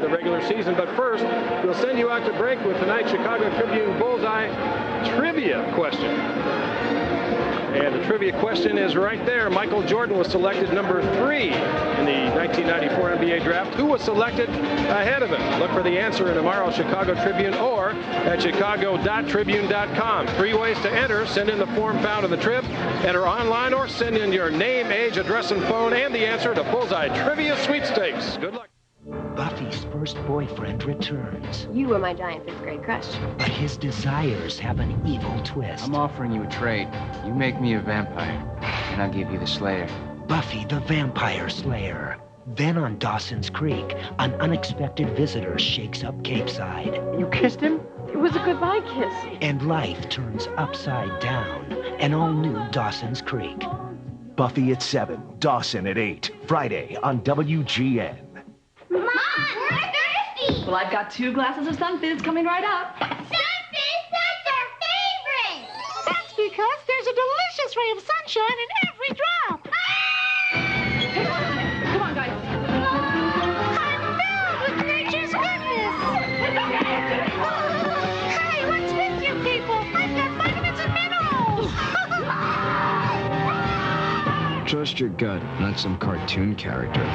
the regular season. But first, we'll send you out to break with tonight's Chicago Tribune Bullseye Trivia question. And the trivia question is right there. Michael Jordan was selected number 3 in the 1994 NBA draft. Who was selected ahead of him? Look for the answer in tomorrow's Chicago Tribune or at chicago.tribune.com. 3 ways to enter. Send in the form found in the trip, enter online, or send in your name, age, address, and phone, and the answer to Bullseye Trivia Sweepstakes. Good luck. Buffy's first boyfriend returns. You were my giant 5th grade crush. But his desires have an evil twist. I'm offering you a trade. You make me a vampire, and I'll give you the Slayer. Buffy the Vampire Slayer. Then on Dawson's Creek, an unexpected visitor shakes up Capeside. You kissed him? It was a goodbye kiss. And life turns upside down. An all-new Dawson's Creek. Buffy at 7, Dawson at 8. Friday on WGN. Mom, we're thirsty! Well, I've got 2 glasses of Sunfizz coming right up. Sunfizz, that's our favorite! That's because there's a delicious ray of sunshine in every drop. Come on, guys. I'm filled with nature's goodness. Hey, what's with you people? I've got vitamins and minerals. Trust your gut, not some cartoon character.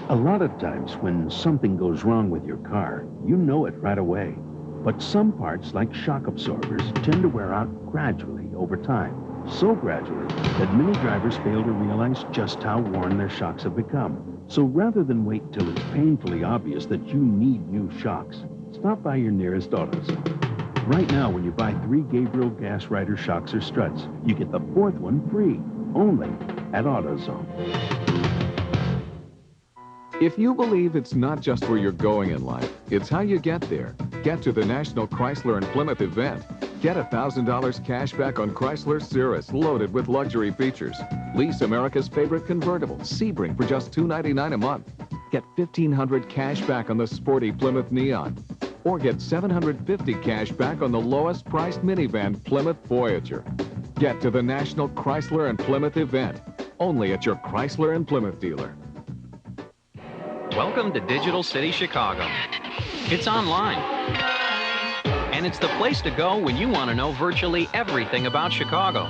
A lot of times when something goes wrong with your car, you know it right away. But some parts, like shock absorbers, tend to wear out gradually over time. So gradually that many drivers fail to realize just how worn their shocks have become. So rather than wait till it's painfully obvious that you need new shocks, stop by your nearest AutoZone. Right now, when you buy 3 Gabriel Gas Rider shocks or struts, you get the 4th one free, only at AutoZone. If you believe it's not just where you're going in life, it's how you get there. Get to the National Chrysler and Plymouth event. Get $1,000 cash back on Chrysler Cirrus, loaded with luxury features. Lease America's favorite convertible, Sebring, for just $299 a month. Get $1,500 cash back on the sporty Plymouth Neon. Or get $750 cash back on the lowest priced minivan, Plymouth Voyager. Get to the National Chrysler and Plymouth event, only at your Chrysler and Plymouth dealer. Welcome to Digital City Chicago. It's online. And it's the place to go when you want to know virtually everything about Chicago.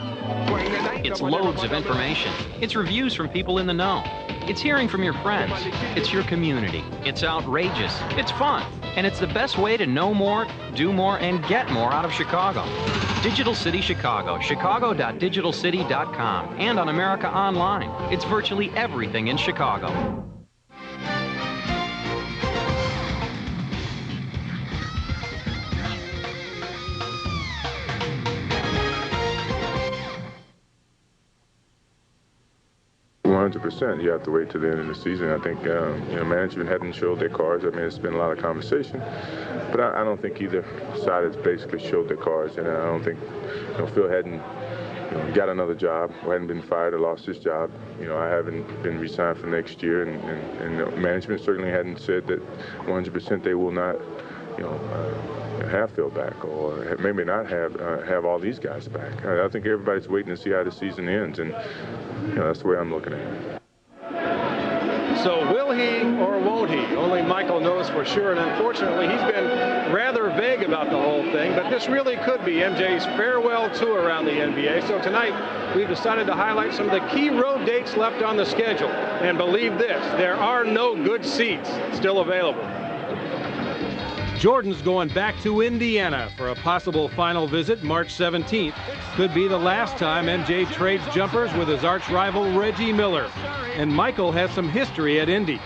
It's loads of information. It's reviews from people in the know. It's hearing from your friends. It's your community. It's outrageous. It's fun. And it's the best way to know more, do more, and get more out of Chicago. Digital City Chicago, chicago.digitalcity.com, and on America Online. It's virtually everything in Chicago. %. You have to wait till the end of the season. I think management hadn't showed their cards. I mean, it's been a lot of conversation, but I don't think either side has basically showed their cards, and I don't think Phil hadn't got another job, or hadn't been fired or lost his job. I haven't been re-signed for next year, and management certainly hadn't said that 100% they will not have Phil back, or maybe not have all these guys back. I think everybody's waiting to see how the season ends, and that's the way I'm looking at it. So will he or won't he? Only Michael knows for sure, and unfortunately he's been rather vague about the whole thing, but this really could be MJ's farewell tour around the NBA. So tonight we've decided to highlight some of the key road dates left on the schedule, and believe this, there are no good seats still available. Jordan's going back to Indiana for a possible final visit March 17th. Could be the last time MJ trades jumpers with his arch rival Reggie Miller. And Michael has some history at Indy.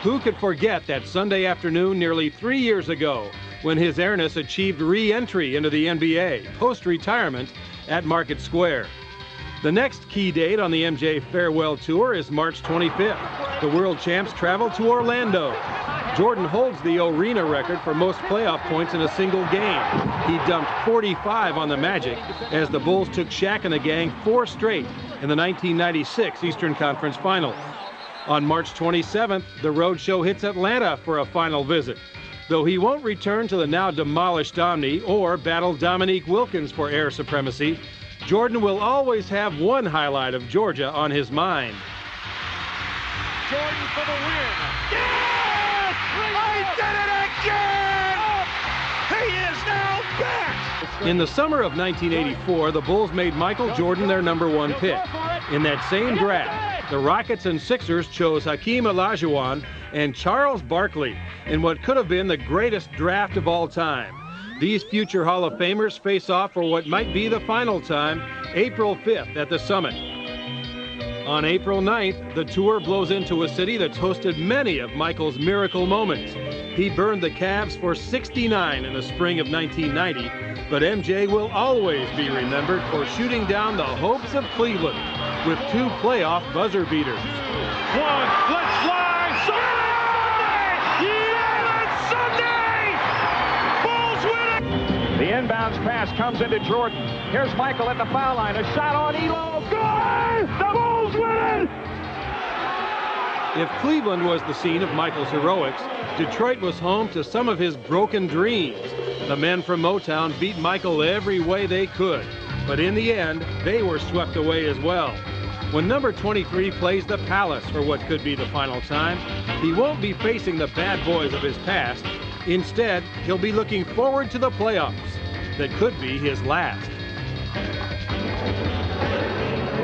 Who could forget that Sunday afternoon nearly 3 years ago when his airness achieved re-entry into the NBA, post-retirement at Market Square. The next key date on the MJ farewell tour is March 25th. The world champs travel to Orlando. Jordan holds the arena record for most playoff points in a single game. He dumped 45 on the Magic as the Bulls took Shaq and the gang 4 straight in the 1996 Eastern Conference Finals. On March 27th, the Roadshow hits Atlanta for a final visit. Though he won't return to the now demolished Omni or battle Dominique Wilkins for air supremacy, Jordan will always have one highlight of Georgia on his mind. Jordan for the win. Yeah! In the summer of 1984, the Bulls made Michael Jordan their #1 pick. In that same draft, the Rockets and Sixers chose Hakeem Olajuwon and Charles Barkley in what could have been the greatest draft of all time. These future Hall of Famers face off for what might be the final time, April 5th at the Summit. On April 9th, the tour blows into a city that's hosted many of Michael's miracle moments. He burned the Cavs for 69 in the spring of 1990, but MJ will always be remembered for shooting down the hopes of Cleveland with 2 playoff buzzer beaters. One, let's fly! Sunday! Yeah, it's Sunday! Bulls win it! The inbounds pass comes into Jordan. Here's Michael at the foul line. A shot on Elo. Good! The Bulls win it! If Cleveland was the scene of Michael's heroics, Detroit was home to some of his broken dreams. The men from Motown beat Michael every way they could, but in the end, they were swept away as well. When number 23 plays the Palace for what could be the final time, he won't be facing the bad boys of his past. Instead, he'll be looking forward to the playoffs that could be his last.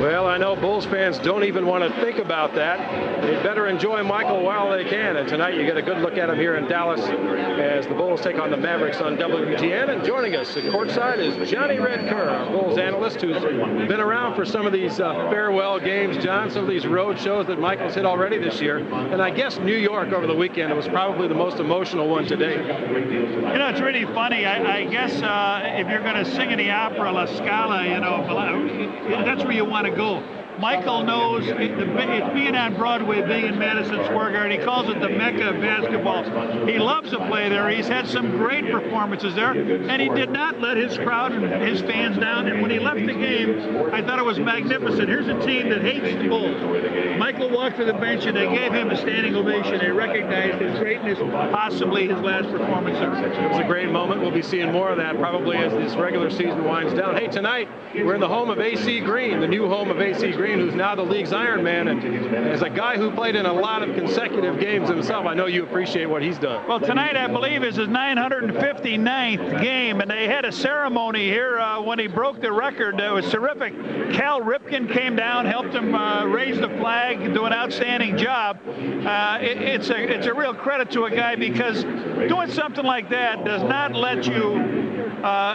Well, I know Bulls fans don't even want to think about that. They better enjoy Michael while they can. And tonight you get a good look at him here in Dallas as the Bulls take on the Mavericks on WGN. And joining us at courtside is Johnny Red Kerr, our Bulls analyst, who's been around for some of these farewell games, John, some of these road shows that Michael's hit already this year. And I guess New York over the weekend was probably the most emotional one to date. You know, it's really funny. I guess if you're going to sing in the opera La Scala, you know, that's where you want to go. Michael knows it's being on Broadway, being in Madison Square Garden. He calls it the Mecca of basketball. He loves to play there. He's had some great performances there, and he did not let his crowd and his fans down. And when he left the game, I thought it was magnificent. Here's a team that hates the Bulls. Michael walked to the bench, and they gave him a standing ovation. They recognized his greatness, possibly his last performance there. It was a great moment. We'll be seeing more of that probably as this regular season winds down. Hey, tonight we're in the home of A.C. Green, the new home of A.C. Green, who's now the league's Iron Man, and as a guy who played in a lot of consecutive games himself, I know you appreciate what he's done. Well, tonight I believe is his 959th game, and they had a ceremony here when he broke the record. It was terrific. Cal Ripken came down, helped him raise the flag, do an outstanding job. It's a real credit to a guy, because doing something like that does not let you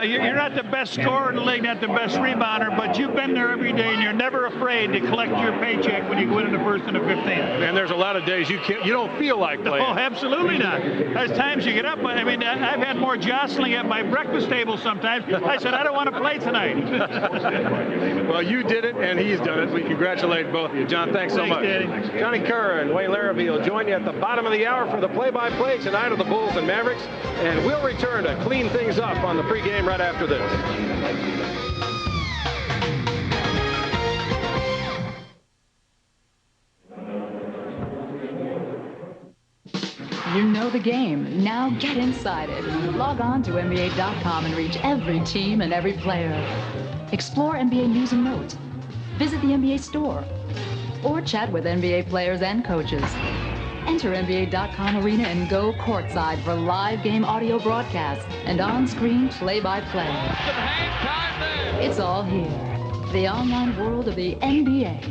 you're not the best scorer in the league, not the best rebounder, but you've been there every day, and you're never afraid to collect your paycheck when you go in the first and the 15th. And there's a lot of days you don't feel like playing. Oh, absolutely not. There's times you get up. I mean, I've had more jostling at my breakfast table sometimes. I said, I don't want to play tonight. Well, you did it, and he's done it. We congratulate both of you. John, thanks so much. Daddy. Johnny Kerr and Wayne Larrabee will join you at the bottom of the hour for the play-by-play tonight of the Bulls and Mavericks, and we'll return to clean things up on the pregame right after this. You know the game. Now get inside it. Log on to NBA.com and reach every team and every player. Explore NBA news and notes. Visit the NBA store. Or chat with NBA players and coaches. Enter NBA.com Arena and go courtside for live game audio broadcasts and on-screen play-by-play. It's all here. The online world of the NBA.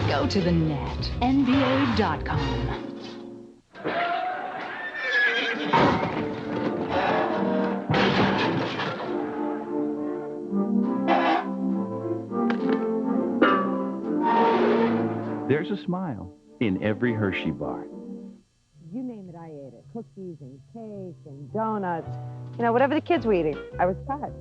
Go to the net. NBA.com. There's a smile in every Hershey bar. You name it, I ate it. Cookies and cake and donuts. You know, whatever the kids were eating, I was cut.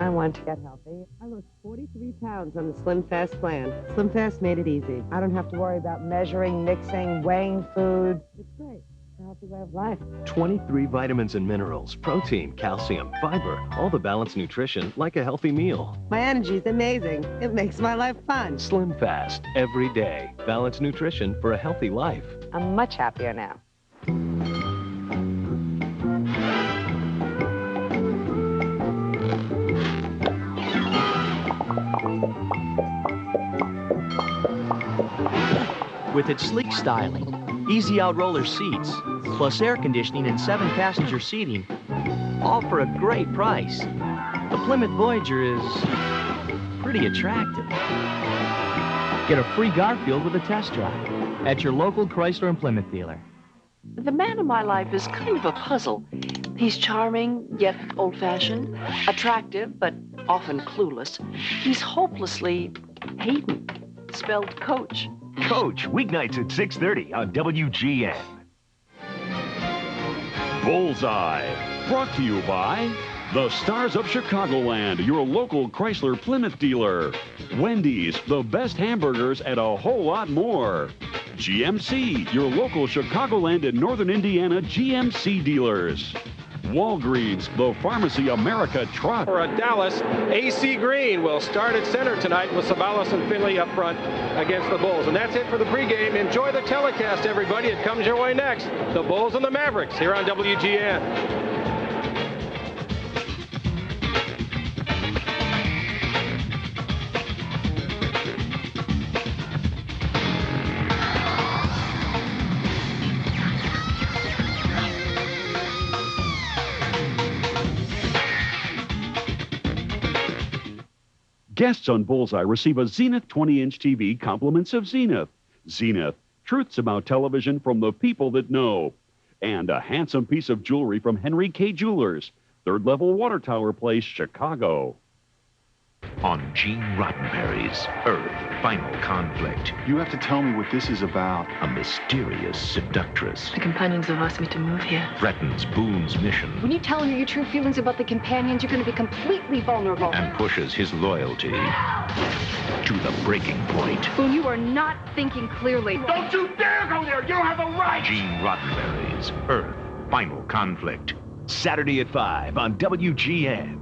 I wanted to get healthy. I lost 43 pounds on the Slim Fast plan. Slim Fast made it easy. I don't have to worry about measuring, mixing, weighing food. It's great. It's a healthy way of life. 23 vitamins and minerals, protein, calcium, fiber, all the balanced nutrition like a healthy meal. My energy's amazing. It makes my life fun. Slim Fast, every day. Balanced nutrition for a healthy life. I'm much happier now. With its sleek styling, easy out-roller seats, plus air conditioning and 7-passenger seating, all for a great price. The Plymouth Voyager is pretty attractive. Get a free Garfield with a test drive at your local Chrysler and Plymouth dealer. The man in my life is kind of a puzzle. He's charming, yet old-fashioned, attractive, but often clueless. He's hopelessly Hayden, spelled Coach. Coach, weeknights at 6:30 on WGN. Bullseye, brought to you by the Stars of Chicagoland, your local Chrysler Plymouth dealer. Wendy's, the best hamburgers and a whole lot more. GMC, your local Chicagoland and Northern Indiana GMC dealers. Walgreens, the Pharmacy America truck. For Dallas, AC Green will start at center tonight with Sabalos and Finley up front against the Bulls. And that's it for the pregame. Enjoy the telecast, everybody. It comes your way next. The Bulls and the Mavericks here on WGN. Guests on Bullseye receive a Zenith 20-inch TV, compliments of Zenith. Zenith, truths about television from the people that know. And a handsome piece of jewelry from Henry K. Jewelers, third level water tower place, Chicago. On Gene Roddenberry's Earth, Final Conflict. You have to tell me what this is about. A mysterious seductress The companions have asked me to move here. threatens Boone's mission When you tell him your true feelings about the companions, you're going to be completely vulnerable. and pushes his loyalty to the breaking point. Boone, you are not thinking clearly. Don't you dare go there! You don't have the right! Gene Roddenberry's Earth, Final Conflict. Saturday at 5 on WGN.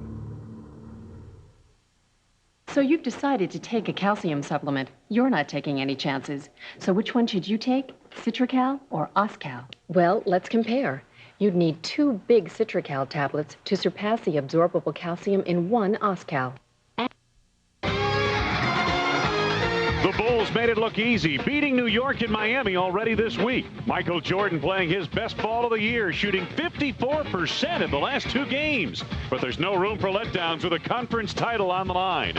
So you've decided to take a calcium supplement. You're not taking any chances. So which one should you take? Citracal or Oscal? Well, let's compare. You'd need 2 big Citracal tablets to surpass the absorbable calcium in 1 Oscal. The Bulls made it look easy, beating New York and Miami already this week. Michael Jordan playing his best ball of the year, shooting 54% in the last 2 games. But there's no room for letdowns with a conference title on the line.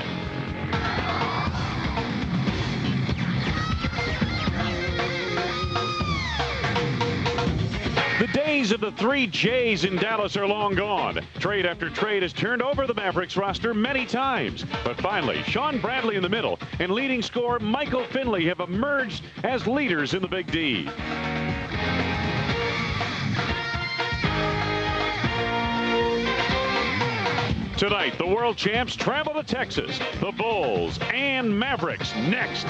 The days of the 3 J's in Dallas are long gone. Trade after trade has turned over the Mavericks roster many times. But finally, Sean Bradley in the middle and leading scorer Michael Finley have emerged as leaders in the Big D. Tonight, the world champs travel to Texas. The Bulls and Mavericks next.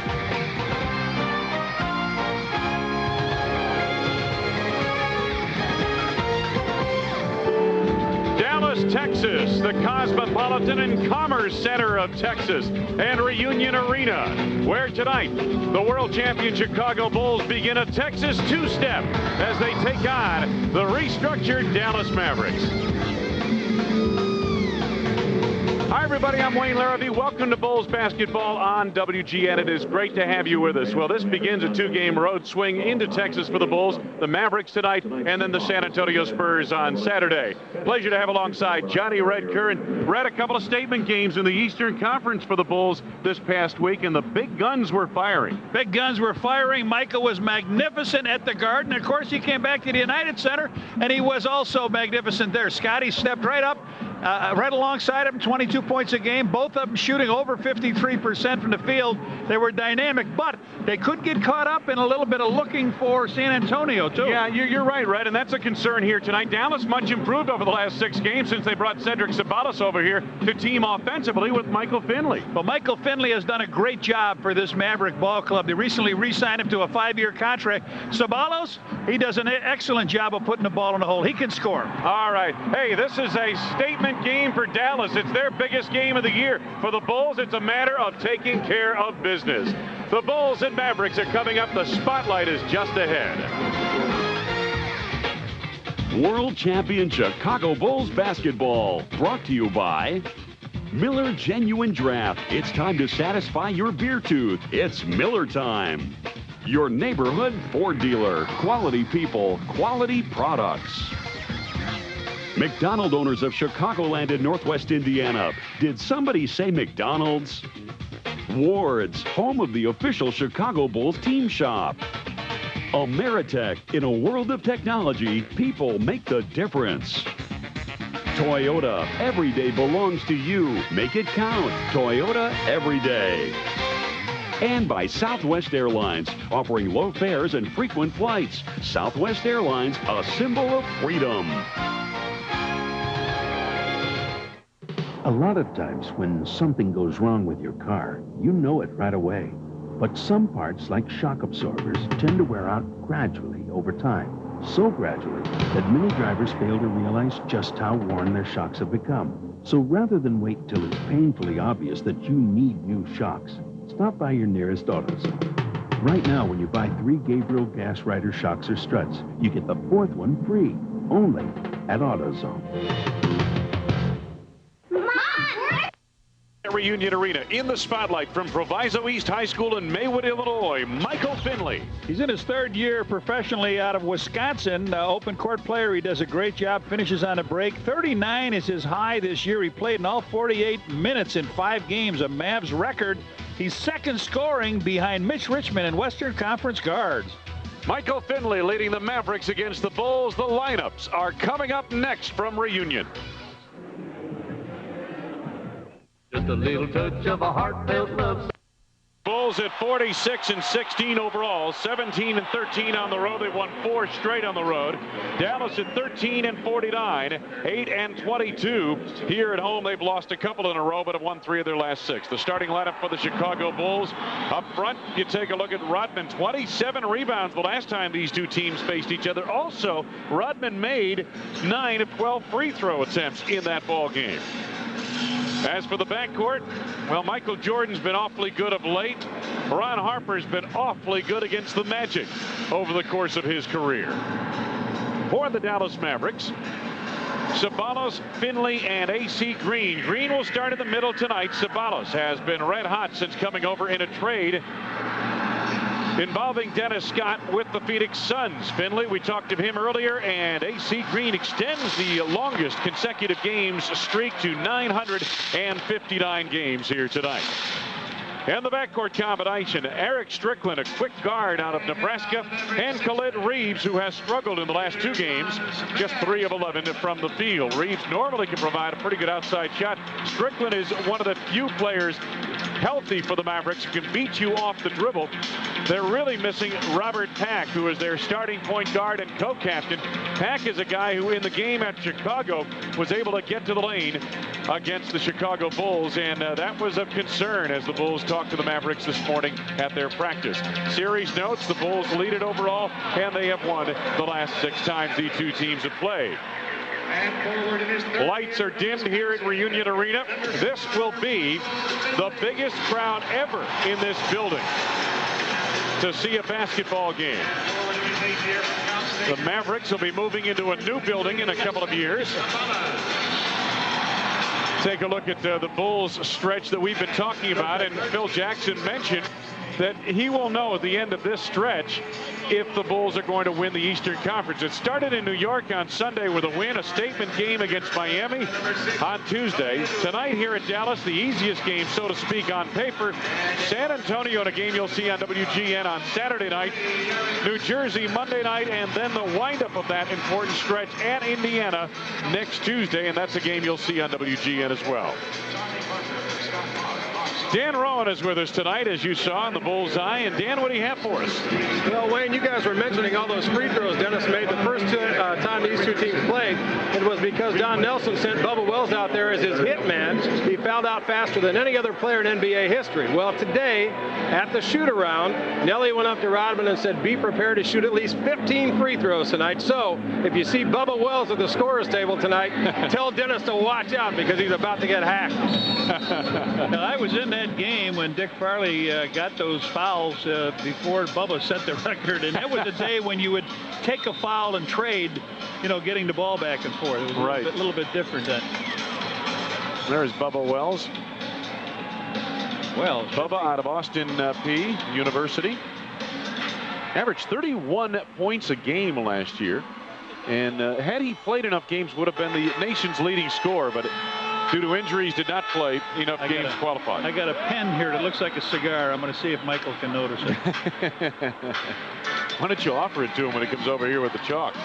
Dallas, Texas, the cosmopolitan and commerce center of Texas, and Reunion Arena, where tonight the world champion Chicago Bulls begin a Texas 2-step as they take on the restructured Dallas Mavericks. Hi, everybody. I'm Wayne Larrabee. Welcome to Bulls basketball on WGN. It is great to have you with us. Well, this begins a 2-game road swing into Texas for the Bulls, the Mavericks tonight, and then the San Antonio Spurs on Saturday. Pleasure to have alongside Johnny Red Curran. Read a couple of statement games in the Eastern Conference for the Bulls this past week, and the big guns were firing. Big guns were firing. Michael was magnificent at the Garden. Of course, he came back to the United Center, and he was also magnificent there. Scotty stepped right up, right alongside him, 22 points a game. Both of them shooting over 53% from the field. They were dynamic, but they could get caught up in a little bit of looking for San Antonio, too. Yeah, you're right, Red, and that's a concern here tonight. Dallas much improved over the last 6 games since they brought Cedric Sabalos over here to team offensively with Michael Finley. Well, Michael Finley has done a great job for this Maverick ball club. They recently re-signed him to a 5-year contract. Sabalos, he does an excellent job of putting the ball in the hole. He can score. All right. Hey, this is a statement game for Dallas. It's their biggest game of the year. For the Bulls, it's a matter of taking care of business. The Bulls and Mavericks are coming up. The spotlight is just ahead. World champion Chicago Bulls basketball, brought to you by Miller Genuine Draft. It's time to satisfy your beer tooth. It's Miller time. Your neighborhood Ford dealer. Quality people, quality products. McDonald owners of Chicagoland in Northwest Indiana. Did somebody say McDonald's? Ward's, home of the official Chicago Bulls team shop. Ameritech, in a world of technology, people make the difference. Toyota, every day belongs to you. Make it count. Toyota, every day. And by Southwest Airlines, offering low fares and frequent flights. Southwest Airlines, a symbol of freedom. A lot of times when something goes wrong with your car, you know it right away. But some parts, like shock absorbers, tend to wear out gradually over time. So gradually that many drivers fail to realize just how worn their shocks have become. So rather than wait till it's painfully obvious that you need new shocks, stop by your nearest AutoZone. Right now, when you buy 3 Gabriel Gas Rider shocks or struts, you get the 4th one free, only at AutoZone. Reunion Arena, in the spotlight from Proviso East High School in Maywood, Illinois, Michael Finley. He's in his 3rd year professionally out of Wisconsin. Open court player. He does a great job, finishes on a break. 39 is his high this year. He played in all 48 minutes in 5 games, a Mavs record. He's 2nd scoring behind Mitch Richmond in Western Conference guards. Michael Finley leading the Mavericks against the Bulls. The lineups are coming up next from Reunion. Just a little touch of a heartfelt love. Bulls at 46-16 overall, 17-13 on the road. They've won 4 straight on the road. Dallas at 13-49, 8-22. Here at home, they've lost a couple in a row, but have won 3 of their last 6. The starting lineup for the Chicago Bulls. Up front, you take a look at Rodman, 27 rebounds the last time these two teams faced each other. Also, Rodman made 9 of 12 free throw attempts in that ball game. As for the backcourt, well, Michael Jordan's been awfully good of late. Ron Harper's been awfully good against the Magic over the course of his career. For the Dallas Mavericks, Ceballos, Finley, and A.C. Green. Green will start in the middle tonight. Ceballos has been red hot since coming over in a trade involving Dennis Scott with the Phoenix Suns. Finley, we talked to him earlier, and A.C. Green extends the longest consecutive games streak to 959 games here tonight. And the backcourt combination, Eric Strickland, a quick guard out of Nebraska, and Khalid Reeves, who has struggled in the last 2 games, just 3 of 11 from the field. Reeves normally can provide a pretty good outside shot. Strickland is one of the few players healthy for the Mavericks who can beat you off the dribble. They're really missing Robert Pack, who is their starting point guard and co-captain. Pack is a guy who in the game at Chicago was able to get to the lane against the Chicago Bulls, and that was of concern as the Bulls talked to the Mavericks this morning at their practice. Series notes, the Bulls lead it overall, and they have won the last 6 times the two teams have played. Lights are dimmed here at Reunion Arena. This will be the biggest crowd ever in this building to see a basketball game. The Mavericks will be moving into a new building in a couple of years. Take a look at the Bulls stretch that we've been talking about, and Phil Jackson mentioned that he will know at the end of this stretch if the Bulls are going to win the Eastern Conference. It started in New York on Sunday with a win, a statement game against Miami on Tuesday. Tonight here at Dallas, the easiest game, so to speak, on paper. San Antonio in a game you'll see on WGN on Saturday night. New Jersey Monday night, and then the windup of that important stretch at Indiana next Tuesday, and that's a game you'll see on WGN as well. Dan Rowan is with us tonight, as you saw in the bullseye. And Dan, what do you have for us? Well, Wayne, you guys were mentioning all those free throws Dennis made the first time these two teams played. It was because Don Nelson sent Bubba Wells out there as his hit man. He fouled out faster than any other player in NBA history. Well, today, at the shoot-around, Nelly went up to Rodman and said, be prepared to shoot at least 15 free throws tonight. So, if you see Bubba Wells at the scorer's table tonight, tell Dennis to watch out because he's about to get hacked. Now, I was in that game when Dick Farley got those fouls before Bubba set the record, and that was a day when you would take a foul and trade, you know, getting the ball back and forth. It was a little bit different then. There's Bubba Wells. Well, Bubba out of Austin P University. Averaged 31 points a game last year. And had he played enough games, would have been the nation's leading scorer, but due to injuries, did not play enough games qualified. I got a pen here that looks like a cigar. I'm going to see if Michael can notice it. Why don't you offer it to him when he comes over here with the chalk?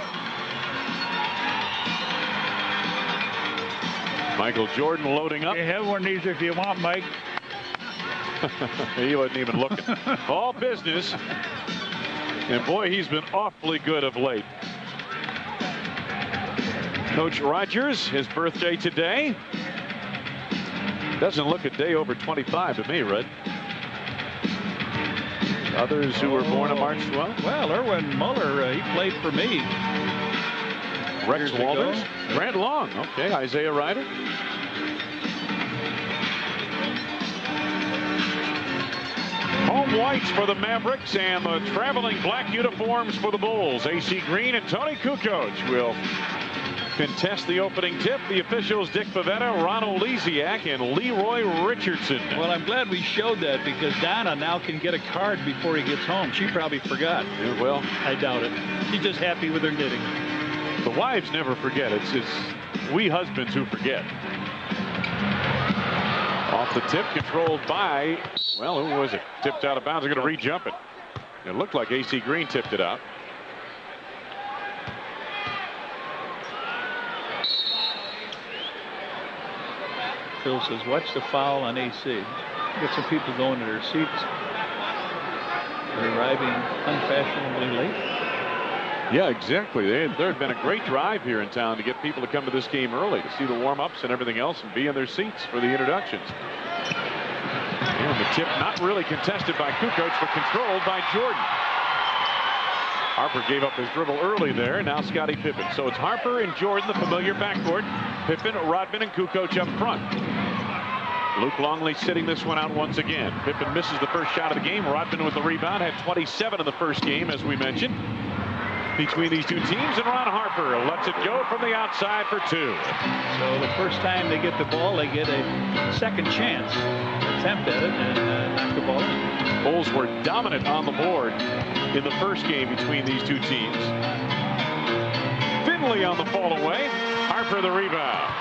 Michael Jordan loading up. You have one of these if you want, Mike. He wasn't even looking. All business. And boy, he's been awfully good of late. Coach Rogers, his birthday today. Doesn't look a day over 25 to me, Red. Others who were born on March 12th. Well, Erwin Muller, he played for me. Rex Walters, Grant Long, okay, Isaiah Ryder. Home whites for the Mavericks and the traveling black uniforms for the Bulls. AC Green and Tony Kukoc will contest the opening tip. The officials Dick Pavetta, Ron Oleziak, and Leroy Richardson. Well, I'm glad we showed that because Donna now can get a card before he gets home. She probably forgot. Yeah, well, I doubt it. She's just happy with her knitting. The wives never forget. It's we husbands who forget. Off the tip, controlled by, well, who was it? Tipped out of bounds. They're going to re-jump it. It looked like AC Green tipped it out. Phil says, watch the foul on AC. Get some people going to their seats. They're arriving unfashionably late. Yeah, exactly. There had been a great drive here in town to get people to come to this game early to see the warm-ups and everything else and be in their seats for the introductions. And the tip not really contested by Kukoc, but controlled by Jordan. Harper gave up his dribble early there. Now Scottie Pippen. So it's Harper and Jordan, the familiar backcourt. Pippen, Rodman, and Kukoc up front. Luke Longley sitting this one out once again. Pippen misses the first shot of the game. Rodman with the rebound, had 27 in the first game, as we mentioned. Between these two teams, and Ron Harper lets it go from the outside for two. So the first time they get the ball, they get a second chance. Attempt at it and knock the ball in. Bulls were dominant on the board in the first game between these two teams. Finley on the fall away. Harper the rebound.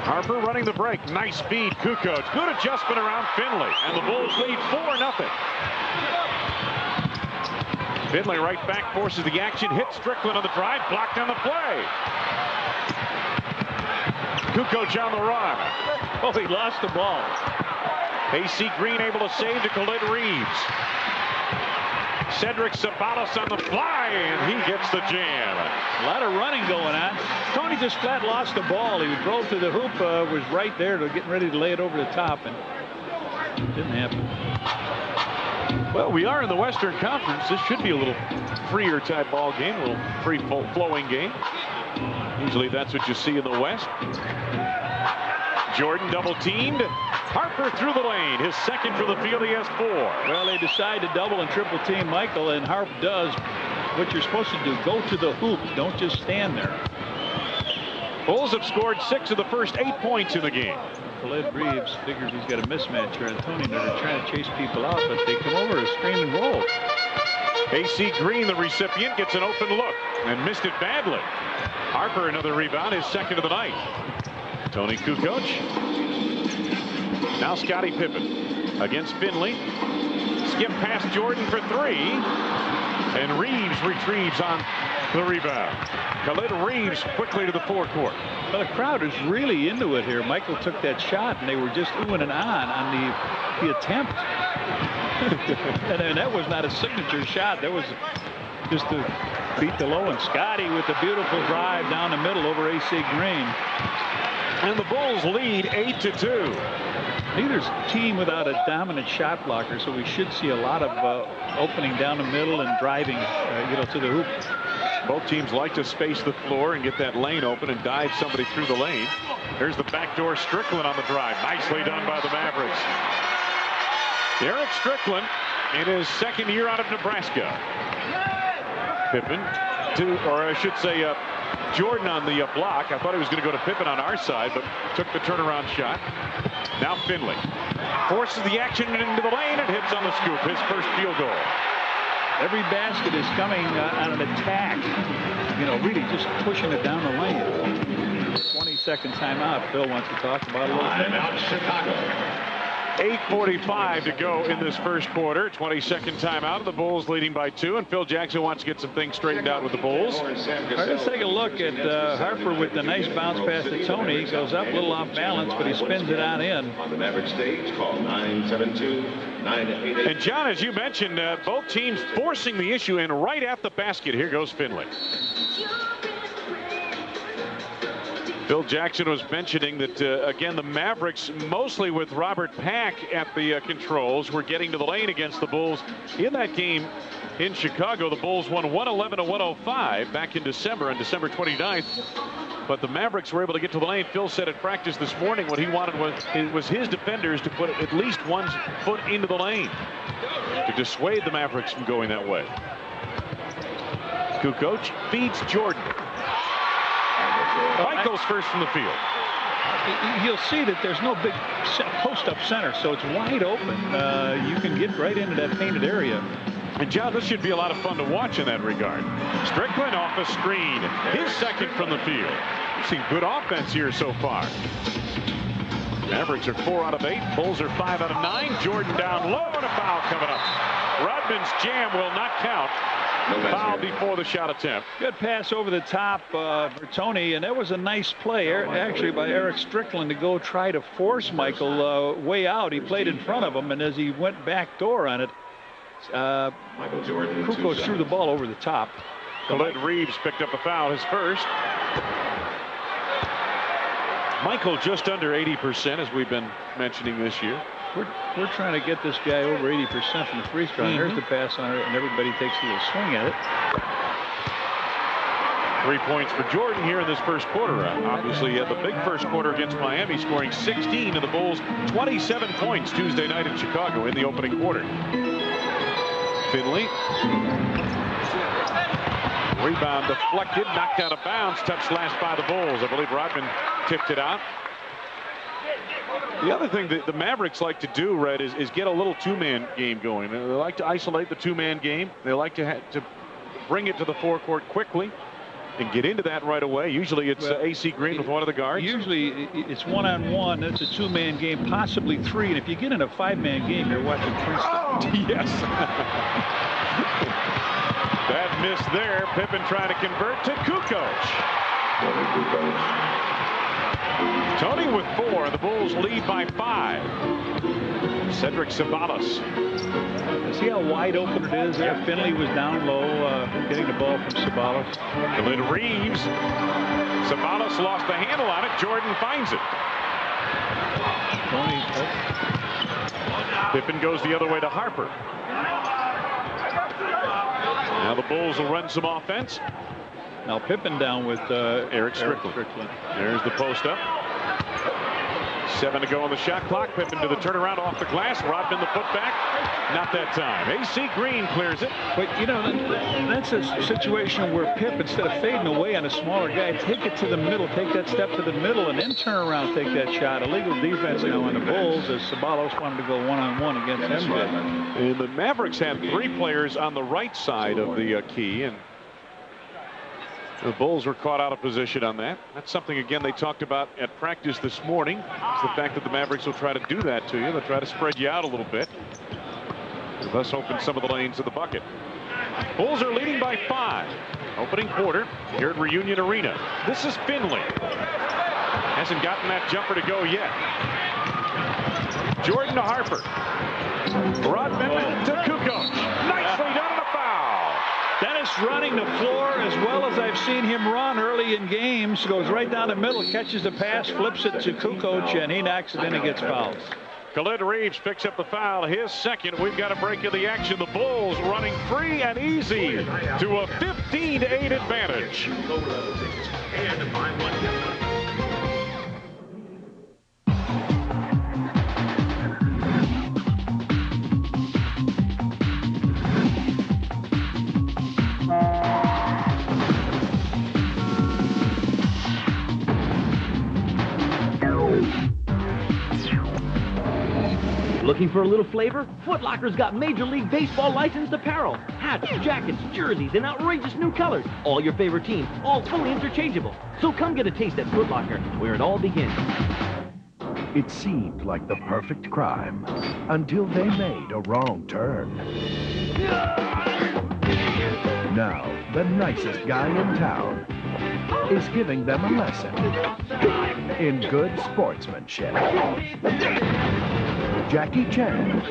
Harper running the break. Nice feed. Kukoc. Good adjustment around Finley. And the Bulls lead 4-0. Finley right back, forces the action, hits Strickland on the drive, blocked on the play. Kukoc on the run. Oh, he lost the ball. AC Green able to save to Khalid Reeves. Cedric Sabalos on the fly, and he gets the jam. A lot of running going on. Tony just flat lost the ball. He drove to the hoop, was right there, getting ready to lay it over the top, and it didn't happen. Well, we are in the Western Conference. This should be a little freer type ball game, a little free flowing game. Usually that's what you see in the West. Jordan double teamed. Harper through the lane. His second for the field. He has 4. Well, they decide to double and triple team Michael, and Harp does what you're supposed to do. Go to the hoop. Don't just stand there. Bulls have scored 6 of the first 8 points in the game. Khalid Reeves figures he's got a mismatch here. And Tony, they're trying to chase people out, but they come over to screen and roll. AC Green, the recipient, gets an open look and missed it badly. Harper, another rebound, his second of the night. Tony Kukoc. Now Scottie Pippen against Finley. Skip past Jordan for 3. And Reeves retrieves on the rebound. Khalid Reeves quickly to the forecourt. Well, the crowd is really into it here. Michael took that shot, and they were just oohing and on the attempt. and that was not a signature shot. That was just to beat the low. And Scottie with the beautiful drive down the middle over AC Green. And the Bulls lead 8-2. Neither team without a dominant shot blocker, so we should see a lot of opening down the middle and driving, to the hoop. Both teams like to space the floor and get that lane open and dive somebody through the lane. There's the backdoor Strickland on the drive. Nicely done by the Mavericks. Eric Strickland in his second year out of Nebraska. Pippen, Jordan on the block. I thought he was going to go to Pippen on our side, but took the turnaround shot. Now Finley forces the action into the lane and hits on the scoop. His first field goal. Every basket is coming on an attack. You know, really just pushing it down the lane. 20-second timeout. Phil wants to talk about a little bit. Timeout, Chicago. 8:45 to go in this first quarter. 22nd timeout. The Bulls leading by 2, and Phil Jackson wants to get some things straightened out with the Bulls. All right, let's take a look at Harper with the nice bounce pass to Tony. He goes up a little off balance, but he spins it on in. On the Mavericks stage, call 972-988. And John, as you mentioned, both teams forcing the issue in right at the basket. Here goes Finley. Phil Jackson was mentioning that, again, the Mavericks, mostly with Robert Pack at the controls, were getting to the lane against the Bulls. In that game in Chicago, the Bulls won 111-105 back in December, on December 29th. But the Mavericks were able to get to the lane. Phil said at practice this morning what he wanted was his defenders to put at least one foot into the lane to dissuade the Mavericks from going that way. Kukoc feeds Jordan. Michael's first from the field. You'll see that there's no big post-up center, so it's wide open. You can get right into that painted area. And John, this should be a lot of fun to watch in that regard. Strickland off a screen, his second from the field. We've seen good offense here so far. Mavericks are 4 out of 8. Bulls are 5 out of 9. Jordan down low, and a foul coming up. Rodman's jam will not count. Foul before the shot attempt. Good pass over the top for Tony, and that was a nice play actually by Eric Strickland to go try to force Michael way out. He played in front of him, and as he went back door on it, Kukoc threw the ball over the top. Khalid Reeves picked up a foul, his first. Michael just under 80%, as we've been mentioning this year. We're trying to get this guy over 80% from the free throw. Mm-hmm. There's the pass on it, and everybody takes a little swing at it. 3 points for Jordan here in this first quarter. Obviously, the big first quarter against Miami, scoring 16 to the Bulls, 27 points Tuesday night in Chicago in the opening quarter. Finley. Rebound deflected, knocked out of bounds, touched last by the Bulls. I believe Rodman tipped it out. The other thing that the Mavericks like to do, Red, is get a little two-man game going. They like to isolate the two-man game. They like to bring it to the forecourt quickly and get into that right away. Usually it's AC Green with one of the guards. Usually it's one-on-one. It's a two-man game, possibly three. And if you get in a five-man game, you're watching Princeton. Oh, yes. That miss there. Pippen trying to convert to Kukoc. Tony with 4. The Bulls lead by 5. Cedric Sabalas. See how wide open it is there? Finley was down low, getting the ball from Sabalas. Khalid Reeves. Sabalas lost the handle on it. Jordan finds it. Pippen goes the other way to Harper. Now the Bulls will run some offense. Now Pippen down with Eric Strickland. There's the post up. 7 to go on the shot clock. Pippen to the turnaround off the glass. Rodman the putback. Not that time. AC Green clears it. But, you know, that's a situation where Pip, instead of fading away on a smaller guy, take it to the middle, take that step to the middle, and then turn around, take that shot. Illegal defense now on the Bulls as Sabalos wanted to go one-on-one against MJ. And the Mavericks had 3 players on the right side of the key, and the Bulls were caught out of position on that. That's something, again, they talked about at practice this morning. It's the fact that the Mavericks will try to do that to you. They'll try to spread you out a little bit, thus open some of the lanes of the bucket. Bulls are leading by 5. Opening quarter here at Reunion Arena. This is Finley. Hasn't gotten that jumper to go yet. Jordan to Harper. Rodman to Kukoc. Nicely done. Dennis running the floor as well as I've seen him run early in games. Goes right down the middle, catches the pass, flips it to Kukoc, and he knocks it in and gets fouled. Khalid Reeves picks up the foul, his second. We've got a break of the action. The Bulls running free and easy to a 15-8 advantage. Looking for a little flavor? Foot Locker's got Major League Baseball licensed apparel. hats, jackets, jerseys, and outrageous new colors. All your favorite teams, all fully interchangeable. So come get a taste at Foot Locker, where it all begins. It seemed like the perfect crime until they made a wrong turn. Now, the nicest guy in town is giving them a lesson in good sportsmanship. Jackie Chan,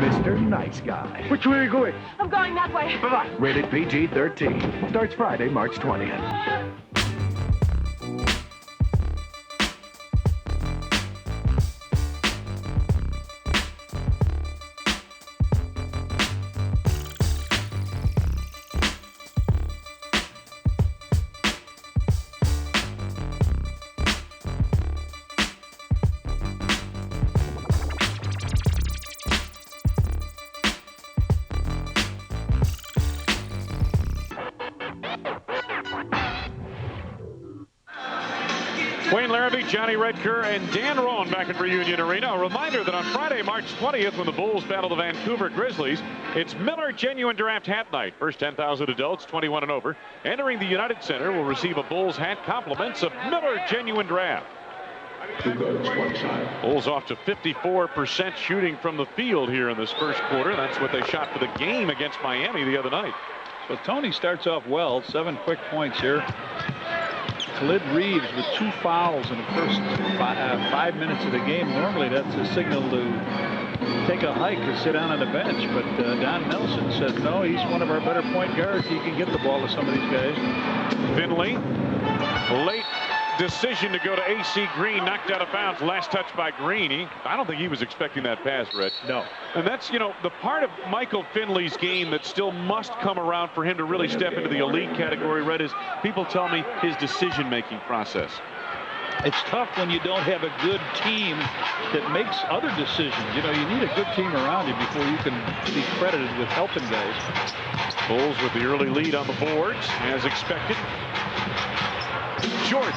Mr. Nice Guy. Which way are you going? I'm going that way. Bye-bye. Rated PG-13. Starts Friday, March 20th. Wayne Larrabee, Johnny Redker, and Dan Roan back at Reunion Arena. A reminder that on Friday, March 20th, when the Bulls battle the Vancouver Grizzlies, it's Miller Genuine Draft Hat Night. First 10,000 adults, 21 and over, entering the United Center will receive a Bulls hat compliments of Miller Genuine Draft. Bulls off to 54% shooting from the field here in this first quarter. That's what they shot for the game against Miami the other night. So Tony starts off well. 7 quick points here. Khalid Reeves with 2 fouls in the first 5 minutes of the game. Normally that's a signal to take a hike or sit down on the bench. But Don Nelson says, no, he's one of our better point guards. He can get the ball to some of these guys. Finley, late decision to go to A.C. Green, knocked out of bounds. Last touch by Green. I don't think he was expecting that pass, Rich. No. And that's, you know, the part of Michael Finley's game that still must come around for him to really step into the elite category, Red, is people tell me his decision-making process. It's tough when you don't have a good team that makes other decisions. You know, you need a good team around you before you can be credited with helping guys. Bulls with the early lead on the boards, as expected. Jordan.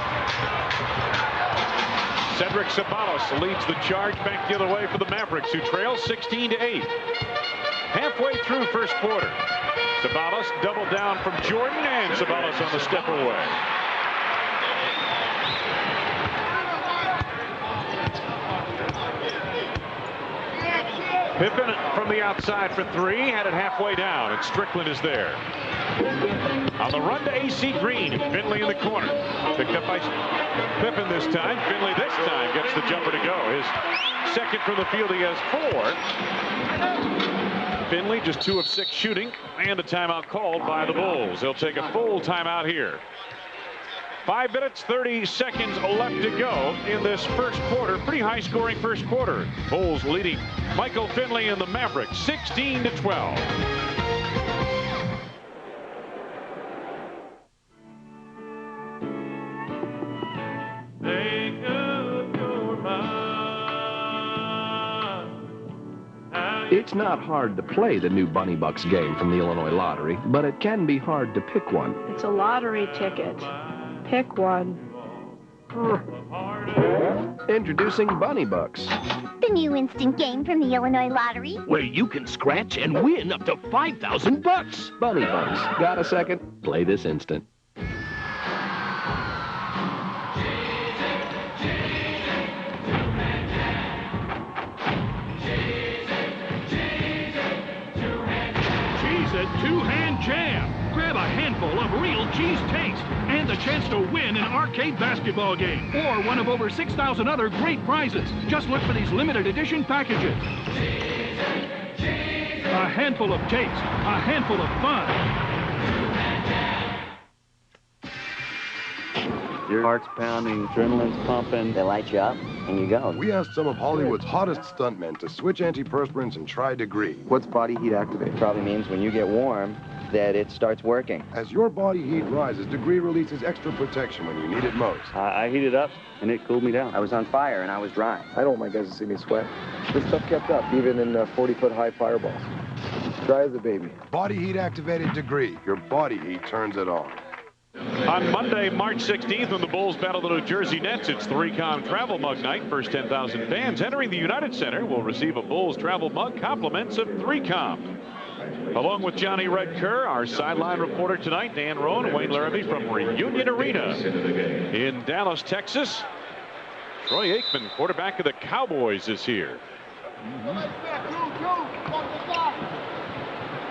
Cedric Ceballos leads the charge back the other way for the Mavericks, who trail 16-8. Halfway through first quarter. Ceballos double down from Jordan, and Ceballos on the step away. Pippen from the outside for 3, had it halfway down, and Strickland is there. On the run to A.C. Green, Finley in the corner. Picked up by Pippen this time. Finley this time gets the jumper to go. His second from the field, he has 4. Finley just 2 of 6 shooting, and a timeout called by the Bulls. They'll take a full timeout here. 5 minutes, 30 seconds left to go in this first quarter. Pretty high-scoring first quarter. Bulls leading Michael Finley and the Mavericks 16-12. It's not hard to play the new Bunny Bucks game from the Illinois Lottery, but it can be hard to pick one. It's a lottery ticket. Pick one. Introducing Bunny Bucks. The new instant game from the Illinois Lottery. Where you can scratch and win up to $5,000. Bunny Bucks. Got a second? Play this instant. Two-hand jam. Grab a handful of real cheese taste and the chance to win an arcade basketball game or one of over 6,000 other great prizes. Just look for these limited edition packages. A handful of taste, a handful of fun. Your heart's pounding, adrenaline's pumping. They light you up, and you go. We asked some of Hollywood's hottest stuntmen to switch antiperspirants and try Degree. What's body heat activate? Probably means when you get warm, that it starts working. As your body heat rises, Degree releases extra protection when you need it most. I heated up, and it cooled me down. I was on fire, and I was dry. I don't want my guys to see me sweat. This stuff kept up, even in 40-foot high fireballs. Dry as a baby. Body heat activated Degree. Your body heat turns it on. On Monday, March 16th, when the Bulls battle the New Jersey Nets, it's 3Com Travel Mug Night. First 10,000 fans entering the United Center will receive a Bulls travel mug, compliments of 3Com. Along with Johnny Red Kerr, our sideline reporter tonight, Dan Roan, Wayne Larrabee from Reunion Arena in Dallas, Texas. Troy Aikman, quarterback of the Cowboys, is here.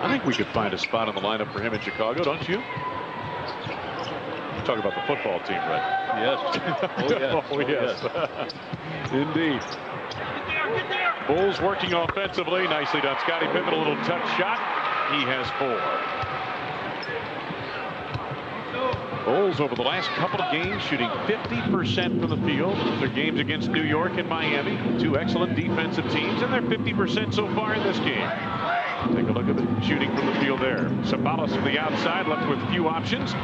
I think we could find a spot on the lineup for him in Chicago, don't you? Talk about the football team, right? Yes. Oh, yes. Indeed. Bulls working offensively. Nicely done. Scottie Pippen, a little touch shot. He has 4. Bulls over the last couple of games shooting 50% from the field. Those are games against New York and Miami. 2 excellent defensive teams, and they're 50% so far in this game. Take a look at the shooting from the field there. Sabalos from the outside, left with few options.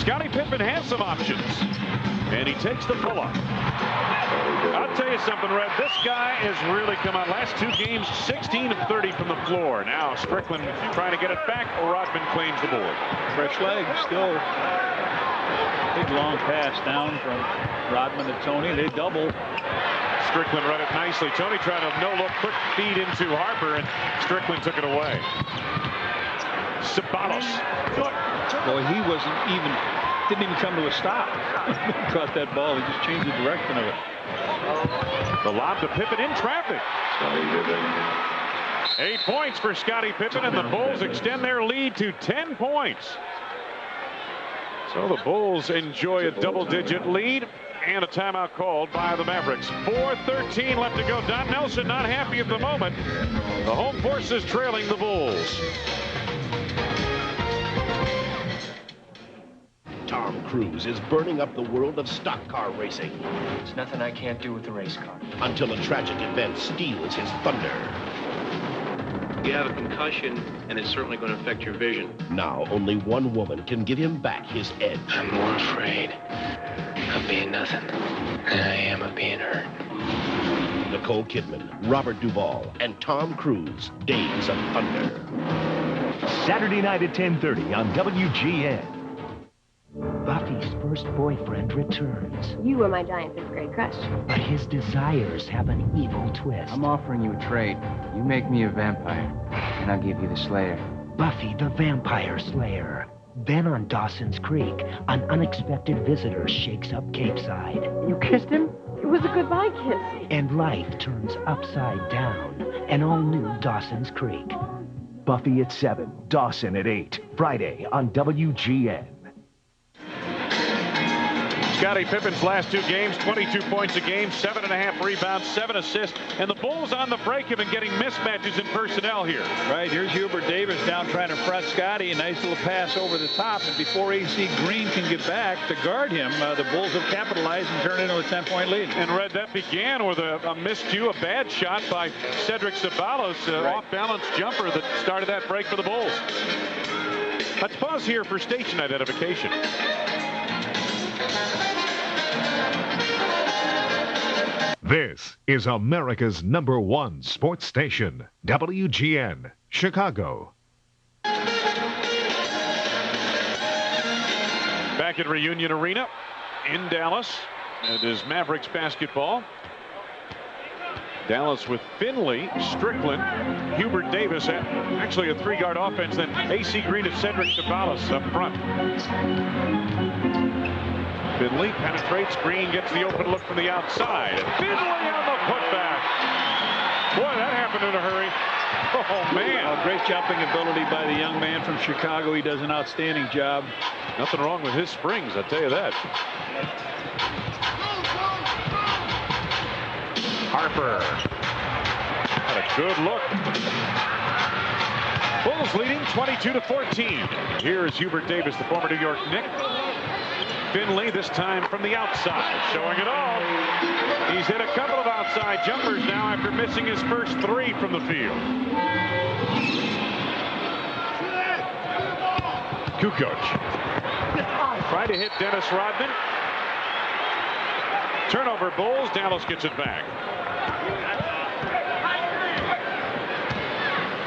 Scottie Pippen has some options, and he takes the pull-up. I'll tell you something, Red. This guy has really come on. Last 2 games, 16 of 30 from the floor. Now Strickland trying to get it back. Rodman claims the board. Fresh leg, still big long pass down from Rodman to Tony. They double. Strickland read it nicely. Tony trying to no-look quick feed into Harper, and Strickland took it away. Sabalos. Boy, he didn't even come to a stop. Caught that ball. He just changed the direction of it. The lob to Pippen in traffic. 8 points for Scottie Pippen, and the Bulls extend their lead to 10 points. So the Bulls enjoy a double-digit lead and a timeout called by the Mavericks. 4:13 left to go. Don Nelson not happy at the moment. The home forces trailing the Bulls. Tom Cruise is burning up the world of stock car racing. There's nothing I can't do with the race car. Until a tragic event steals his thunder. You have a concussion, and it's certainly going to affect your vision. Now, only one woman can give him back his edge. I'm more afraid of being nothing than I am of being hurt. Nicole Kidman, Robert Duvall, and Tom Cruise, Days of Thunder. Saturday night at 10:30 on WGN. Buffy's first boyfriend returns, You were my giant 5th grade crush. but his desires have an evil twist. I'm offering you a trade. You make me a vampire, and I'll give you the Slayer. Buffy the Vampire Slayer. Then on Dawson's Creek, an unexpected visitor shakes up Capeside. You kissed him? It was a goodbye kiss. And life turns upside down. An all-new Dawson's Creek. Buffy at 7, Dawson at 8. Friday on WGN. Scottie Pippen's last 2 games, 22 points a game, 7.5 rebounds, 7 assists, and the Bulls on the break have been getting mismatches in personnel here. Right, here's Hubert Davis down trying to front Scottie. A nice little pass over the top, and before A.C. Green can get back to guard him, the Bulls have capitalized and turned into a 10-point lead. And Red, that began with a miscue, a bad shot by Cedric Sabalos, off-balance jumper that started that break for the Bulls. Let's pause here for station identification. This is America's #1 sports station, WGN, Chicago. Back at Reunion Arena in Dallas. It is Mavericks basketball. Dallas with Finley, Strickland, Hubert Davis, and actually a 3-guard offense. Then A.C. Green and Cedric Sabalos up front. Finley penetrates. Green gets the open look from the outside. Finley on the putback. Boy, that happened in a hurry. Oh, man. Great jumping ability by the young man from Chicago. He does an outstanding job. Nothing wrong with his springs, I'll tell you that. Harper. Had a good look. Bulls leading 22-14. Here's Hubert Davis, the former New York Knick. Finley, this time from the outside, showing it all. He's hit a couple of outside jumpers now after missing his first 3 from the field. Kukoc tried to hit Dennis Rodman. Turnover, Bulls. Dallas gets it back.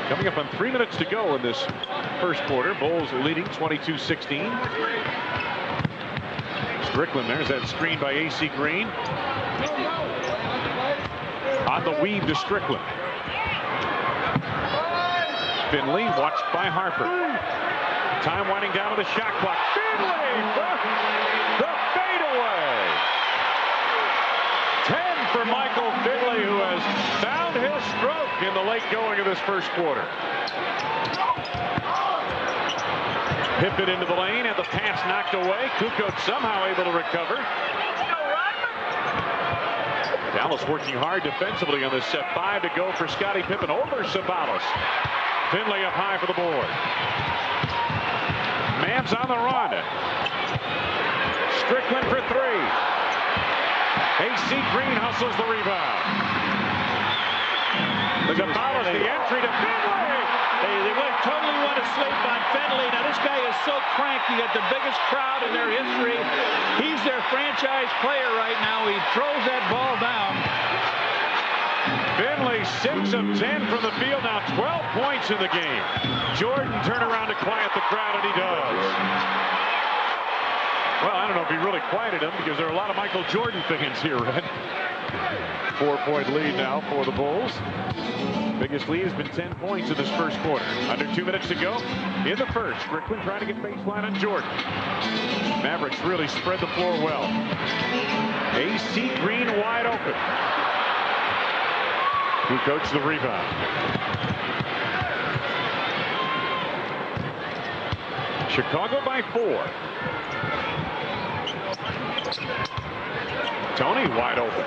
Coming up on 3 minutes to go in this first quarter. Bulls leading 22-16. Strickland, there's that screen by A.C. Green. On the weave to Strickland. Finley watched by Harper. Time winding down with the shot clock. Finley, the fadeaway. 10 for Michael Finley, who has found his stroke in the late going of this first quarter. Pippen into the lane, and the pass knocked away. Kukoc somehow able to recover. Dallas working hard defensively on this set. 5 to go for Scottie Pippen over Sabalos. Finley up high for the board. Mavs on the run. Strickland for 3. A.C. Green hustles the rebound. Sabalos, the entry to Finley. They totally went to sleep on Finley. Now this guy is so cranky. Got the biggest crowd in their history. He's their franchise player right now. He throws that ball down. Finley 6 of 10 from the field. Now 12 points in the game. Jordan turned around to quiet the crowd, and he does. Well, I don't know if he really quieted them because there are a lot of Michael Jordan fans here, Red. 4-point lead now for the Bulls. Biggest lead has been 10 points in this first quarter. Under 2 minutes to go in the first. Strickland trying to get baseline on Jordan. Mavericks really spread the floor well. A.C. Green wide open. Kukoc the rebound. Chicago by 4. Tony wide open.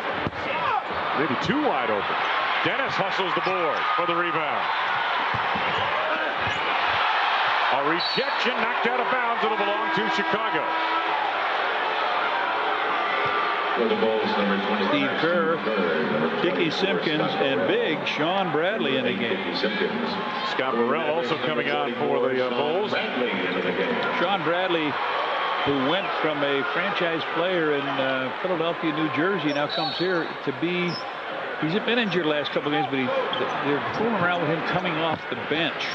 Maybe 2 wide open. Dennis hustles the board for the rebound. A rejection knocked out of bounds. It'll belong to Chicago. Steve Kerr, Dickie Simpkins, and big Sean Bradley in the game. Scott Burrell also coming on for the Bulls. Sean Bradley, who went from a franchise player in Philadelphia, New Jersey, now comes here to be. He's been injured the last couple of games, but they're fooling around with him coming off the bench.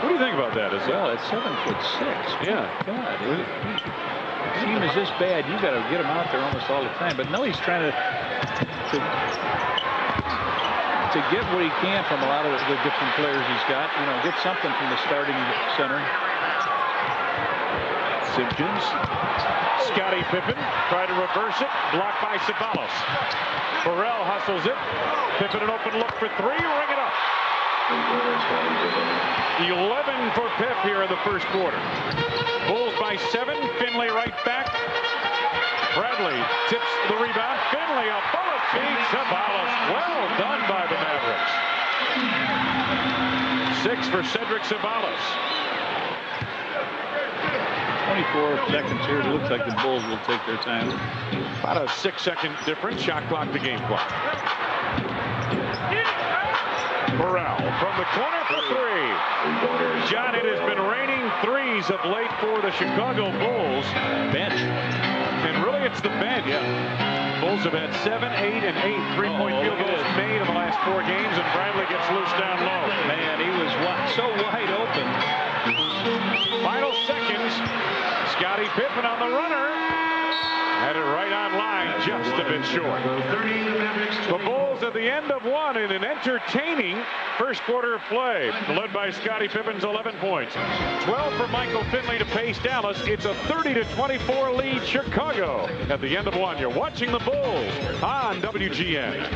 What do you think about that? Well, at 7'6". Yeah. God, team is this bad. You got to get him out there almost all the time. But no, he's trying to get what he can from a lot of the different players he's got. You know, get something from the starting center. Simpkins. Scottie Pippen tried to reverse it. Blocked by Sabalos. Burrell hustles it. Pippen an open look for 3. Ring it up. 11 for Pip here in the first quarter. Bulls by 7. Finley right back. Bradley tips the rebound. Finley a bullet feed. Sabalos. Well done by the Mavericks. 6 for Cedric Sabalos. 24 seconds here. It looks like the Bulls will take their time. About a 6-second difference. Shot clock to game clock. Burrell from the corner for 3. John, it has been raining threes of late for the Chicago Bulls. Bench. And really it's the bench. Yeah. Bulls have had 7, 8, and 8 3-point field goals made in the last 4 games, and Bradley gets loose down low. Man, he was so wide open. Final seconds. Scottie Pippen on the runner. Had it right on line, just a bit short. The Bulls at the end of 1 in an entertaining first quarter of play, led by Scottie Pippen's 11 points. 12 for Michael Finley to pace Dallas. It's a 30-24 lead Chicago at the end of 1. You're watching the Bulls on WGN.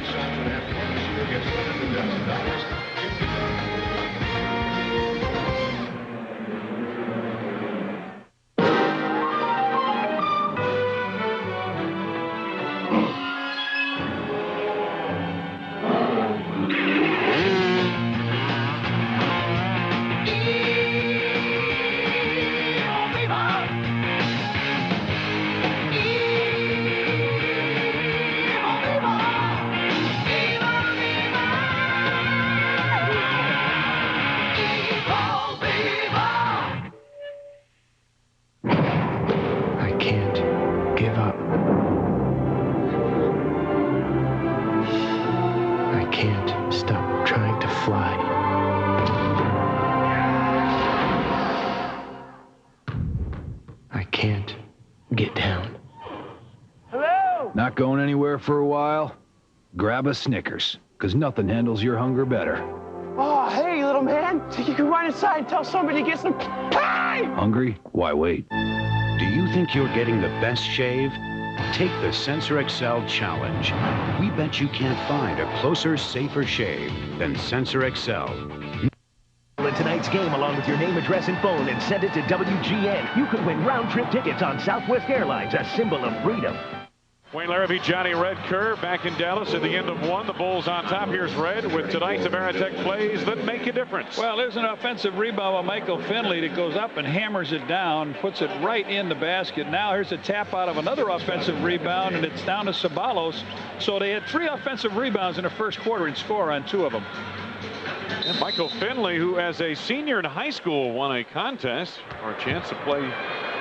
Get down. Hello? Not going anywhere for a while? Grab a Snickers, because nothing handles your hunger better. Oh, hey, little man. You can run inside and tell somebody to get some pie! Hungry? Why wait? Do you think you're getting the best shave? Take the Sensor XL Challenge. We bet you can't find a closer, safer shave than Sensor XL. In tonight's game, along with your name, address, and phone, and send it to WGN. You could win round-trip tickets on Southwest Airlines, a symbol of freedom. Wayne Larrabee, Johnny Red Kerr back in Dallas at the end of one. The Bulls on top. Here's Red with tonight's Ameritech plays that make a difference. Well, there's an offensive rebound by Michael Finley that goes up and hammers it down, puts it right in the basket. Now here's a tap out of another offensive rebound, and it's down to Ceballos. So they had 3 offensive rebounds in the first quarter and score on 2 of them. And Michael Finley, who as a senior in high school won a contest for a chance to play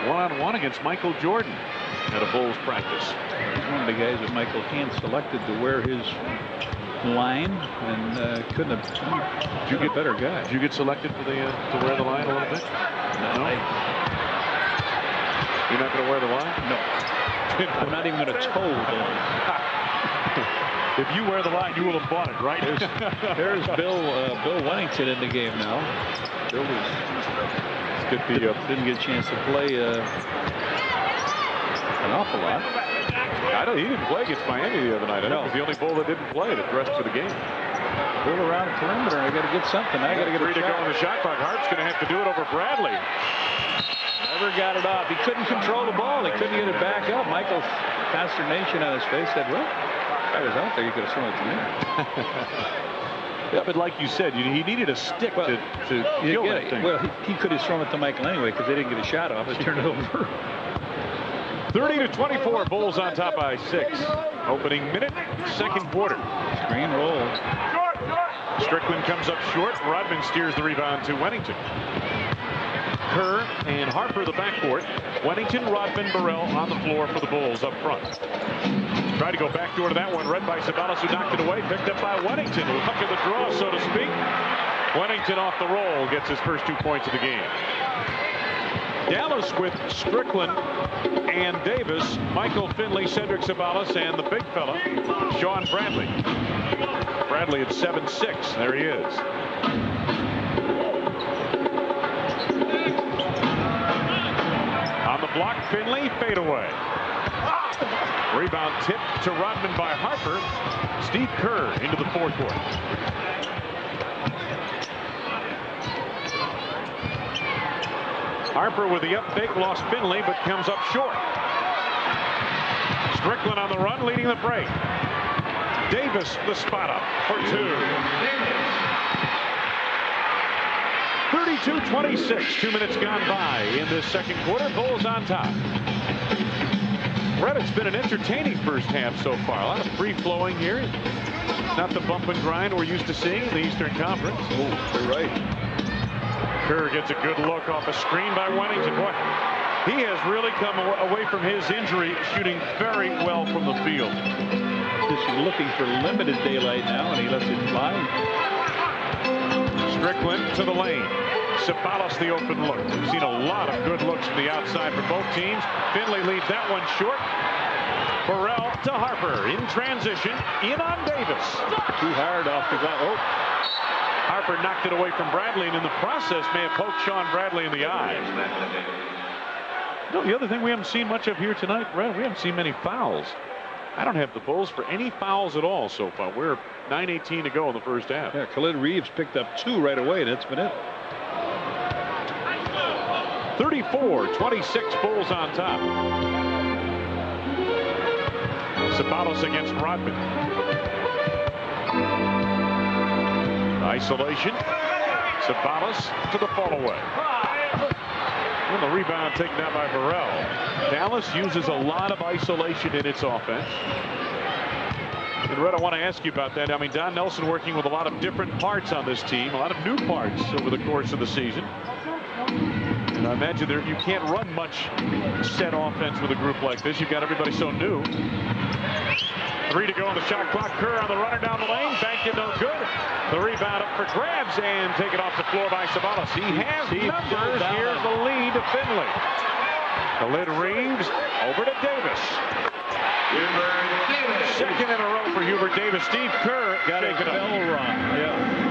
one-on-one against Michael Jordan at a Bulls practice. He's one of the guys that Michael Hand selected to wear his line, and couldn't have. Did you get better guy? Did you get selected for the to wear the line a little bit? No. You're not going to wear the line? No. I'm not even going to toe the line. If you wear the line, you will have bought it, right? There's Bill Wennington in the game now. Bill didn't get a chance to play an awful lot. He didn't play against Miami the other night. I know. He was the only Bull that didn't play that dressed for the game. Bull around the perimeter. I got to get something. I got to get a 3 to go in the shot clock. Harp's going to have to do it over Bradley. Never got it off. He couldn't control the ball. He couldn't get it back up. Michael's consternation on his face said, well, if I was out there, you could have thrown it to me. Yeah, but like you said, he needed a stick to kill that thing. Well, he could have thrown it to Michael anyway because they didn't get a shot off. It turned it over. 30-24, Bulls on top by 6. Opening minute, second quarter. Screen roll. Strickland comes up short. Rodman steers the rebound to Wennington. Kerr and Harper the backcourt. Wennington, Rodman, Burrell on the floor for the Bulls up front. Tried to go backdoor to that one. Read by Ceballos, who knocked it away. Picked up by Wennington. Luck of the draw, so to speak. Wennington off the roll gets his first 2 points of the game. Dallas with Strickland and Davis, Michael Finley, Cedric Ceballos, and the big fella, Sean Bradley. Bradley at 7'6". There he is. On the block, Finley, fadeaway. Rebound tip to Rodman by Harper. Steve Kerr into the forecourt. Harper with the up fake, lost Finley, but comes up short. Strickland on the run, leading the break. Davis the spot up for 2. 32-26, 2 minutes gone by in this second quarter. Bulls on top. Red, it's been an entertaining first half so far. A lot of free-flowing here. Not the bump and grind we're used to seeing in the Eastern Conference. Oh, you're right. Kerr gets a good look off a screen by Wennington. Boy, he has really come away from his injury shooting very well from the field. Just looking for limited daylight now, and he lets it fly. Strickland to the lane. Ceballos the open look. We've seen a lot of good looks from the outside for both teams. Finley leads that one short. Burrell to Harper in transition. In on Davis. Too hard off the glass. Oh. Harper knocked it away from Bradley, and in the process may have poked Sean Bradley in the eye. The other thing we haven't seen much of here tonight, Brad, we haven't seen many fouls. I don't have the Bulls for any fouls at all so far. We're 9:18 to go in the first half. Yeah, Khalid Reeves picked up 2 right away, and that's been it. 34-26, Bulls on top. Ceballos against Rodman. Isolation. Ceballos to the fall away. And the rebound taken down by Burrell. Dallas uses a lot of isolation in its offense. And Red, I want to ask you about that. I mean, Don Nelson working with a lot of different parts on this team, a lot of new parts over the course of the season. And I imagine you can't run much set offense with a group like this. You've got everybody so new. 3 to go on the shot clock. Kerr on the runner down the lane. Banked it, no good. The rebound up for grabs and taken off the floor by Ceballos. He has numbers. Here's the lead to Finley. The lid Reeves over to Davis. Second in a row for Hubert Davis. Steve Kerr got a bell run. Yeah.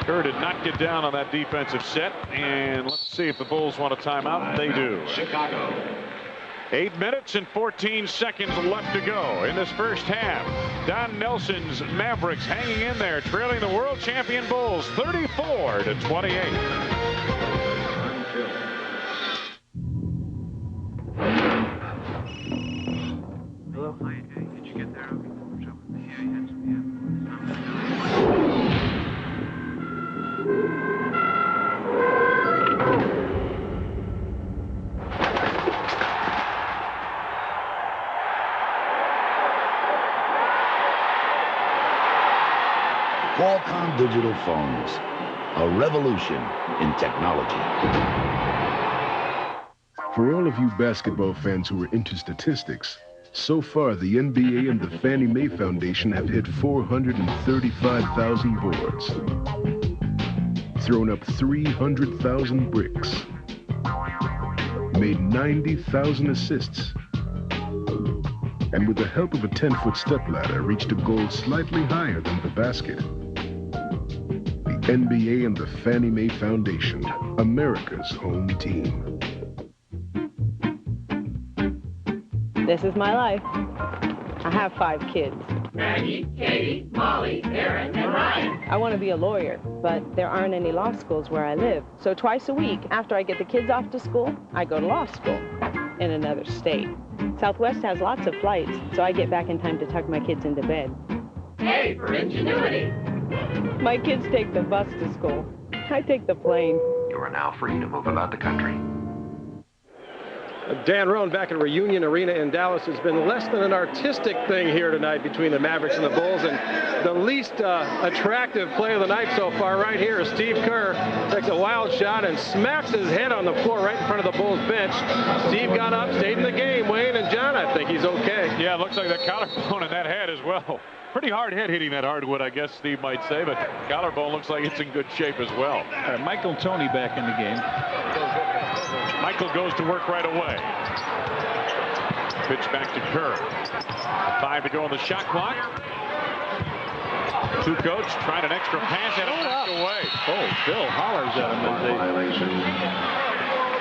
Kerr did not get down on that defensive set. And let's see if the Bulls want a timeout. They do. Chicago. 8 minutes and 14 seconds left to go in this first half. Don Nelson's Mavericks hanging in there, trailing the world champion Bulls 34-28. Hello. Hi. Did you get there? Qualcomm digital phones, a revolution in technology. For all of you basketball fans who are into statistics, so far the NBA and the Fannie Mae Foundation have hit 435,000 boards, thrown up 300,000 bricks, made 90,000 assists, and with the help of a 10-foot stepladder reached a goal slightly higher than the basket. The NBA and the Fannie Mae Foundation, America's home team. This is my life. I have 5 kids. Maggie, Katie, Molly, Aaron, and Ryan. I want to be a lawyer, but there aren't any law schools where I live. So twice a week, after I get the kids off to school, I go to law school in another state. Southwest has lots of flights, so I get back in time to tuck my kids into bed. Hey, for ingenuity. My kids take the bus to school. I take the plane. You are now free to move about the country. Dan Roan back at Reunion Arena in Dallas. Has been less than an artistic thing here tonight between the Mavericks and the Bulls, and the least attractive play of the night so far right here is Steve Kerr takes a wild shot and smacks his head on the floor right in front of the Bulls bench. Steve got up, stayed in the game. Wayne and John, I think he's okay. Yeah, it looks like that collarbone in that head as well. Pretty hard hit hitting that hardwood, I guess Steve might say, but collarbone looks like it's in good shape as well. Michael Toney back in the game. Michael goes to work right away. Pitch back to Kerr. 5 to go on the shot clock. Kukoc tried an extra pass and it knocked away. Oh, Bill hollers at him as they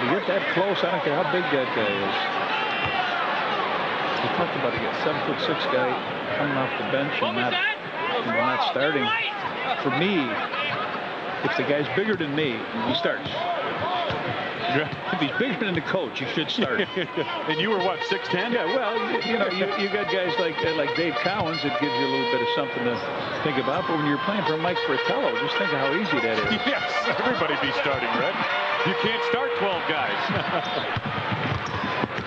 you get that close. I don't care how big that guy is. We talked about a 7'6" guy coming off the bench and not starting. For me, if the guy's bigger than me, he starts. If he's bigger than the coach, he should start. And you were what, 6'10"? Yeah, well, you got guys like Dave Cowens that gives you a little bit of something to think about. But when you're playing for Mike Fratello, just think of how easy that is. Yes, everybody be starting, Red. You can't start 12 guys.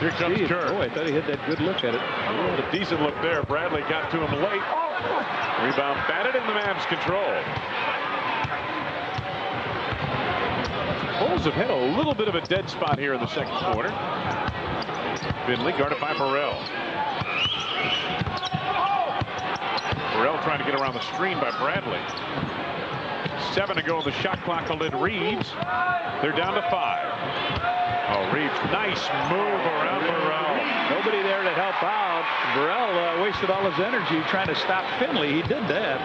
Here comes Kerr. Oh, I thought he had that good look at it. A decent look there. Bradley got to him late. Rebound batted in the Mavs' control. Bulls have had a little bit of a dead spot here in the second quarter. Finley guarded by Burrell. Burrell trying to get around the screen by Bradley. 7 to go on the shot clock to Lynn Reeves. They're down to 5. Oh, Reeves, nice move around Burrell. Nobody there to help out. Burrell wasted all his energy trying to stop Finley. He did that.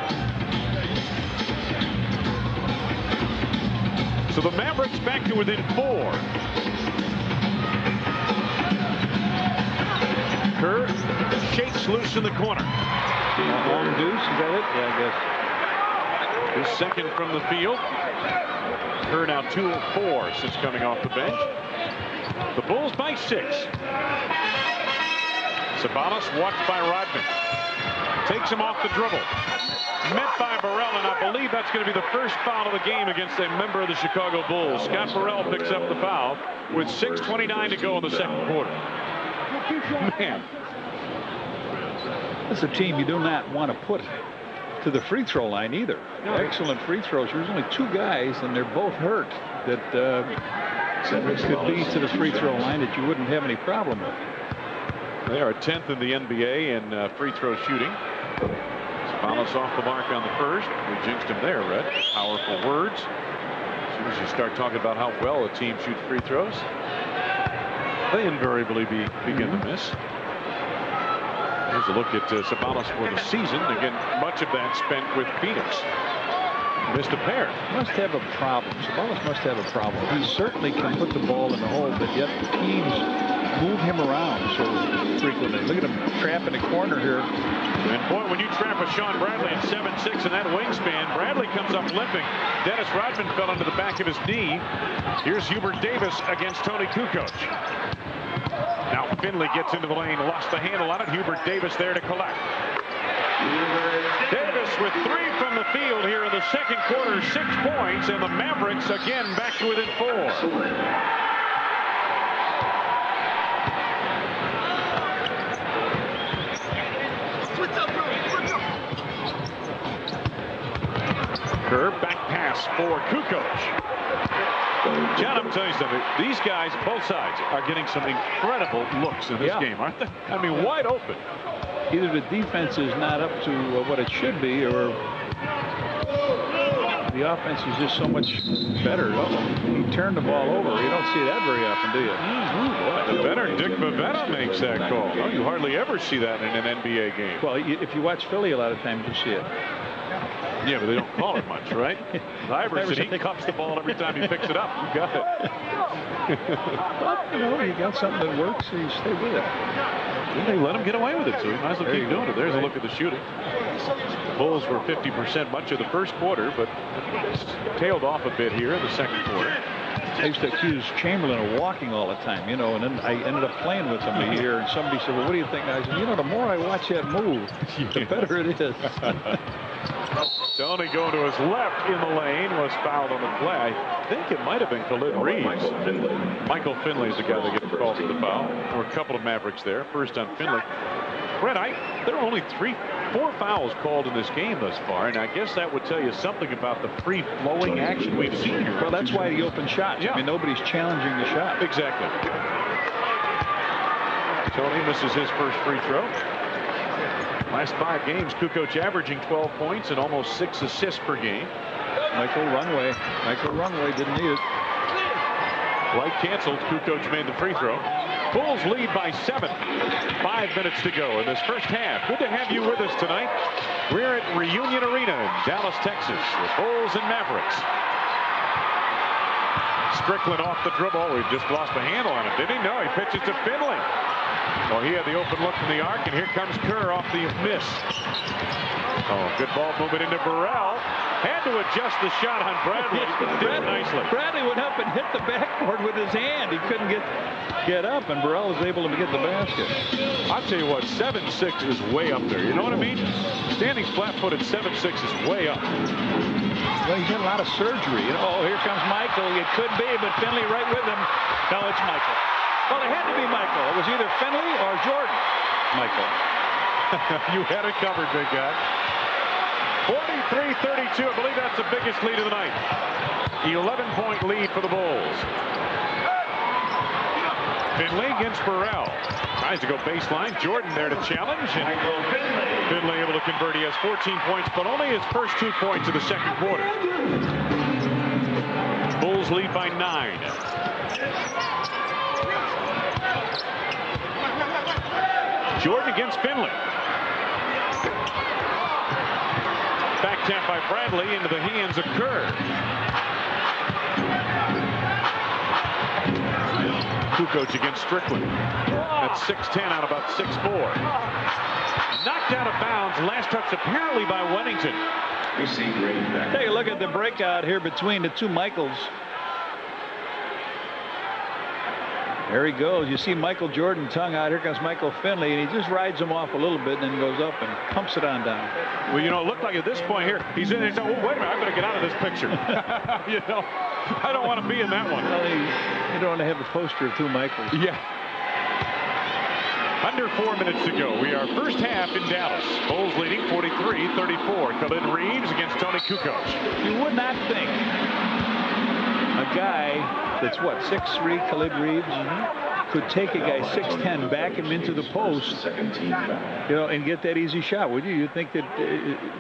So the Mavericks back to within 4. Kerr shakes loose in the corner. Long deuce, is that it? Yeah, I guess. His second from the field. Kerr now 2 of 4 since coming off the bench. The Bulls by 6. Sabonis watched by Rodman. Takes him off the dribble. Met by Burrell, and I believe that's going to be the first foul of the game against a member of the Chicago Bulls. Scott Burrell picks up the foul with 6:29 to go in the second quarter. Man. That's a team you do not want to put to the free throw line either. No. Excellent free throws. There's only 2 guys, and they're both hurt that could be to the free throw line that you wouldn't have any problem with. They are 10th in the NBA in free throw shooting. Sabonis off the mark on the first. We jinxed him there, Red. Powerful words. As you start talking about how well a team shoots free throws, they invariably begin to miss. Here's a look at Sabalas for the season. Again, much of that spent with Phoenix. Missed a pair. Must have a problem. Sabalas must have a problem. He certainly can put the ball in the hole, but yet the teams move him around so frequently. Look at him trap in the corner here. And boy, when you trap a Sean Bradley at 7'6" and that wingspan, Bradley comes up limping. Dennis Rodman fell onto the back of his knee. Here's Hubert Davis against Tony Kukoc. Now Finley gets into the lane, lost the handle on it. Hubert Davis there to collect. Davis with 3 from the field here in the second quarter, 6 points, and the Mavericks again back to within 4. Kerr back pass for Kukoc. John, I'm telling you something. These guys, both sides, are getting some incredible looks in this game, aren't they? I mean, wide open. Either the defense is not up to what it should be, or the offense is just so much better. He turned the ball over. You don't see that very often, do you? The veteran Dick Bavetta makes that call. Oh, you hardly ever see that in an NBA game. Well, if you watch Philly a lot of times, you see it. Yeah, but they don't call it much, right? Iverson, he cups the ball every time he picks it up. You got it. But, you know, you got something that works, so you stay with it. Well, they let him get away with it, so he might as well keep doing it. There's a look at the shooting. The Bulls were 50% much of the first quarter, but tailed off a bit here in the second quarter. I used to accuse Chamberlain of walking all the time, you know, and then I ended up playing with him a year, and somebody said, well, what do you think? And I said, you know, the more I watch that move, the better it is. Tony going to his left in the lane, was fouled on the play. I think it might have been Khalid Reeves. Michael Finley is the guy that gets called for the foul. There were a couple of Mavericks there. First on Finley. Brett, there are only 4 fouls called in this game thus far, and I guess that would tell you something about the free-flowing action we've seen here. Well, that's why the open shots. Yeah. I mean, nobody's challenging the shot. Exactly. Tony misses his first free throw. Last 5 games, Kukoc averaging 12 points and almost 6 assists per game. Michael Runway didn't need it. Light canceled. Kukoc made the free throw. Bulls lead by 7. 5 minutes to go in this first half. Good to have you with us tonight. We're at Reunion Arena in Dallas, Texas, with Bulls and Mavericks. Strickland off the dribble. We've just lost the handle on it, didn't he? No, he pitches to Finley. Oh, he had the open look from the arc, and here comes Kerr off the miss. Oh, good ball movement into Burrell. Had to adjust the shot on Bradley. Did nicely. Bradley went up and hit the backboard with his hand. He couldn't get up, and Burrell was able to get the basket. I'll tell you what, 7'6" is way up there. You know what I mean? Standing flat-footed 7'6" is way up. Well, he's had a lot of surgery. You know, here comes Michael. It could be, but Finley right with him. No, it's Michael. Well, it had to be Michael. It was either Finley or Jordan. Michael. You had it covered, big guy. 43-32. I believe that's the biggest lead of the night. 11-point lead for the Bulls. Finley against Burrell. Tries to go baseline. Jordan there to challenge. And Finley able to convert. He has 14 points, but only his first 2 points of the second quarter. Bulls lead by 9. Jordan against Finley. Back tap by Bradley into the hands of Kerr. Kukoc against Strickland. That's 6'10" out about 6'4". Knocked out of bounds. Last touch apparently by Wennington. Take a look at the breakout here between the two Michaels. There he goes. You see Michael Jordan tongue out. Here comes Michael Finley, and he just rides him off a little bit and then goes up and pumps it on down. Well, you know, it looked like at this point here, he's in there. Oh, wait a minute, I better get out of this picture. You know, I don't want to be in that one. Well, you don't want to have a poster of two Michaels. Yeah. Under 4 minutes to go. We are first half in Dallas. Bulls leading 43-34. Khalid Reeves against Tony Kukoc. You would not think a guy that's, what, 6'3", Khalid Reeves, could take a guy 6'10", back him into the post, and get that easy shot, would you? You'd think that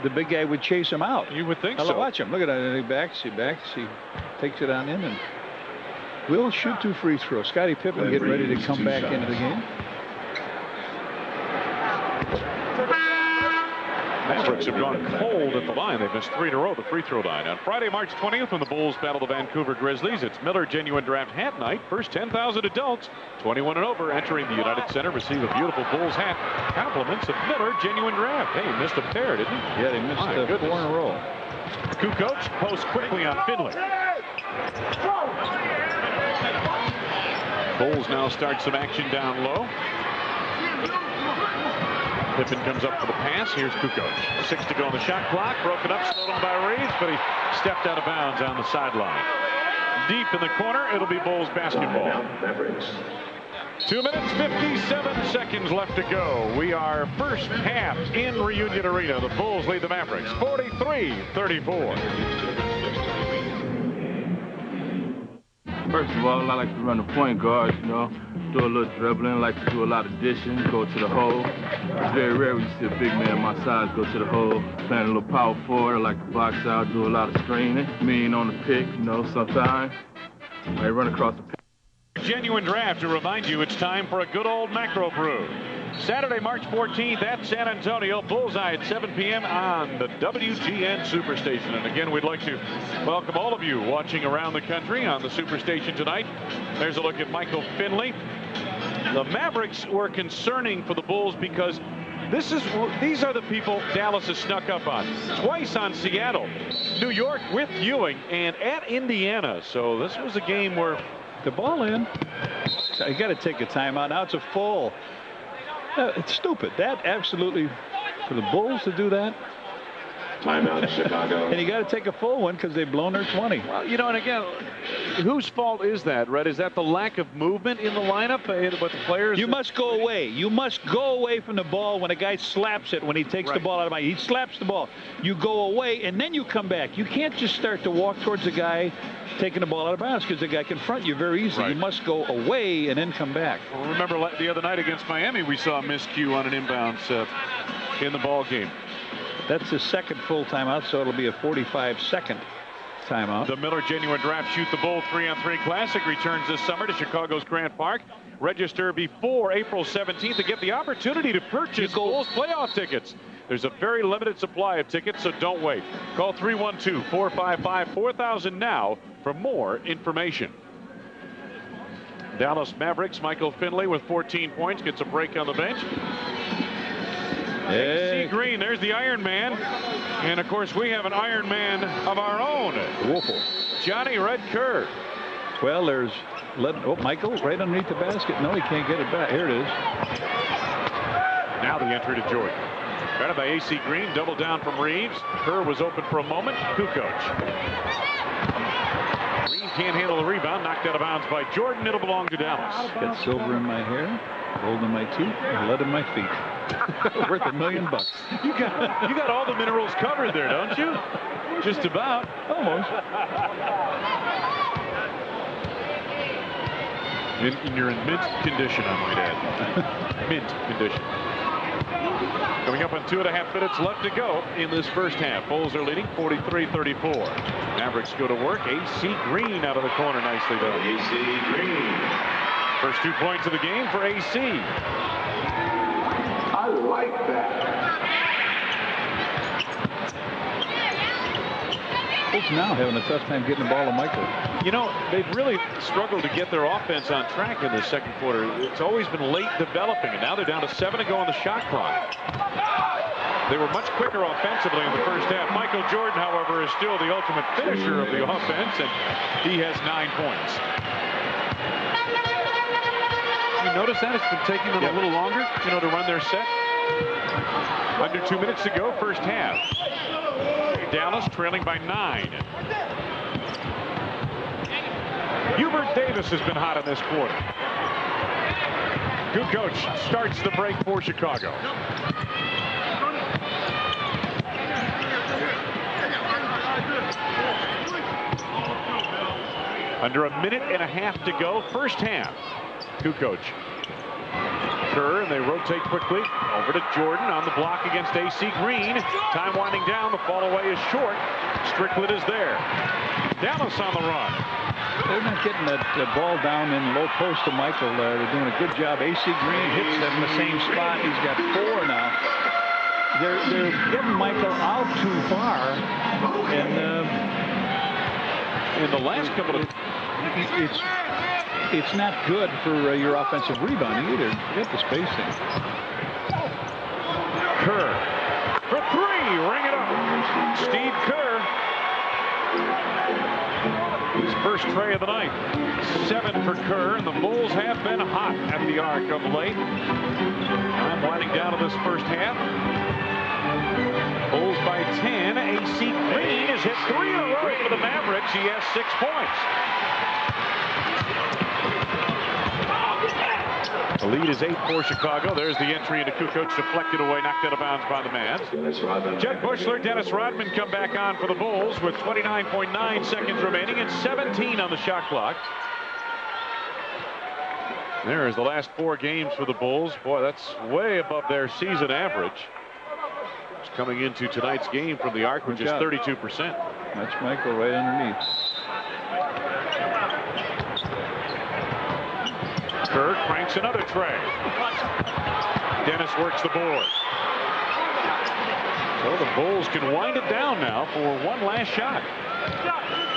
the big guy would chase him out. You would think so. Watch him. Look at that. He backs. He takes it on in, and we'll shoot 2 free throws. Scottie Pippen getting ready to come back into the game. Mavericks have gone cold at the line. They've missed 3 in a row, the free throw line. On Friday, March 20th, when the Bulls battle the Vancouver Grizzlies, it's Miller Genuine Draft Hat Night. First 10,000 adults, 21 and over, entering the United Center, receive a beautiful Bulls hat. Compliments of Miller Genuine Draft. Hey, he missed a pair, didn't he? Yeah, they missed 4 in a row. Kukoc posts quickly on Finley. Bulls now start some action down low. Pippen comes up for the pass. Here's Kukoc. 6 to go on the shot clock. Broken up, slowed him by Reeves, but he stepped out of bounds on the sideline. Deep in the corner, it'll be Bulls basketball. 2 minutes, 57 seconds left to go. We are first half in Reunion Arena. The Bulls lead the Mavericks 43-34. First of all, I like to run the point guard, do a little dribbling, I like to do a lot of dishing, go to the hole. It's very rare when you see a big man my size go to the hole. Playing a little power forward, I like to box out, do a lot of screening. Mean on the pick, sometimes. I run across the pick. Genuine Draft to remind you it's time for a good old macro brew. Saturday, March 14th at San Antonio, Bullseye at 7 p.m. on the WGN Superstation. And again, we'd like to welcome all of you watching around the country on the Superstation tonight. There's a look at Michael Finley. The Mavericks were concerning for the Bulls because these are the people Dallas has snuck up on. Twice on Seattle, New York with Ewing, and at Indiana. So this was a game where the ball in. You got to take a timeout. Now it's a full. It's stupid. That absolutely, for the Bulls to do that. Timeout, Chicago. And you got to take a full one because they've blown their 20. Well, and again, whose fault is that, Red? Is that the lack of movement in the lineup? But the players. You must go away. You must go away from the ball when a guy slaps it. When he takes the ball out of my, he slaps the ball. You go away and then you come back. You can't just start to walk towards the guy taking the ball out of bounds because the guy can front you very easily. Right. You must go away and then come back. Well, remember the other night against Miami, we saw a miscue on an inbounds in the ball game. That's his second full timeout, so it'll be a 45-second timeout. The Miller Genuine Draft Shoot the Bull 3-on-3 Classic returns this summer to Chicago's Grant Park. Register before April 17th to get the opportunity to purchase Bulls playoff tickets. There's a very limited supply of tickets, so don't wait. Call 312-455-4000 now for more information. Dallas Mavericks, Michael Finley with 14 points, gets a break on the bench. AC Green, there's the Iron Man. And, of course, we have an Iron Man of our own. Woofle. Johnny Red Kerr. Well, there's Michael right underneath the basket. No, he can't get it back. Here it is. Now the entry to Jordan. Guarded by AC Green, double down from Reeves. Kerr was open for a moment. Kukoc. Green can't handle the rebound. Knocked out of bounds by Jordan. It'll belong to Dallas. Got silver in my hair, gold in my teeth, and lead in my feet. Worth $1 million. You got all the minerals covered there, don't you? Just about. Almost. You're in mint condition, I might add. Mint condition. Coming up on 2.5 minutes left to go in this first half. Bulls are leading 43-34. Mavericks go to work. AC Green out of the corner nicely done. AC Green. First 2 points of the game for AC. I like that. Bulls now having a tough time getting the ball to Michael. They've really struggled to get their offense on track in the second quarter. It's always been late developing, and now they're down to 7 to go on the shot clock. They were much quicker offensively in the first half. Michael Jordan, however, is still the ultimate finisher of the offense, and he has 9 points. You notice that it's been taking them a little longer, to run their set. Under 2 minutes to go, first half. Dallas trailing by 9. Hubert Davis has been hot in this quarter. Kukoc starts the break for Chicago. Under a minute and a half to go, first half. Kukoc. Kerr, and they rotate quickly over to Jordan on the block against AC Green. Time winding down. The fall away is short. Strickland is there. Dallas on the run. They're not getting that ball down in low post to Michael. They're doing a good job. AC Green hits them in the same spot. He's got 4 now. They're getting Michael out too far, and in the last couple of it's not good for your offensive rebounding either. Get the spacing. Kerr for 3. Ring it up. Steve Kerr. His first tray of the night. 7 for Kerr, and the Bulls have been hot at the arc of late. Time winding down to this first half. Bulls by 10. AC Green has hit 3 in a row for the Mavericks. He has 6 points. The lead is 8 for Chicago. There's the entry into Kukoc, deflected away, knocked out of bounds by the Mavs. Jed Bushler, Dennis Rodman come back on for the Bulls with 29.9 seconds remaining and 17 on the shot clock. There's the last 4 games for the Bulls. Boy, that's way above their season average. It's coming into tonight's game from the arc, which is 32%. That's Michael right underneath. Kerr cranks another tray. Dennis works the board. So the Bulls can wind it down now for one last shot.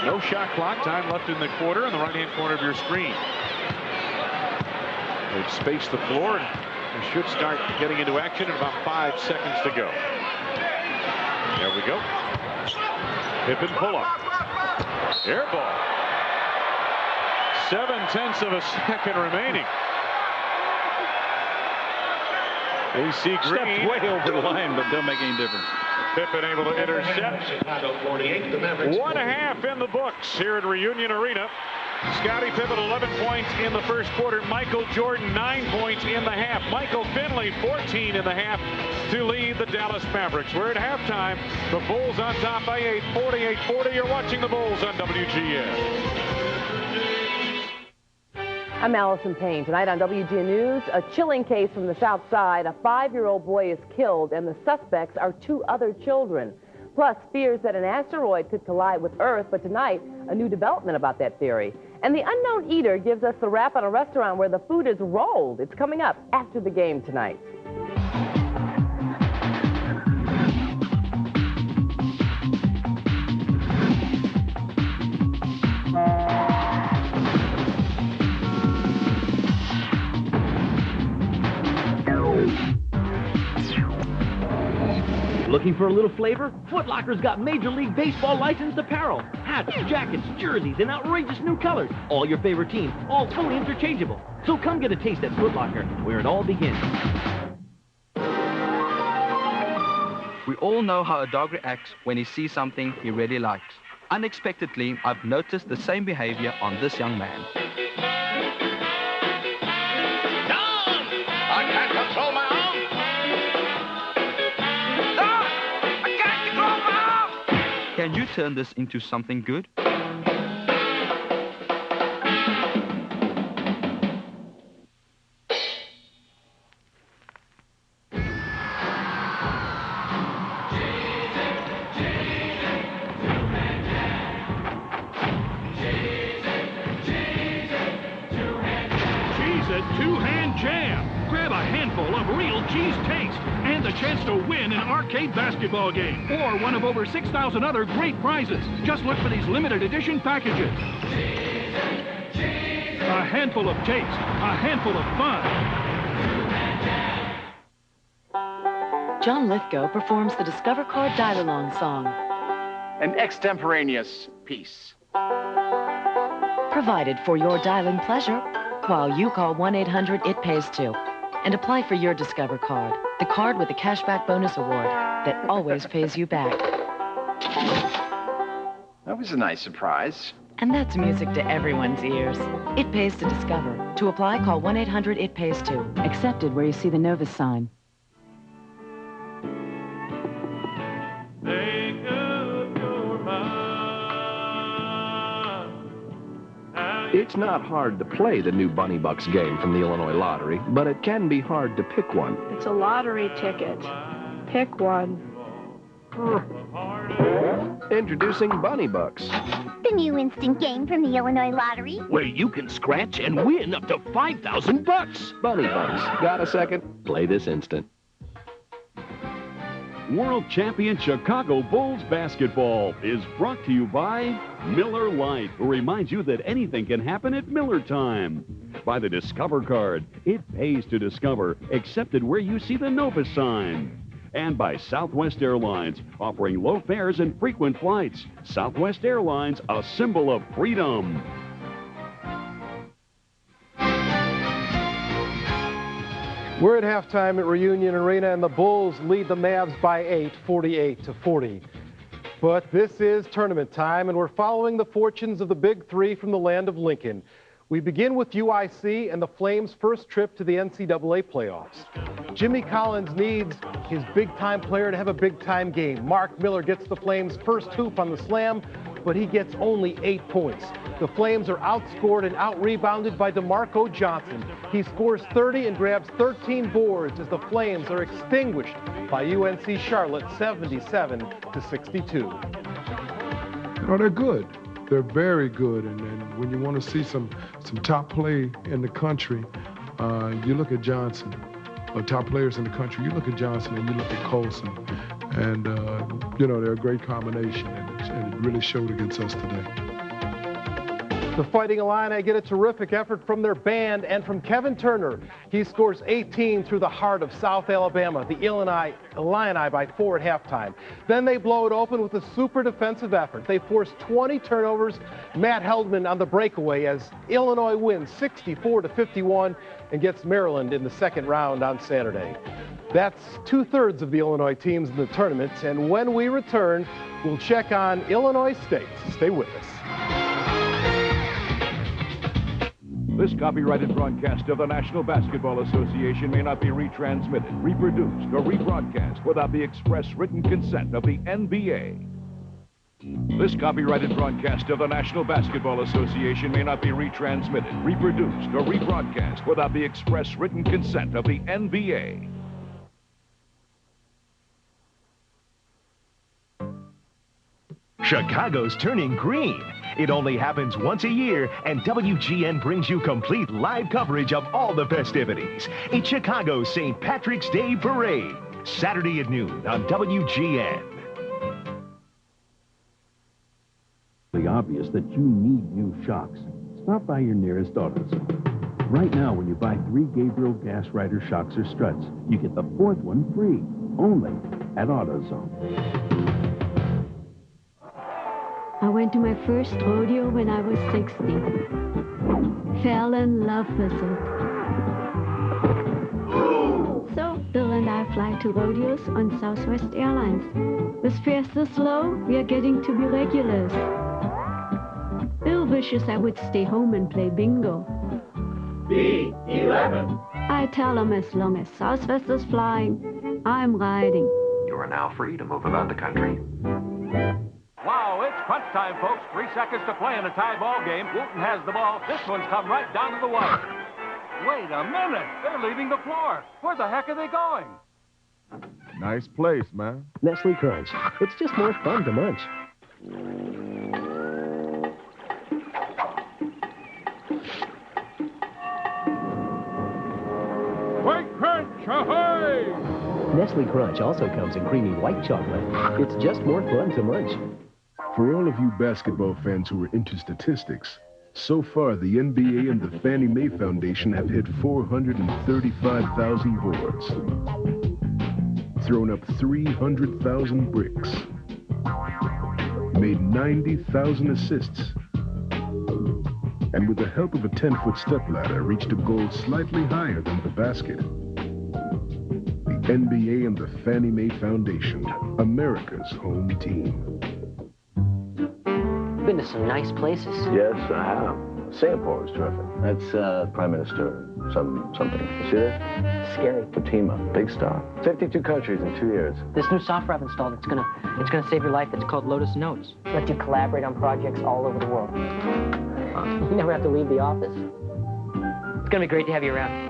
No shot clock. Time left in the quarter in the right-hand corner of your screen. They've spaced the floor and they should start getting into action in about 5 seconds to go. There we go. Pippen pull-up. Air ball. 7/10 of a second remaining. AC Green. Stepped way over the line, but don't make any difference. Pippen able to intercept. 1.5 in the books here at Reunion Arena. Scottie Pippen 11 points in the first quarter. Michael Jordan 9 points in the half. Michael Finley 14 in the half to lead the Dallas Mavericks. We're at halftime. The Bulls on top by 8, 48-40. You're watching the Bulls on WGN. I'm Allison Payne. Tonight on WGN News, a chilling case from the South Side. A 5-year-old boy is killed, and the suspects are 2 other children. Plus, fears that an asteroid could collide with Earth, but tonight, a new development about that theory. And the unknown eater gives us the wrap on a restaurant where the food is rolled. It's coming up after the game tonight. Looking for a little flavor? Foot Locker's got Major League Baseball licensed apparel. Hats, jackets, jerseys, and outrageous new colors. All your favorite teams, all fully interchangeable. So come get a taste at Foot Locker, where it all begins. We all know how a dog reacts when he sees something he really likes. Unexpectedly, I've noticed the same behavior on this young man. I can't control my arm. Can you turn this into something good? Two-hand jam. Grab a handful of real cheese taste and the chance to win an arcade basketball game or one of over 6,000 other great prizes. Just look for these limited edition packages. A handful of taste, a handful of fun. John Lithgow performs the Discover Card Dial-Along song. An extemporaneous piece. Provided for your dialing pleasure while you call 1-800-IT-PAYS-2 and apply for your Discover Card, the card with the cashback bonus award that always pays you back. That was a nice surprise. And that's music to everyone's ears. It pays to Discover. To apply, call 1-800-IT-PAYS-2. Accepted where you see the Novus sign. Make up your mind. It's not hard to play the new Bunny Bucks game from the Illinois Lottery, but it can be hard to pick one. It's a lottery ticket. Pick one. Introducing Bunny Bucks. The new instant game from the Illinois Lottery. Where you can scratch and win up to $5,000. Bunny Bucks. Got a second? Play this instant. World Champion Chicago Bulls basketball is brought to you by Miller Lite, who reminds you that anything can happen at Miller time. By the Discover card, it pays to discover, accepted where you see the Nova sign. And by Southwest Airlines, offering low fares and frequent flights. Southwest Airlines, a symbol of freedom. We're at halftime at Reunion Arena, and the Bulls lead the Mavs by 8, 48-40. But this is tournament time, and we're following the fortunes of the Big Three from the land of Lincoln. We begin with UIC and the Flames' first trip to the NCAA playoffs. Jimmy Collins needs his big-time player to have a big-time game. Mark Miller gets the Flames' first hoop on the slam, but he gets only 8 points. The Flames are outscored and out-rebounded by DeMarco Johnson. He scores 30 and grabs 13 boards as the Flames are extinguished by UNC Charlotte 77-62. You know, they're good. They're very good, and when you want to see some top play in the country, you look at Johnson, or top players in the country, you look at Johnson and you look at Colson, and you know, they're a great combination, and it really showed against us today. The Fighting Illini get a terrific effort from their band and from Kevin Turner. He scores 18 through the heart of South Alabama, the Illini by 4 at halftime. Then they blow it open with a super defensive effort. They force 20 turnovers. Matt Heldman on the breakaway as Illinois wins 64-51 and gets Maryland in the second round on Saturday. That's 2/3 of the Illinois teams in the tournament, and when we return, we'll check on Illinois State. Stay with us. This copyrighted broadcast of the National Basketball Association may not be retransmitted, reproduced, or rebroadcast without the express written consent of the NBA. This copyrighted broadcast of the National Basketball Association may not be retransmitted, reproduced, or rebroadcast without the express written consent of the NBA. Chicago's turning green. It only happens once a year, and WGN brings you complete live coverage of all the festivities. It's Chicago's St. Patrick's Day Parade, Saturday at noon on WGN. It's obvious that you need new shocks. Stop by your nearest AutoZone. Right now, when you buy 3 Gabriel Gas Rider shocks or struts, you get the 4th one free, only at AutoZone. I went to my first rodeo when I was 60. Fell in love with it. So, Bill and I fly to rodeos on Southwest Airlines. With fares this low, we are getting to be regulars. Bill wishes I would stay home and play bingo. B11. I tell him as long as Southwest is flying, I'm riding. You are now free to move about the country. Wow, it's crunch time, folks. 3 seconds to play in a tie ball game. Wooten has the ball. This one's come right down to the wire. Wait a minute. They're leaving the floor. Where the heck are they going? Nice place, man. Nestle Crunch. It's just more fun to munch. White Crunch, ahoy! Nestle Crunch also comes in creamy white chocolate. It's just more fun to munch. For all of you basketball fans who are into statistics, so far the NBA and the Fannie Mae Foundation have hit 435,000 boards, thrown up 300,000 bricks, made 90,000 assists, and with the help of a 10-foot stepladder, reached a goal slightly higher than the basket. The NBA and the Fannie Mae Foundation, America's home team. Been to some nice places. Yes, I have. Singapore is terrific. That's Prime Minister something. You see that? Scary. Fatima, big star. 52 countries in 2 years. This new software I've installed, it's gonna save your life. It's called Lotus Notes. Let you collaborate on projects all over the world. You never have to leave the office. It's going to be great to have you around.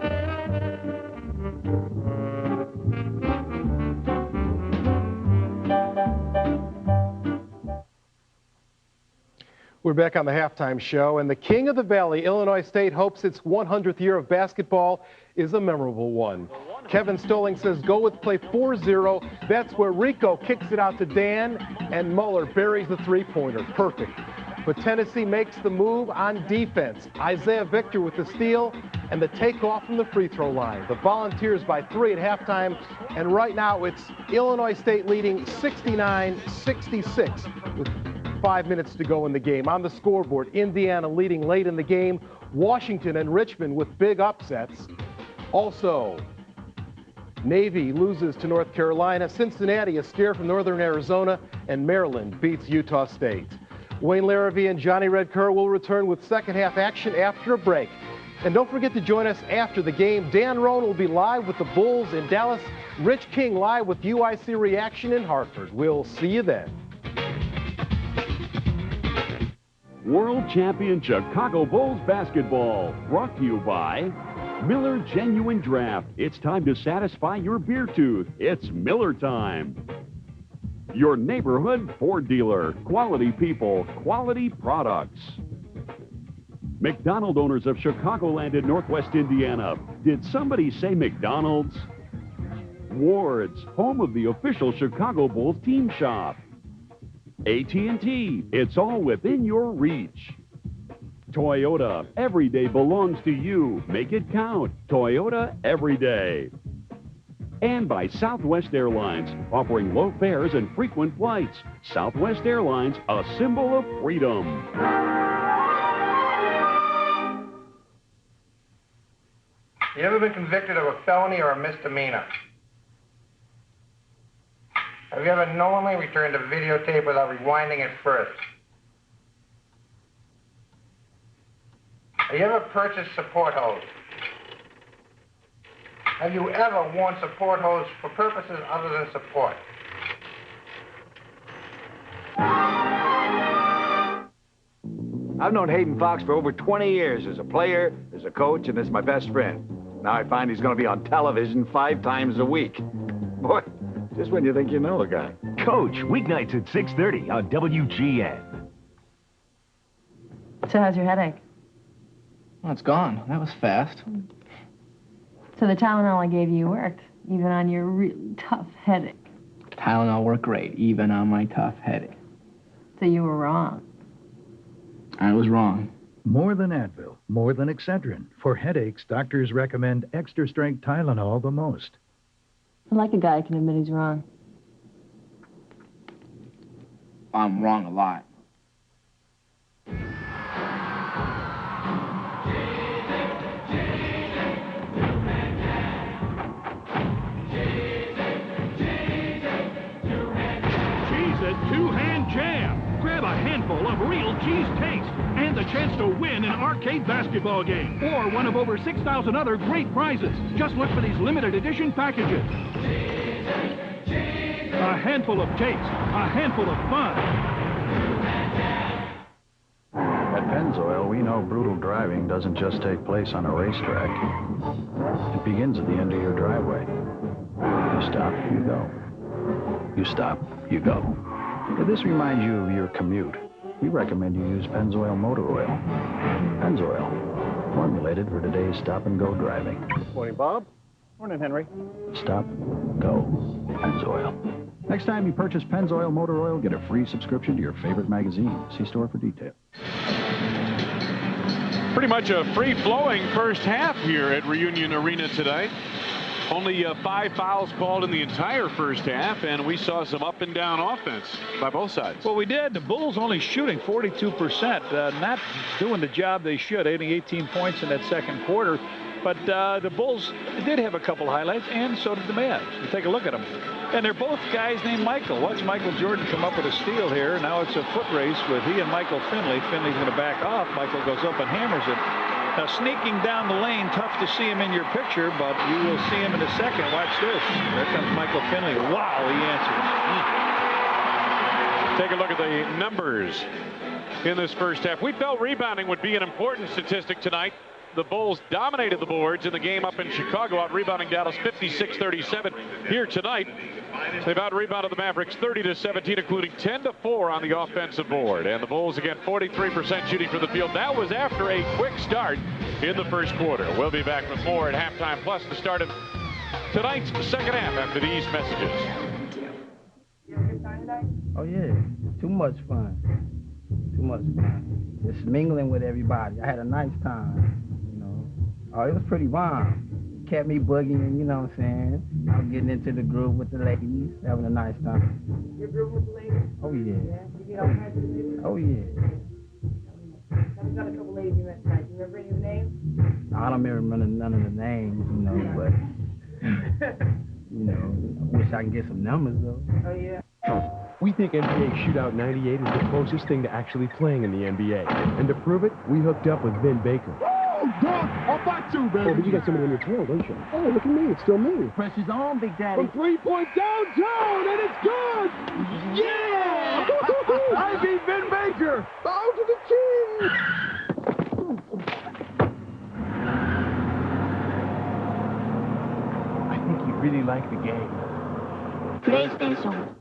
We're back on the halftime show, and the King of the Valley, Illinois State, hopes its 100th year of basketball is a memorable one. Kevin Stolling says go with play 4-0. That's where Rico kicks it out to Dan, and Muller buries the three-pointer. Perfect. But Tennessee makes the move on defense. Isaiah Victor with the steal and the takeoff from the free throw line. The Volunteers by 3 at halftime, and right now it's Illinois State leading 69-66 with 5 minutes to go in the game. On the scoreboard, Indiana leading late in the game. Washington and Richmond with big upsets. Also, Navy loses to North Carolina. Cincinnati a scare from Northern Arizona, and Maryland beats Utah State. Wayne Larrabee and Johnny Red Kerr will return with second half action after a break. And don't forget to join us after the game. Dan Roan will be live with the Bulls in Dallas. Rich King live with UIC Reaction in Hartford. We'll see you then. World Champion Chicago Bulls basketball, brought to you by Miller Genuine Draft. It's time to satisfy your beer tooth. It's Miller time. Your neighborhood Ford dealer. Quality people, quality products. McDonald owners of Chicagoland in Northwest Indiana. Did somebody say McDonald's? Ward's, home of the official Chicago Bulls team shop. AT&T, it's all within your reach. Toyota, every day belongs to you. Make it count. Toyota, every day. And by Southwest Airlines, offering low fares and frequent flights. Southwest Airlines, a symbol of freedom. You ever been convicted of a felony or a misdemeanor? Have you ever knowingly returned a videotape without rewinding it first? Have you ever purchased support hose? Have you ever worn support hose for purposes other than support? I've known Hayden Fox for over 20 years as a player, as a coach, and as my best friend. Now I find he's going to be on television 5 times a week. Boy, just when you think you know the guy. Coach, weeknights at 6:30 on WGN. So how's your headache? Oh, it's gone. That was fast. So the Tylenol I gave you worked, even on your really tough headache. Tylenol worked great, even on my tough headache. So you were wrong. I was wrong. More than Advil, more than Excedrin. For headaches, doctors recommend extra-strength Tylenol the most. I like a guy who can admit he's wrong. I'm wrong a lot. Two-hand jam. Grab a handful of real cheese taste and the chance to win an arcade basketball game or one of over 6,000 other great prizes. Just look for these limited edition packages. A handful of taste, a handful of fun. At Pennzoil, we know brutal driving doesn't just take place on a racetrack. It begins at the end of your driveway. You stop, you go. You stop, you go. If this reminds you of your commute, we recommend you use Pennzoil Motor Oil. Pennzoil, formulated for today's stop-and-go driving. Morning, Bob. Morning, Henry. Stop, go, Pennzoil. Next time you purchase Pennzoil Motor Oil, get a free subscription to your favorite magazine. See store for details. Pretty much a free-flowing first half here at Reunion Arena today. Only 5 fouls called in the entire first half, and we saw some up and down offense by both sides. Well, we did. The Bulls only shooting 42%, not doing the job they should, hitting 18 points in that second quarter. But the Bulls did have a couple highlights, and so did the Mavs. You take a look at them. And they're both guys named Michael. Watch Michael Jordan come up with a steal here. Now it's a foot race with he and Michael Finley. Finley's going to back off. Michael goes up and hammers it. Now, sneaking down the lane, tough to see him in your picture, but you will see him in a second. Watch this. There comes Michael Finley. Wow, he answers. Take a look at the numbers in this first half. We felt rebounding would be an important statistic tonight. The Bulls dominated the boards in the game up in Chicago, out-rebounding Dallas 56-37. Here tonight, they've out-rebounded the Mavericks 30-17, including 10-4 on the offensive board. And the Bulls, again, 43% shooting from the field. That was after a quick start in the first quarter. We'll be back with more at halftime, plus the start of tonight's second half after these messages. Oh, yeah. Too much fun. Too much fun. Just mingling with everybody. I had a nice time. Oh, it was pretty bomb. Kept me boogieing, you know what I'm saying? I'm getting into the groove with the ladies, having a nice time. You're grooving with the ladies? Oh, yeah. You get all kinds of ladies? Oh, yeah. I've got a couple ladies you met tonight. Do you remember any of the names? I don't remember none of the names, but, I wish I can get some numbers, though. Oh, yeah. We think NBA Shootout 98 is the closest thing to actually playing in the NBA. And to prove it, we hooked up with Vin Baker. Oh, dog! I'll back too, baby. Oh, but you got somebody on your tail, don't you? Oh, look at me. It's still me. Pressure's on, Big Daddy. From 3-point downtown, and it's good! Yeah! I beat Vin Baker! Bow to the king! I think you really like the game. PlayStation.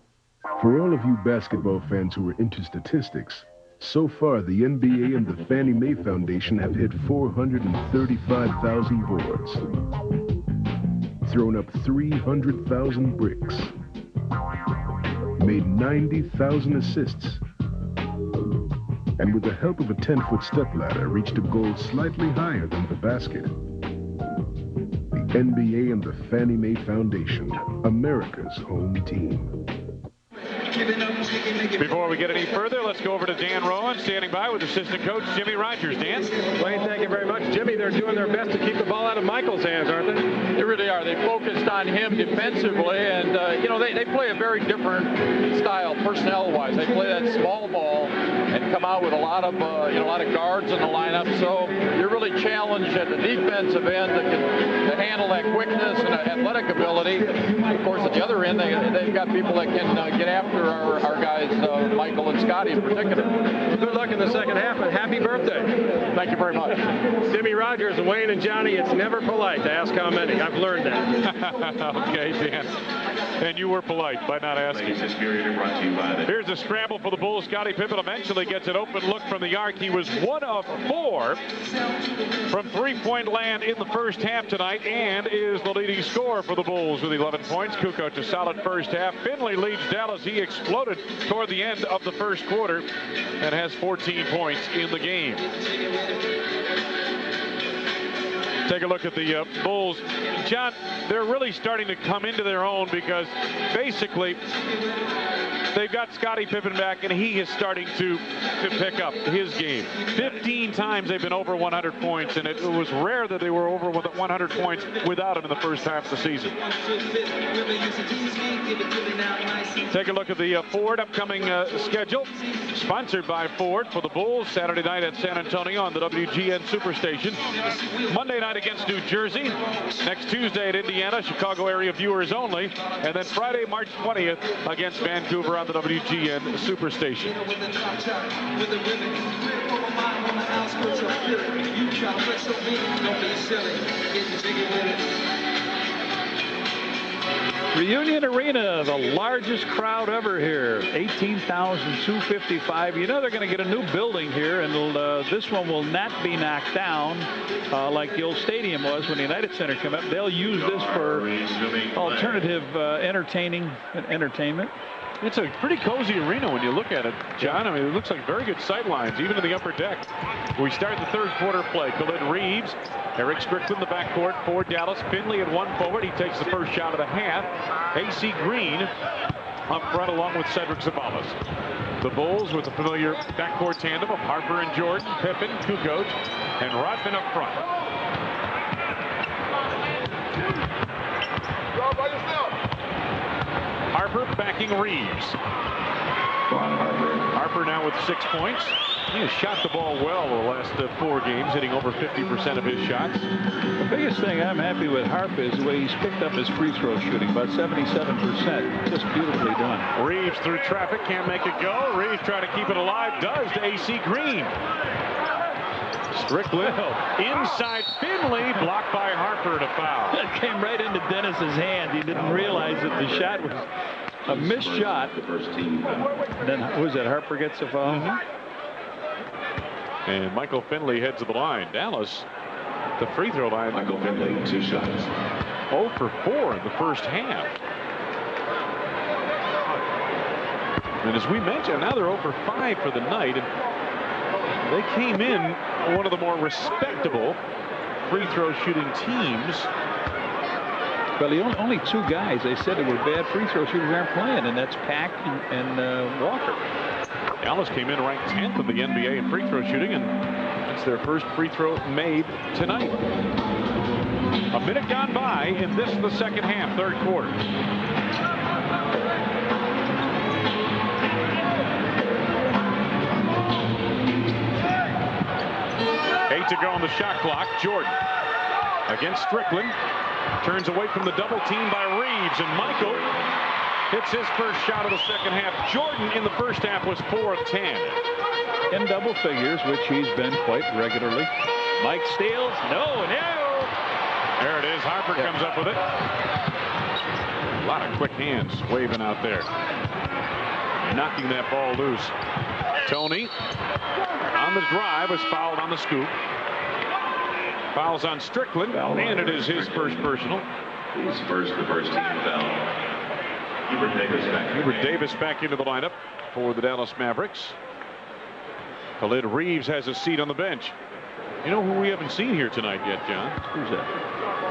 For all of you basketball fans who are into statistics, so far the NBA and the Fannie Mae Foundation have hit 435,000 boards, thrown up 300,000 bricks, made 90,000 assists, and with the help of a 10-foot stepladder reached a goal slightly higher than the basket. The NBA and the Fannie Mae Foundation, America's home team. Before we get any further, let's go over to Dan Rowan, standing by with assistant coach Jimmy Rogers. Dan? Wayne, thank you very much. Jimmy, they're doing their best to keep the ball out of Michael's hands, aren't they? They really are. They focused on him defensively, and, they play a very different style personnel-wise. They play that small ball and come out with a lot of guards in the lineup, so you're really challenged at the defensive end to handle that quickness and athletic ability. Of course, at the other end, they've got people that can get after our guys, Michael and Scotty in particular. Well, good luck in the second half, and happy birthday. Thank you very much. Jimmy Rogers and Wayne and Johnny, it's never polite to ask how many. I've learned that. Okay, Dan. And you were polite by not asking. Here's a scramble for the Bulls. Scottie Pippen eventually gets an open look from the arc. He was 1 of 4 from three-point land in the first half tonight and is the leading scorer for the Bulls with 11 points. Kukoc, a solid first half. Finley leads Dallas. He exploded toward the end of the first quarter and has 14 points in the game. Take a look at the Bulls. John, they're really starting to come into their own because basically they've got Scottie Pippen back, and he is starting to pick up his game. 15 times they've been over 100 points, and it was rare that they were over 100 points without him in the first half of the season. Take a look at the Ford upcoming schedule. Sponsored by Ford for the Bulls. Saturday night at San Antonio on the WGN Superstation. Monday night against New Jersey. Next Tuesday at Indiana, Chicago area viewers only. And then Friday, March 20th against Vancouver on the WGN Superstation. Reunion Arena, the largest crowd ever here, 18,255. You know they're going to get a new building here, and this one will not be knocked down like the old stadium was when the United Center came up. They'll use this for alternative entertainment. It's a pretty cozy arena when you look at it, John. I mean, it looks like very good sight lines, even in the upper deck. We start the third quarter play. Khalid Reeves, Eric Strickland, the backcourt for Dallas. Finley at 1 forward. He takes the first shot of the half. A.C. Green up front along with Cedric Sabalas. The Bulls with the familiar backcourt tandem of Harper and Jordan, Pippen, Kukoc, and Rodman up front. Harper backing Reeves. Harper now with 6 points. He has shot the ball well the last 4 games, hitting over 50% of his shots. The biggest thing I'm happy with Harp is the way he's picked up his free throw shooting, about 77%. Just beautifully done. Reeves through traffic, can't make it go. Reeves trying to keep it alive, does to A.C. Green. Strickland inside Finley, blocked by Harper and a foul. It came right into Dennis's hand. He didn't realize that the shot was a missed shot. Then who was that? Harper gets a foul. And Michael Finley heads to the line. Dallas, the free throw line. Michael Finley, 2 shots. 0 for 4 in the first half. And as we mentioned, now they're 0 for 5 for the night. And they came in one of the more respectable free throw shooting teams. Well, the only 2 guys they said that were bad free throw shooters aren't playing, and that's Pack and Walker. Dallas came in ranked 10th in the NBA in free throw shooting, and it's their first free throw made tonight. A minute gone by in the second half, third quarter. To go on the shot clock. Jordan against Strickland, turns away from the double team by Reeves, and Michael hits his first shot of the second half. Jordan in the first half was 4 of 10 in double figures, which he's been quite regularly. Mike steals. No. There it is. Harper comes up with it. A lot of quick hands waving out there, knocking that ball loose. Tony on the drive was fouled on the scoop. Fouls on Strickland, and it is his first personal. He's the first team foul. Hubert Davis back into the lineup for the Dallas Mavericks. Khalid Reeves has a seat on the bench. You know who we haven't seen here tonight yet, John? Who's that?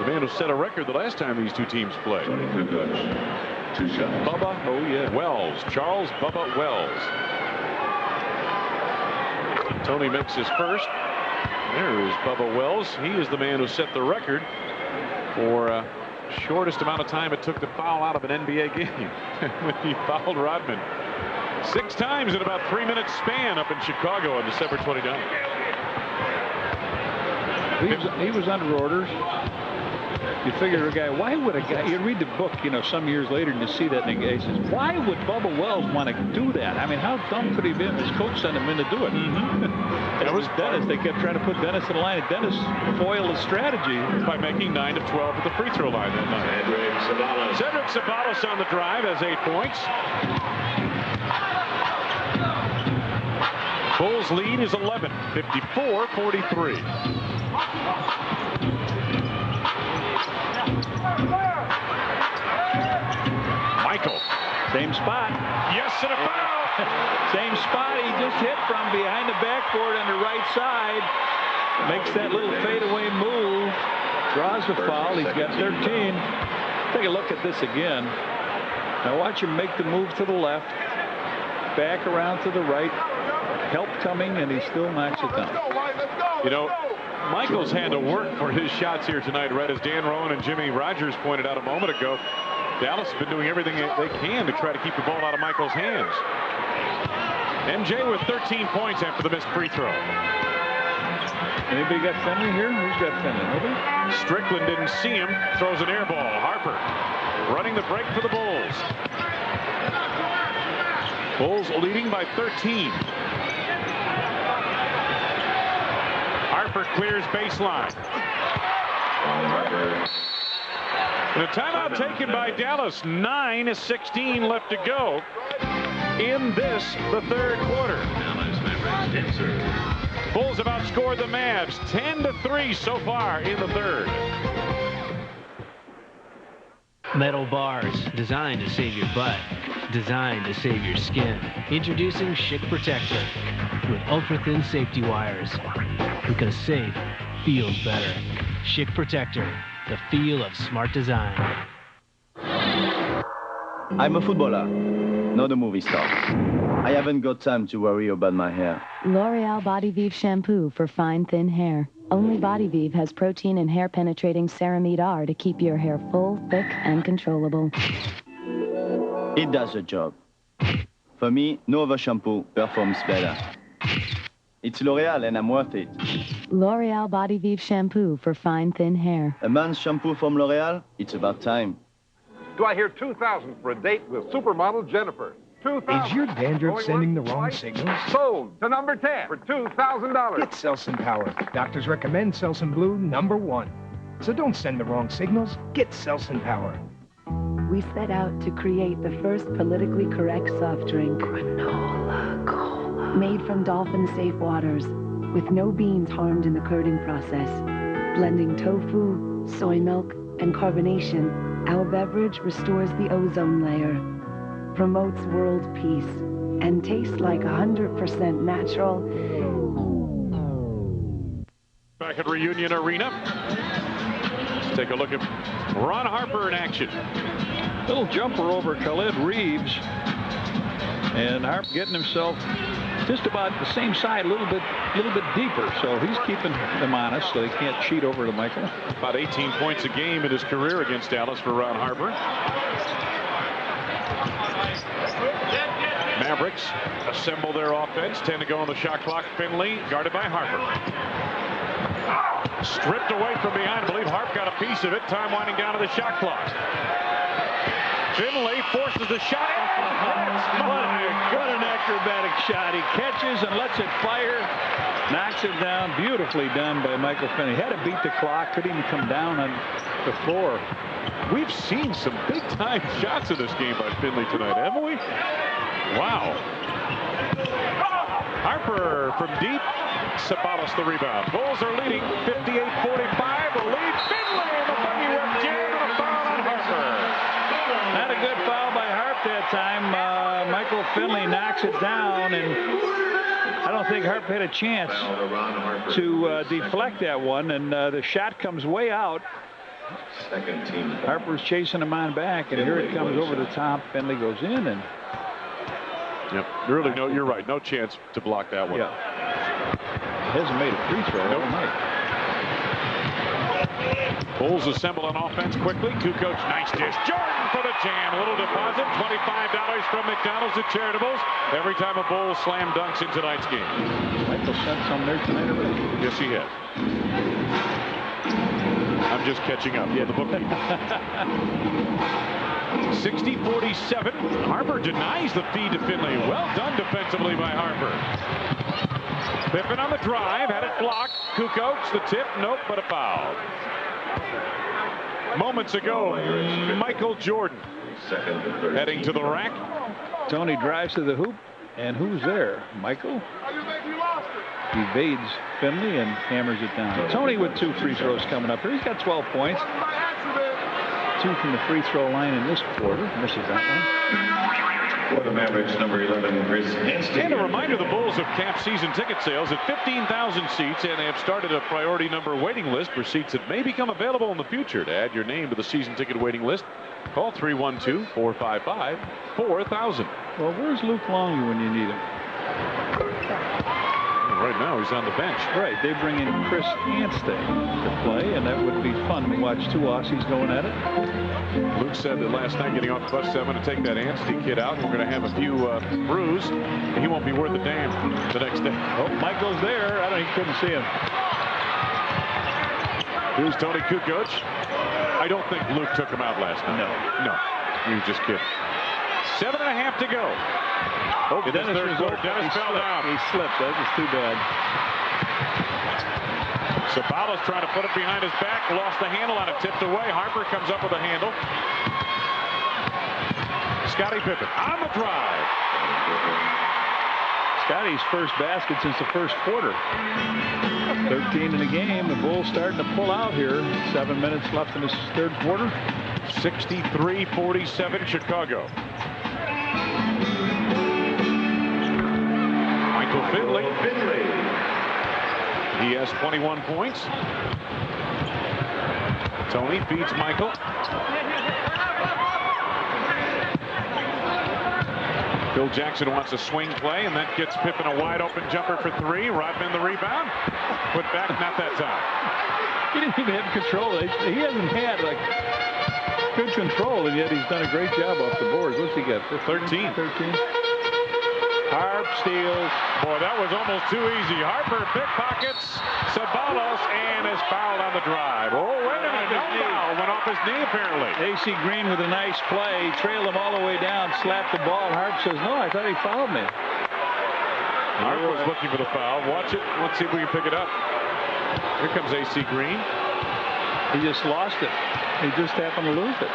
The man who set a record the last time these 2 teams played. 2 shots. Bubba Wells. Charles Bubba Wells. Tony makes his first. There is Bubba Wells. He is the man who set the record for shortest amount of time it took to foul out of an NBA game when he fouled Rodman 6 times in about 3-minute span up in Chicago on December 29th. He was under orders. You figure a guy, why would a guy, you read the book, some years later and you see that and he says, why would Bubba Wells want to do that? I mean, how dumb could he have been? His coach sent him in to do it. It was Dennis. They kept trying to put Dennis in the line, and Dennis foiled his strategy by making 9 of 12 at the free throw line that night. Cedric Sabalos on the drive has 8 points. Bulls lead is 11, 54-43. Michael. Same spot. Yes, and a foul. Same spot he just hit from behind the backboard on the right side. Makes that little fadeaway move. Draws the foul. He's got 13. Take a look at this again. Now watch him make the move to the left. Back around to the right. Help coming, and he still knocks it down. Michael's had to work for his shots here tonight, right as Dan Rowan and Jimmy Rogers pointed out a moment ago. Dallas has been doing everything they can to try to keep the ball out of Michael's hands. MJ with 13 points after the missed free throw. Anybody got Finley here? Who's got Finley? Nobody? Strickland didn't see him. Throws an air ball. Harper running the break for the Bulls. Bulls leading by 13. Harper clears baseline. And a timeout taken by Dallas. 9:16 left to go in the third quarter. Bulls have outscored the Mavs 10-3 so far in the third. Metal bars designed to save your butt, designed to save your skin. Introducing Schick Protector with ultra-thin safety wires, because safe feels better. Schick Protector, the feel of smart design. I'm a footballer, not a movie star. I haven't got time to worry about my hair. L'Oreal Body Vive shampoo for fine, thin hair. Only Body Vive has protein and hair-penetrating ceramide R to keep your hair full, thick, and controllable. It does the job. For me, no other shampoo performs better. It's L'Oreal and I'm worth it. L'Oreal Body Vive shampoo for fine, thin hair. A man's shampoo from L'Oreal? It's about time. Do I hear 2,000 for a date with supermodel Jennifer? 2,000. Is your dandruff sending the wrong signals? Sold to number 10 for $2,000. Get Selsun Power. Doctors recommend Selsun Blue #1. So don't send the wrong signals. Get Selsun Power. We set out to create the first politically correct soft drink. Granola Cola. Made from dolphin-safe waters, with no beans harmed in the curding process. Blending tofu, soy milk, and carbonation, our beverage restores the ozone layer, promotes world peace, and tastes like 100% natural. Back at Reunion Arena. Let's take a look at Ron Harper in action. Little jumper over Khalid Reeves. And Harper getting himself just about the same side, a little bit deeper. So he's keeping them honest so they can't cheat over to Michael. About 18 points a game in his career against Dallas for Ron Harper. Mavericks assemble their offense. 10 to go on the shot clock. Finley guarded by Harper. Stripped away from behind. I believe Harp got a piece of it. Time winding down to the shot clock. Finley forces the shot. What an acrobatic shot. He catches and lets it fire. Knocks it down. Beautifully done by Michael Finley. Had to beat the clock. Couldn't even come down on the floor. We've seen some big-time shots in this game by Finley tonight, haven't we? Wow. Harper from deep. Sabalos the rebound. Bulls are leading 58-45. The lead. Finley in the buggy whip jam and a foul on Harper. Not a good foul by Harp that time. Michael Finley knocks it down, and I don't think Harp had a chance to deflect that one, and the shot comes way out. Harper's chasing him on back, and here it comes over the top. Finley goes in, and yep, really, no, you're right. No chance to block that one. Yeah. Hasn't made a free throw all night. Bulls assemble on offense quickly. Kukoc, nice dish. Jordan for the jam. A little deposit. $25 from McDonald's at Charitables. Every time a Bull slam dunks in tonight's game. Michael sent some there tonight already. Yes, he has. I'm just catching up with the bookkeeper. 60-47. Harper denies the feed to Finley. Well done defensively by Harper. Pippen on the drive, had it blocked. Kukoc, the tip, nope, but a foul. Moments ago, Michael Jordan heading to the rack. Tony drives to the hoop, and who's there? Michael? Evades Finley and hammers it down. Tony with 2 free throws coming up here. He's got 12 points. 2 from the free throw line in this quarter. Misses that one. For the Mavericks, number 11, Chris Hansen. And a reminder, the Bulls have capped season ticket sales at 15,000 seats, and they have started a priority number waiting list for seats that may become available in the future. To add your name to the season ticket waiting list, call 312-455-4000. Well, where's Luke Longley when you need him? Right now, he's on the bench. Right, they bring in Chris Anstey to play, and that would be fun to watch 2 Aussies going at it. Luke said that last night getting off the bus, I'm going to take that Anstey kid out. We're going to have a few brews. He won't be worth a damn the next day. Oh, Michael's there. He couldn't see him. Here's Tony Kukoc. I don't think Luke took him out last night. No. He was just kidding. 7.5 to go. Oh, Dennis fell down. He slipped. That was too bad. Sabalos trying to put it behind his back. Lost the handle on it. Tipped away. Harper comes up with a handle. Scottie Pippen on the drive. Scottie's first basket since the first quarter. 13 in the game. The Bulls starting to pull out here. 7 minutes left in this third quarter. 63-47 Chicago. Michael Finley. He has 21 points. Tony feeds Michael. Phil Jackson wants a swing play, and that gets Pippen a wide open jumper for 3. Rodman the rebound. Put back, not that time. He didn't even have control. He hasn't had good control, and yet he's done a great job off the boards. What's he got? 13. Harp steals. Boy, that was almost too easy. Harper pickpockets Sabalos and is fouled on the drive. Oh, wait a minute. No foul. Went off his knee, apparently. A.C. Green with a nice play. Trailed him all the way down. Slapped the ball. Harp says, no, I thought he fouled me. Harp was looking for the foul. Watch it. Let's see if we can pick it up. Here comes A.C. Green. He just lost it. He just happened to lose it.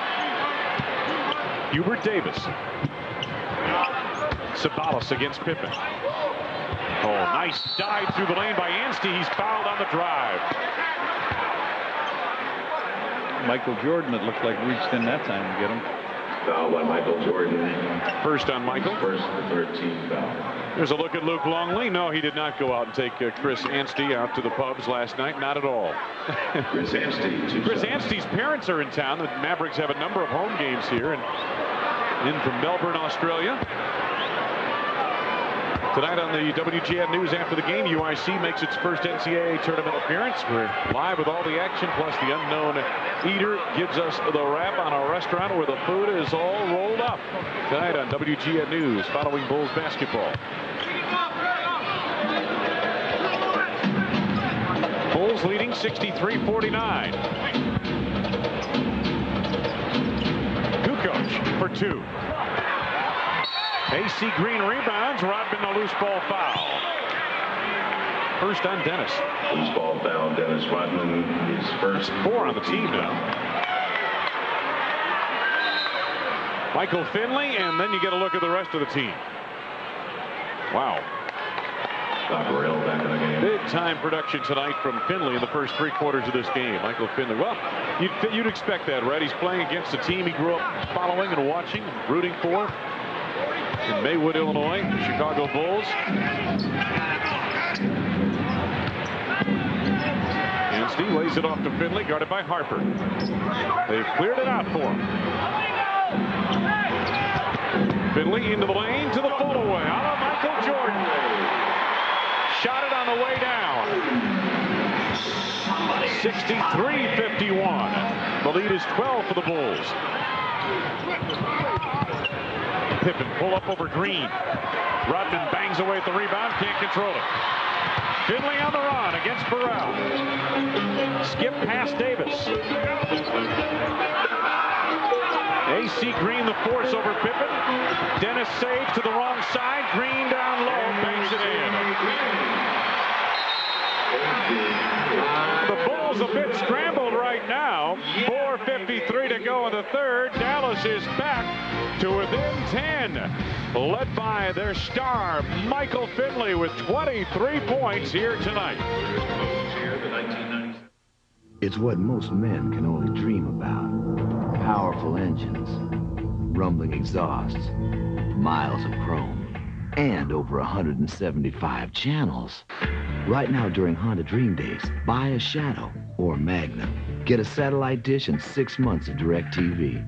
Hubert Davis. Sabalos against Pippen. Oh, nice dive through the lane by Anstey. He's fouled on the drive. Michael Jordan, it looked like, reached in that time to get him. Foul by Michael Jordan. First on Michael. First and 13 foul. There's a look at Luke Longley. No, he did not go out and take Chris Anstey out to the pubs last night. Not at all. Chris Anstey. Chris Anstey's parents are in town. The Mavericks have a number of home games here. And in from Melbourne, Australia. Tonight on the WGN News after the game, UIC makes its first NCAA tournament appearance. We're live with all the action, plus the unknown eater gives us the wrap on a restaurant where the food is all rolled up. Tonight on WGN News, following Bulls basketball. Bulls leading 63-49. Kukoc for two. A.C. Green rebounds. Rodman a loose ball foul. First on Dennis. Loose ball foul. Dennis Rodman is first. 4 on the team now. Michael Finley, and then you get a look at the rest of the team. Wow. Burrell back in the game. Big time production tonight from Finley in the first 3 quarters of this game. Michael Finley. Well, you'd expect that, right? He's playing against a team he grew up following and watching, and rooting for. In Maywood, Illinois, the Chicago Bulls. Anstey lays it off to Finley, guarded by Harper. They've cleared it out for him. Finley into the lane to the follow-away. Out of Michael Jordan. Shot it on the way down. 63-51. The lead is 12 for the Bulls. Pippen pull up over Green. Rodman bangs away at the rebound, can't control it. Finley on the run against Burrell. Skip past Davis. A.C. Green the force over Pippen. Dennis saves to the wrong side. Green down low, bangs it in. The Bulls a bit scrambled right now. 4:53 to go in the third. Dallas is back to within 10, led by their star Michael Finley with 23 points here tonight. It's what most men can only dream about. Powerful engines, rumbling exhausts, miles of chrome, and over 175 channels. Right now during Honda Dream Days, buy a Shadow or Magnum. Get a satellite dish and 6 months of DirecTV.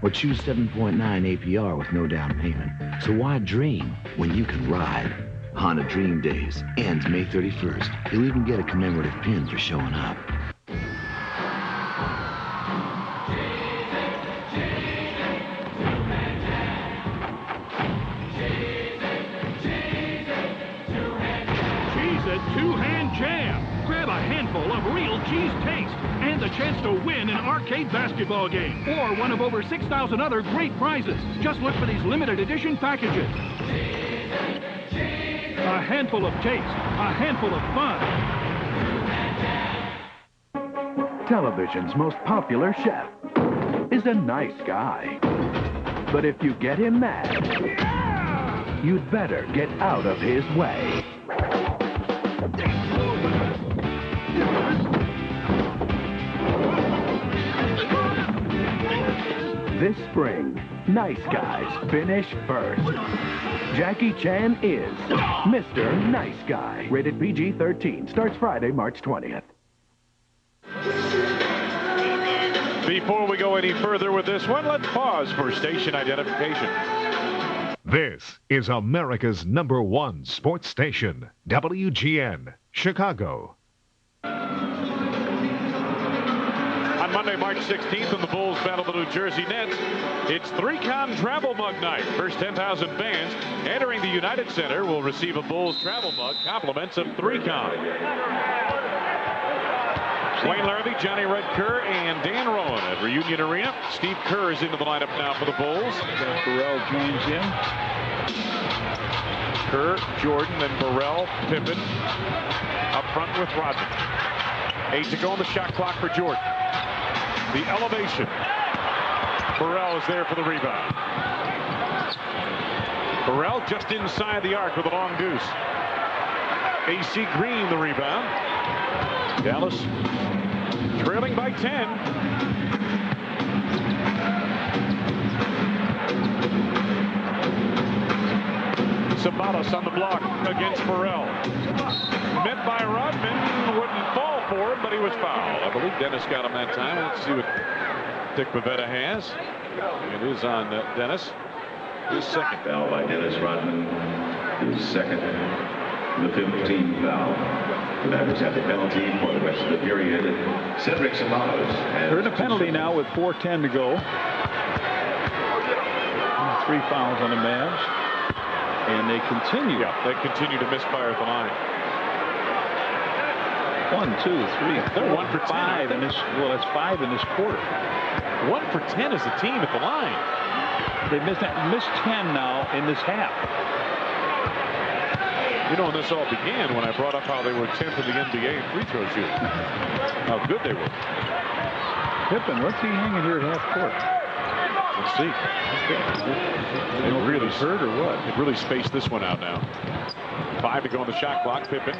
Or choose 7.9 APR with no down payment. So why dream when you can ride? Honda Dream Days ends May 31st. You'll even get a commemorative pin for showing up. Cheese at two-hand jam. Grab a handful of real cheese taste and the chance to win an arcade basketball game or one of over 6,000 other great prizes. Just look for these limited edition packages. A handful of taste, a handful of fun. Television's most popular chef is a nice guy. But if you get him mad, you'd better get out of his way. This spring, nice guys finish first. Jackie Chan is Mr. Nice Guy. Rated PG-13. Starts Friday, March 20th. Before we go any further with this one, let's pause for station identification. This is America's #1 sports station, WGN, Chicago. On Monday, March 16th, and the Bulls battle the New Jersey Nets. It's 3-Con Travel Mug Night. First 10,000 fans entering the United Center will receive a Bulls travel mug, compliments of 3-Con. Wayne Larrabee, Johnny Red Kerr, and Dan Rowan at Reunion Arena. Steve Kerr is into the lineup now for the Bulls. Burrell joins in. Kerr, Jordan, then Burrell, Pippen up front with Rodman. 8 to go on the shot clock for Jordan. The elevation. Burrell is there for the rebound. Burrell just inside the arc with a long deuce. AC Green the rebound. Dallas trailing by 10. Sabalos on the block against Burrell. Met by Rodman, wouldn't fall for him, but he was fouled. I believe Dennis got him that time. Let's see what Dick Pavetta has. It is on Dennis. His second foul by Dennis Rodman. His second, the 15th foul. The Mavericks have the penalty for the rest of the period. Cedric Sabalos. They're in a penalty now with 4:10 to go. 3 fouls on the Mavs. And they continue. Yeah, they continue to misfire at the line. 1, 2, 3, 4, 1 for 5 in this. Well, that's 5 in this quarter. 1 for 10 as a team at the line. They missed 10 now in this half. You know, when this all began, when I brought up how they were 10th in the NBA in free throw shooting, how good they were. Pippen, what's he hanging here at half court? Let's see. They really hurt or what? They really spaced this one out now. 5 to go on the shot clock. Pippen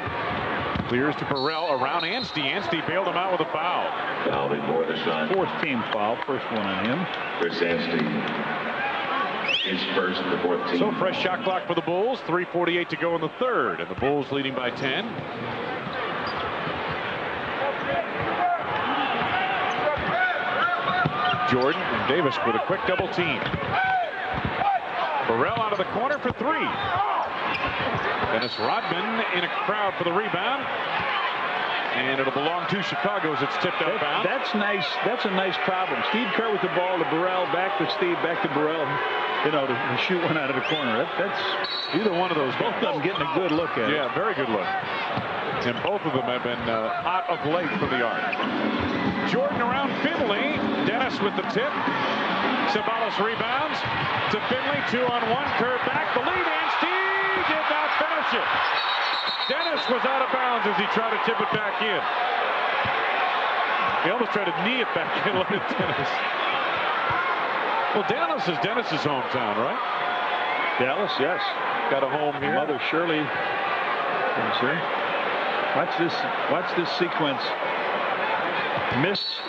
clears to Burrell around Anstey. Anstey bailed him out with a foul. Foul before the shot. 4th team foul. First one on him. Chris Anstey. His first, the 14th. So fresh shot clock for the Bulls. 3:48 to go in the third, and the Bulls leading by 10. Jordan and Davis with a quick double team. Burrell out of the corner for 3. Dennis Rodman in a crowd for the rebound. And it'll belong to Chicago as it's tipped out of bounds. That's nice. That's a nice problem. Steve Kerr with the ball to Burrell, back to Steve, back to Burrell. You know, to shoot one out of the corner. That's either one of those. Both of them getting a good look at it. Yeah, very good look. And both of them have been hot of late from the arc. Jordan around Finley. Dennis with the tip. Sabalos rebounds to Finley. 2-on-1. Kerr back. The lead. Anstey did not finish it. Dennis was out of bounds as he tried to tip it back in. He almost tried to knee it back in. Look at Dennis. Well, Dallas is Dennis's hometown, right? Dallas, yes. Got a home here. Mother Shirley. Yes, sir. Watch this sequence. Missed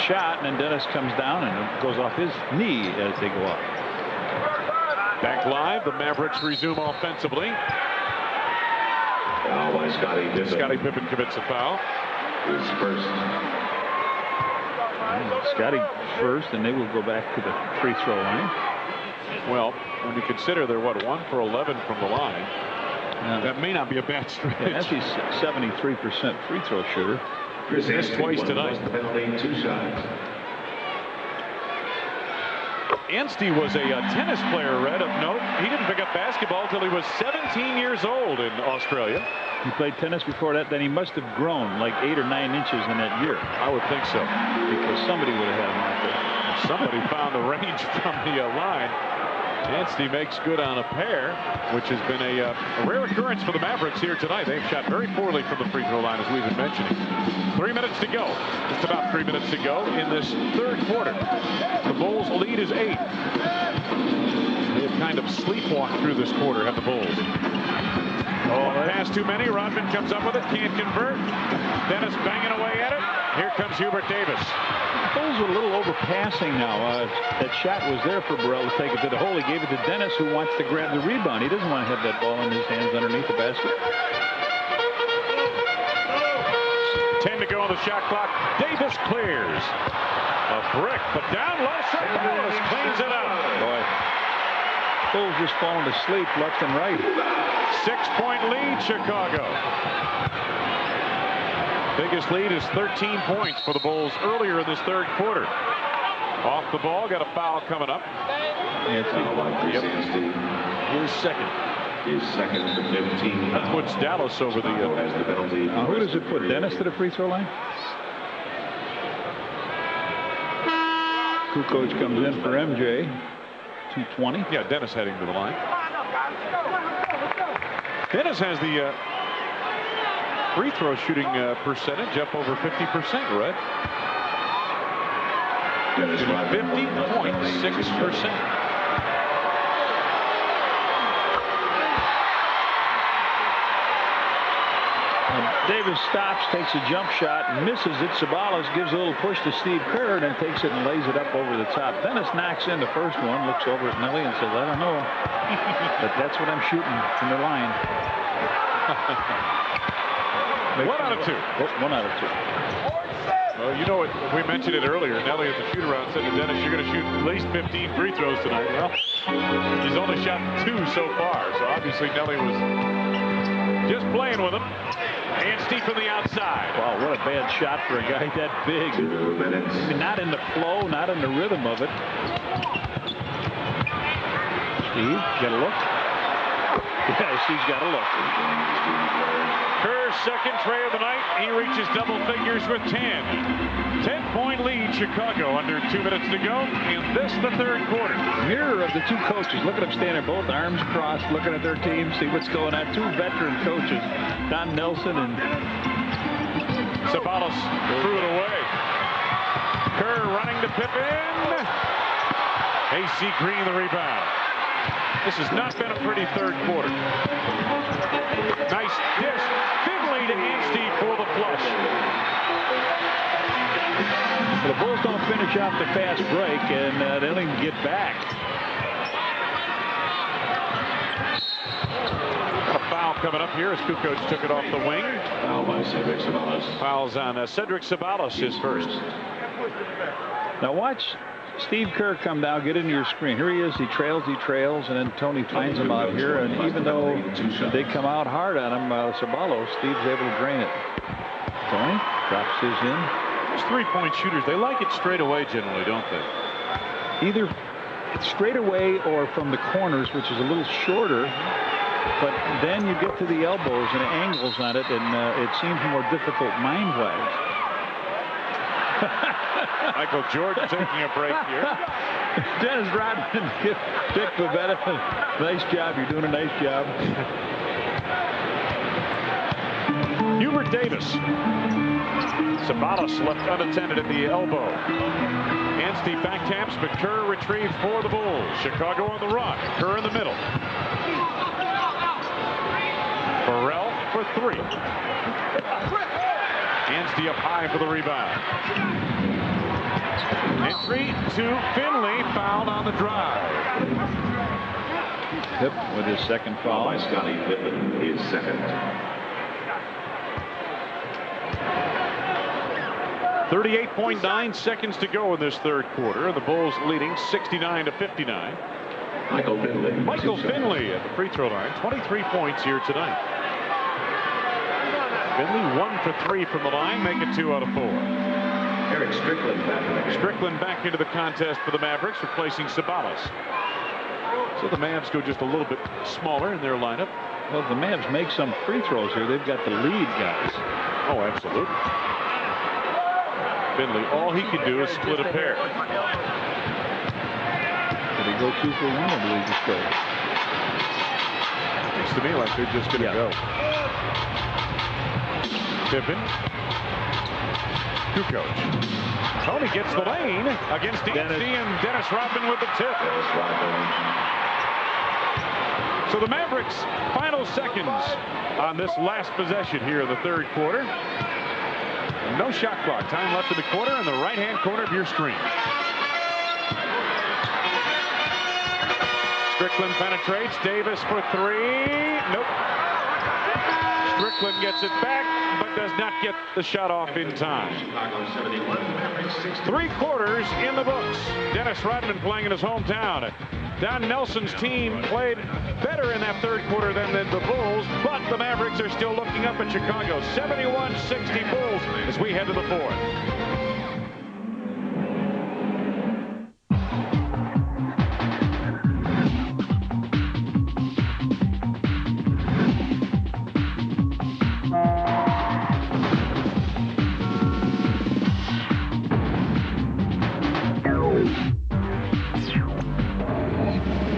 shot, and then Dennis comes down and it goes off his knee as they go up. Back live, the Mavericks resume offensively. Foul by Scottie Pippen. Scottie Pippen commits a foul. His first. Scottie first, and they will go back to the free throw line. Well, when you consider they're, 1 for 11 from the line, that may not be a bad stretch. Yeah, that's his 73% free throw shooter. Chris missed twice tonight. Penalty, 2 shots. Anstey was a tennis player, Red, of note. He didn't pick up basketball until he was 17 years old in Australia. He played tennis before that. Then he must have grown like 8 or 9 inches in that year. I would think so. Because somebody would have had him out there. Somebody found the range from the line. Anstey makes good on a pair, which has been a rare occurrence for the Mavericks here tonight. They've shot very poorly from the free throw line, as we've been mentioning. 3 minutes to go. Just about 3 minutes to go in this third quarter. The Bulls' lead is 8. They have kind of sleepwalked through this quarter, have the Bulls. One pass too many. Rodman comes up with it, can't convert. Dennis banging away at it. Here comes Hubert Davis. Bulls are a little overpassing now. That shot was there for Burrell to take it to the hole. He gave it to Dennis, who wants to grab the rebound. He doesn't want to have that ball in his hands underneath the basket. 10 to go on the shot clock. Davis clears. A brick, but down low. Sabalos cleans it up. Boy, Bulls just falling asleep left and right. 6-point lead, Chicago. Biggest lead is 13 points for the Bulls earlier in this third quarter. Off the ball, got a foul coming up. Yep. His second. His second to 15. That puts Dallas over the penalty. Who does it put? Dennis to the free throw line? Kukoc comes in for MJ. 2:20. Yeah, Dennis heading to the line. Dennis has the free throw shooting percentage up over 50%, right? 50.6%. Davis stops, takes a jump shot, and misses it. Sabalos gives a little push to Steve Kerr, and then takes it and lays it up over the top. Dennis knocks in the first one, looks over at Nelly and says, I don't know, but that's what I'm shooting from the line. 1 out of 2. Oh, 1 out of 2. Well, you know what? We mentioned it earlier. Nelly at the shoot around said to Dennis, you're going to shoot at least 15 free throws tonight. Well, he's only shot 2 so far, so obviously Nelly was just playing with him. Anstey from the outside. Wow, what a bad shot for a guy that big. 2 minutes. I mean, not in the flow, not in the rhythm of it. Steve, got a look? Yeah, Steve's got a look. Kerr's second tray of the night. He reaches double figures with 10. 10-point lead, Chicago, under 2 minutes to go in this, the third quarter. Mirror of the two coaches. Look at them standing, both arms crossed, looking at their team, see what's going on. 2 veteran coaches, Don Nelson and Sabalos threw it away. Kerr running to Pippen. AC Green the rebound. This has not been a pretty third quarter. Nice dish. Finley to Anstey for the flush. Well, the Bulls don't finish off the fast break, and they don't even get back. A foul coming up here as Kukoc took it off the wing. Foul by Cedric Sabalos. Fouls on Cedric Sabalos, his first. Now watch Steve Kerr come down, get into your screen. Here he is, he trails, and then Tony finds him out here, and even though they come out hard on him, Sabalos, Steve's able to drain it. Tony drops his in. Those three-point shooters, they like it straight away generally, don't they? Either it's straight away or from the corners, which is a little shorter, but then you get to the elbows and angles on it, and it seems more difficult mind-wise. Michael Jordan taking a break here. Dennis Rodman, Dick Pavetta, nice job. You're doing a nice job. Hubert Davis. Sabalos left unattended at the elbow. Anstey back taps, but Kerr retrieved for the Bulls. Chicago on the run. Kerr in the middle. Burrell for 3. Anstey up high for the rebound. Entry to Finley, fouled on the drive. Hip with his second foul. By Scottie Pippen, his second. 38.9 seconds to go in this third quarter. The Bulls leading 69-59. Michael Finley. Michael Finley at the free throw line. 23 points here tonight. Finley 1 for 3 from the line, make it 2 out of 4. Eric Strickland back. Strickland back into the contest for the Mavericks, replacing Sabalos. So the Mavs go just a little bit smaller in their lineup. Well, if the Mavs make some free throws here, they've got the lead guys. Oh, absolutely. Finley, all he can do is split a pair. Did he go 2 for 1 or did he just go? Looks to me like they're just going to go. Pippen. Kukoc. Tony gets the lane against Anstey, and Dennis Rodman with the tip. So the Mavericks' final seconds on this last possession here in the third quarter. No shot clock. Time left in the quarter in the right-hand corner of your screen. Strickland penetrates. Davis for 3. Nope. Strickland gets it back, but does not get the shot off in time. 3 quarters in the books. Dennis Rodman playing in his hometown. Don Nelson's team played better in that third quarter than the Bulls, but the Mavericks are still looking up at Chicago. 71-60 Bulls as we head to the fourth.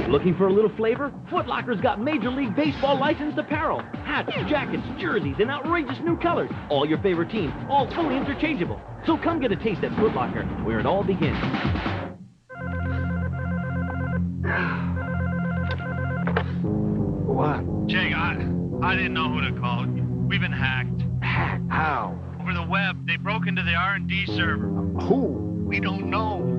Looking for a little flavor? Foot Locker's got Major League Baseball licensed apparel. Hats, jackets, jerseys, and outrageous new colors. All your favorite teams, all fully interchangeable. So come get a taste at Foot Locker, where it all begins. What? Jake, I didn't know who to call. We've been hacked. Hacked? How? Over the web. They broke into the R&D server. Who? We don't know.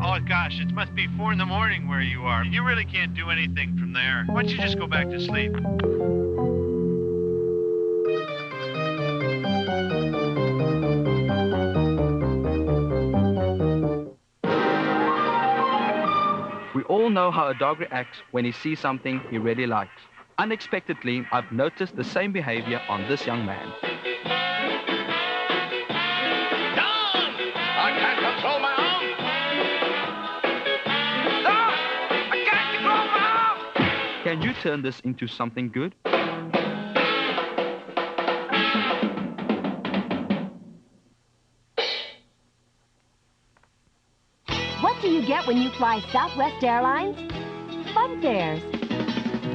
Oh, gosh, it must be 4 in the morning where you are. You really can't do anything from there. Why don't you just go back to sleep? We all know how a dog reacts when he sees something he really likes. Unexpectedly, I've noticed the same behavior on this young man. I can't control my arm. Can you turn this into something good? What do you get when you fly Southwest Airlines? Fun fares.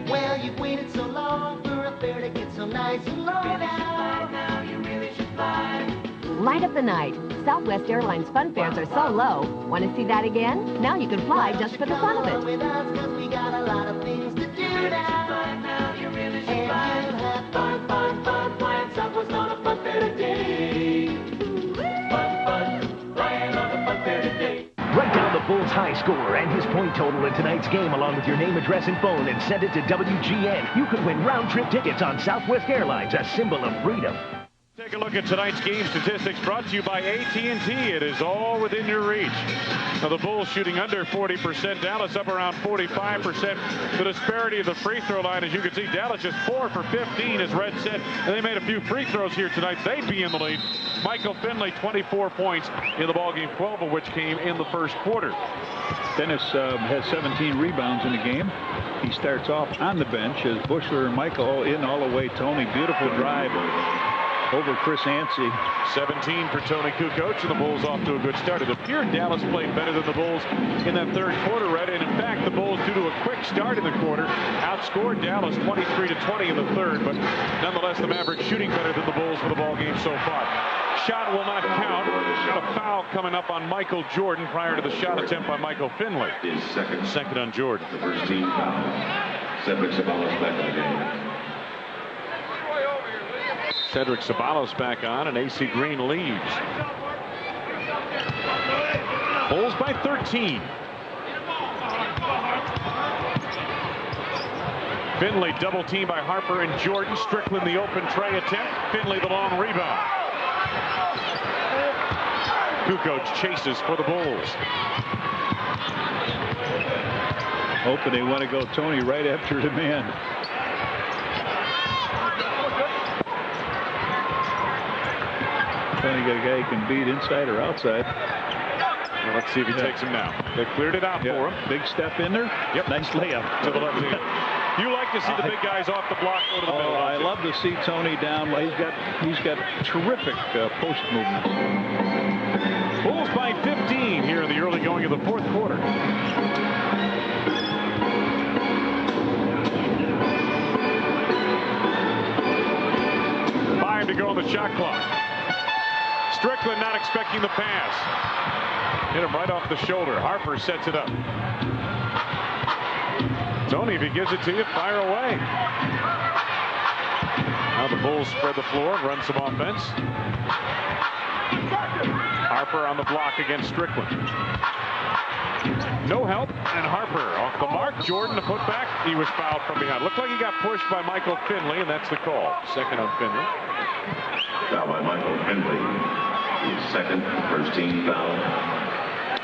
Well, you've waited so long for a fare to get so nice and low now. You really should fly. Light up the night. Southwest Airlines fun fares are so low. Want to see that again? Now you can fly just for the fun of it. With us, 'cause we got a lot of things to do now. You really should fly. And you'll have fun, fun, fun flying Southwest on a fun fair today. Fun, fun, flying on a fun fair today. Write down the Bulls' high score and his point total in tonight's game along with your name, address, and phone and send it to WGN. You could win round-trip tickets on Southwest Airlines, a symbol of freedom. Take a look at tonight's game statistics brought to you by AT&T. It is all within your reach. Now the Bulls shooting under 40%. Dallas up around 45%. The disparity of the free throw line, as you can see, Dallas just 4 for 15, as Red said. And they made a few free throws here tonight. They'd be in the lead. Michael Finley, 24 points in the ballgame, 12 of which came in the first quarter. Dennis has 17 rebounds in the game. He starts off on the bench as Bushler and Michael in all the way. Tony, beautiful drive over Chris Yancey. 17 for Tony Kukoc, and the Bulls off to a good start. It appeared Dallas played better than the Bulls in that third quarter, Red. And in fact, the Bulls, due to a quick start in the quarter, outscored Dallas 23-20 in the third. But nonetheless, the Mavericks shooting better than the Bulls for the ball game so far. Shot will not count. Got a foul coming up on Michael Jordan prior to the shot attempt by Michael Finley. Second on Jordan. The first team foul. Cedric Ceballos back in the game. Cedric Ceballos back on, and AC Green leads. Bulls by 13. Finley double team by Harper and Jordan. Strickland the open tray attempt. Finley the long rebound. Kukoc chases for the Bulls. Hoping they want to go Tony right after the man. Tony got a guy he can beat inside or outside. Well, let's see if he takes him now. They cleared it out for him. Big step in there. Yep. Nice layup. To the left hand. You like to see the big guys off the block go to the middle. I love to see Tony down. He's got terrific post movement. Bulls by 15 here in the early going of the fourth quarter. To go on the shot clock. Strickland not expecting the pass. Hit him right off the shoulder. Harper sets it up. Tony, if he gives it to you, fire away. Now the Bulls spread the floor and run some offense. Harper on the block against Strickland. No help, and Harper off the mark. Jordan to put back. He was fouled from behind. Looked like he got pushed by Michael Finley, and that's the call. Second on Finley. Foul by Michael Finley. His second, first team foul.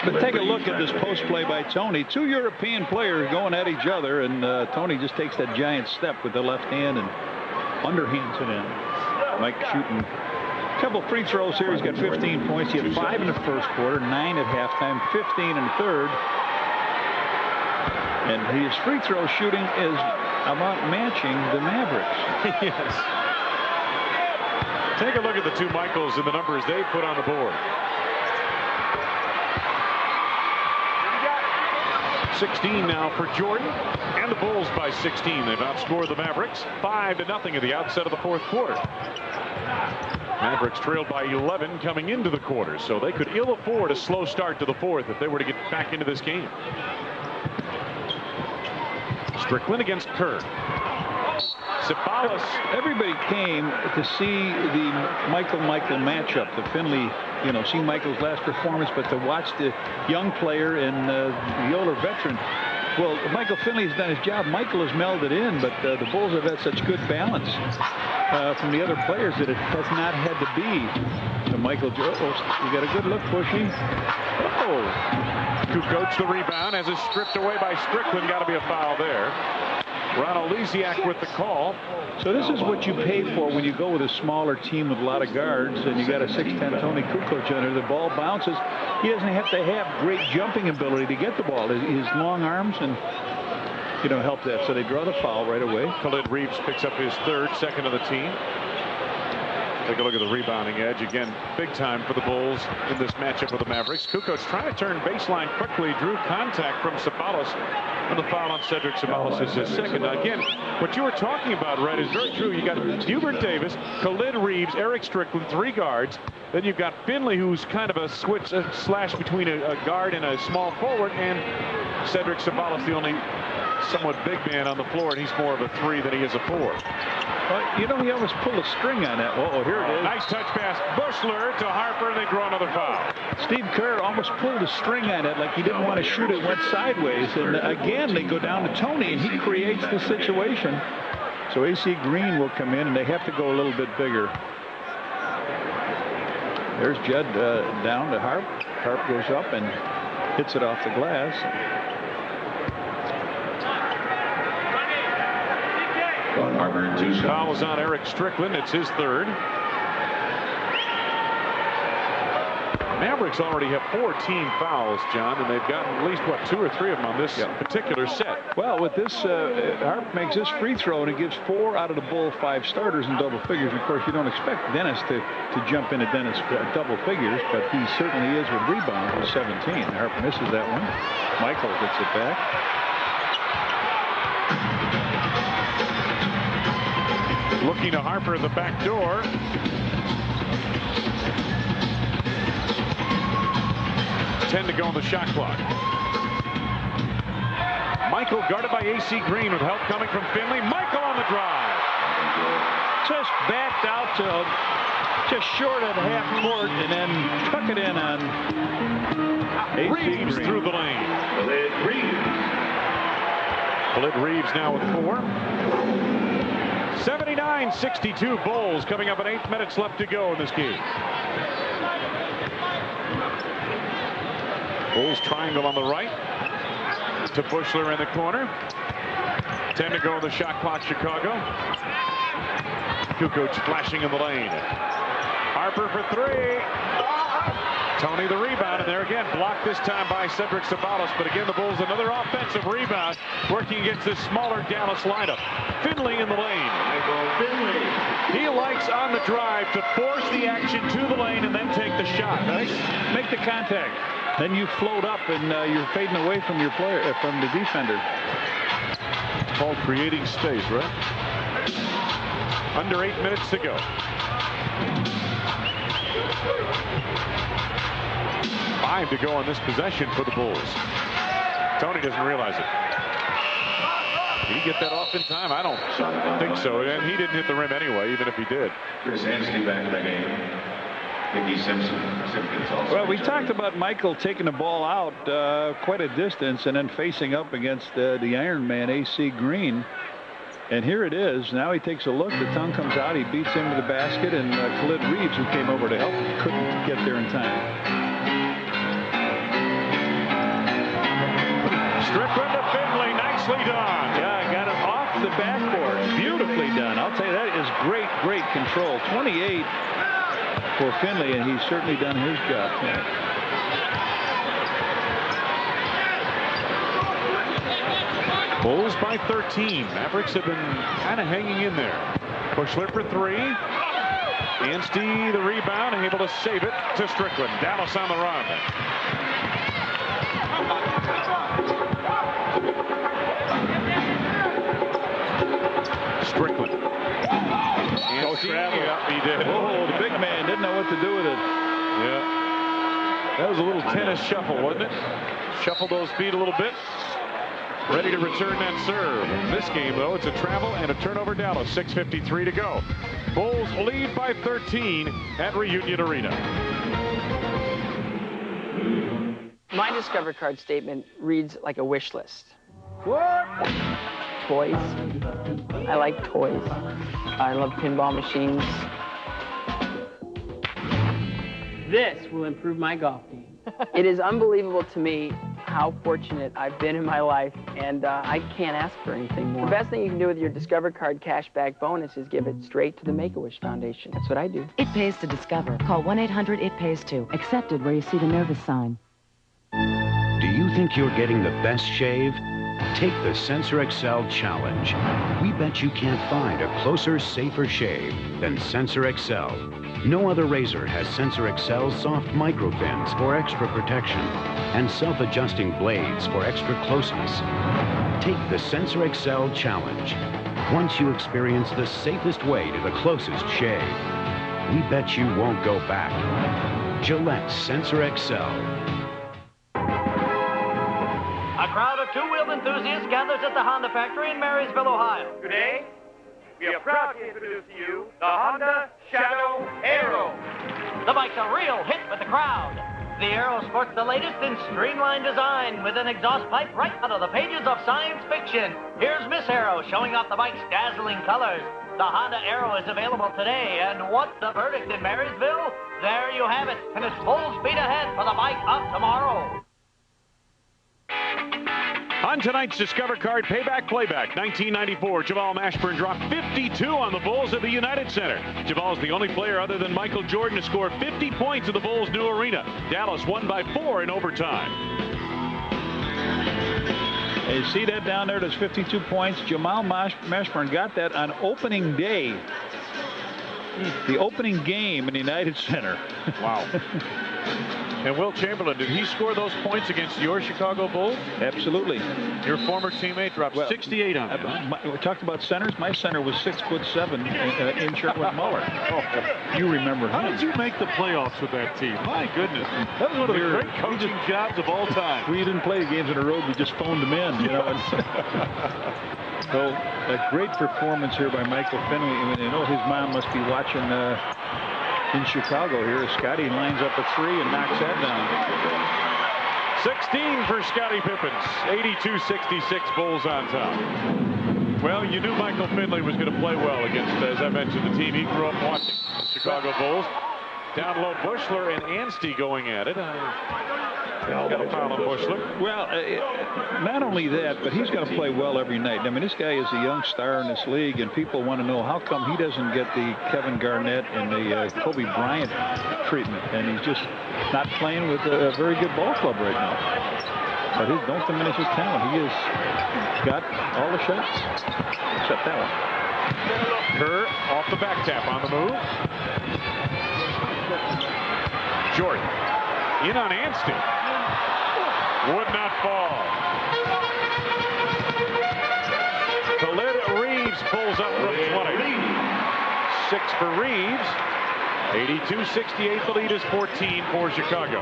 But take a look at this post play by Tony. 2 European players going at each other, and Tony just takes that giant step with the left hand and underhands it in. Mike shooting a couple free throws here. He's got 15 points. He had 5 in the first quarter, 9 at halftime, 15 in the third. And his free throw shooting is about matching the Mavericks. Yes. Take a look at the two Michaels and the numbers they put on the board. 16 now for Jordan, and the Bulls by 16. They've outscored the Mavericks 5-0 at the outset of the fourth quarter. Mavericks trailed by 11 coming into the quarter, so they could ill afford a slow start to the fourth if they were to get back into this game. Strickland against Kerr. Sabalas. Everybody came to see the Michael matchup. The Finley, see Michael's last performance, but to watch the young player and the older veteran. Well, Michael Finley has done his job. Michael has melded in, but the Bulls have had such good balance from the other players that it has not had to be the Michael. You got a good look, Bushy. Kukoc the rebound as it's stripped away by Strickland. Got to be a foul there. Ron Oleksiak with the call. So this is what you pay for when you go with a smaller team with a lot of guards, and you got a 6'10" Tony Kukoc under. The ball bounces. He doesn't have to have great jumping ability to get the ball. His long arms and help that. So they draw the foul right away. Khalid Reeves picks up his third, second of the team. Take a look at the rebounding edge. Again, big time for the Bulls in this matchup with the Mavericks. Kukoc trying to turn baseline quickly, drew contact from Sabalas, and the foul on Cedric Sabalas is his second. Now, again, what you were talking about, Red, is very true. You got Hubert Davis, Khalid Reeves, Eric Strickland, 3 guards. Then you've got Finley, who's kind of a slash between a guard and a small forward, and Cedric Sabalas, the only somewhat big man on the floor, and he's more of a 3 than he is a 4. Well, he almost pulled a string on that. Here it is. Nice touch pass. Bushler to Harper, and they draw another foul. Steve Kerr almost pulled a string on it like he didn't want to shoot it, went sideways. And again, they go down to Tony, and he creates the situation. So AC Green will come in, and they have to go a little bit bigger. There's Judd down to Harp. Harp goes up and hits it off the glass. Fouls on Eric Strickland. It's his third. Mavericks already have 4 team fouls, John, and they've gotten at least, 2 or 3 of them on this particular set. Well, with this, Harp makes this free throw, and it gives 4 out of the Bull 5 starters in double figures. Of course, you don't expect Dennis to jump into Dennis double figures, but he certainly is with rebounds with 17. Harp misses that one. Michael gets it back. Looking to Harper at the back door. Ten to go on the shot clock. Michael guarded by AC Green with help coming from Finley. Michael on the drive. Just backed out to just short at half court and then tuck it in on Reeves through the lane. Khalid Reeves now with 4. 79-62 Bulls coming up at 8 minutes left to go in this game. Bulls triangle on the right to Bushler in the corner. 10 to go on the shot clock, Chicago. Kukoc flashing in the lane. Harper for 3. Tony the rebound, and there again, blocked this time by Cedric Sabalas. But again, the Bulls another offensive rebound, working against this smaller Dallas lineup. Finley in the lane. He likes on the drive to force the action to the lane and then take the shot. Nice. Make the contact. Then you float up and you're fading away from your player, from the defender. It's called creating space, right? Under 8 minutes to go. 5 to go on this possession for the Bulls. Tony doesn't realize it. Did he get that off in time? I don't think so. And he didn't hit the rim anyway, even if he did. Chris Anstey back in the game. Mickey Simpson. Well, we talked about Michael taking the ball out quite a distance and then facing up against the Iron Man, AC Green. And here it is. Now he takes a look. The tongue comes out. He beats him to the basket. And Khalid Reeves, who came over to help, couldn't get there in time. great control. 28 for Finley, and he's certainly done his job tonight. Bulls by 13. Mavericks have been kind of hanging in there. Bushler for 3. Anstey the rebound and able to save it to Strickland. Dallas on the run. Strickland. Anstey, yeah, he did. Oh, the big man didn't know what to do with it. Yeah. That was a little tennis shuffle, wasn't it? Shuffle those feet a little bit. Ready to return that serve. In this game, though, it's a travel and a turnover. Dallas, 6:53 to go. Bulls lead by 13 at Reunion Arena. My Discover card statement reads like a wish list. What? Toys. I like toys. I love pinball machines. This will improve my golf game. It is unbelievable to me how fortunate I've been in my life, and I can't ask for anything more. The best thing you can do with your Discover card cashback bonus is give it straight to the Make-A-Wish Foundation. That's what I do. It pays to Discover. Call 1-800-IT-PAYS-TO. Accepted where you see the nervous sign. Do you think you're getting the best shave? Take the Sensor XL Challenge. We bet you can't find a closer, safer shave than Sensor XL. No other razor has Sensor XL's soft microfins for extra protection and self-adjusting blades for extra closeness. Take the Sensor XL Challenge. Once you experience the safest way to the closest shave, we bet you won't go back. Gillette Sensor XL. A crowd of two-wheeled enthusiasts gathers at the Honda factory in Marysville, Ohio. Today, we are proud to introduce to you the Honda Shadow Aero. The bike's a real hit with the crowd. The Aero sports the latest in streamlined design with an exhaust pipe right out of the pages of science fiction. Here's Miss Aero showing off the bike's dazzling colors. The Honda Aero is available today, and what's the verdict in Marysville? There you have it, and it's full speed ahead for the bike of tomorrow. On tonight's Discover Card Payback Playback, 1994, Jamal Mashburn dropped 52 on the Bulls at the United Center. Jamal is the only player other than Michael Jordan to score 50 points at the Bulls' new arena. Dallas won by 4 in overtime. You see that down there? There's 52 points. Jamal Mashburn got that on opening day. The opening game in the United Center. Wow. And Will Chamberlain, did he score those points against your Chicago Bulls? Absolutely. Your former teammate dropped 68 on him. We talked about centers. My center was 6'7" in Sherwood Muller. Oh, you remember him. How did you make the playoffs with that team? My goodness. That was one of the great coaching jobs of all time. We didn't play the games on the road. We just phoned them in. You know. So a great performance here by Michael Finley. I mean, you know his mom must be watching in Chicago here. Scotty lines up a 3 and knocks that down. 16 for Scottie Pippins. 82-66 Bulls on top. Well, you knew Michael Finley was going to play well against, as I mentioned, the team he grew up watching, the Chicago Bulls. Down low, Bushler and Anstey going at it. Got a foul on Bushler. Well, not only that, but he's going to play well every night. I mean, this guy is a young star in this league, and people want to know how come he doesn't get the Kevin Garnett and the Kobe Bryant treatment, and he's just not playing with a very good ball club right now. But don't diminish his talent. He has got all the shots, except that one. Kerr off the back tap on the move. Jordan in on Anstey. Would not fall. Khalid Reeves pulls up from 20. 6 for Reeves. 82-68. The lead is 14 for Chicago.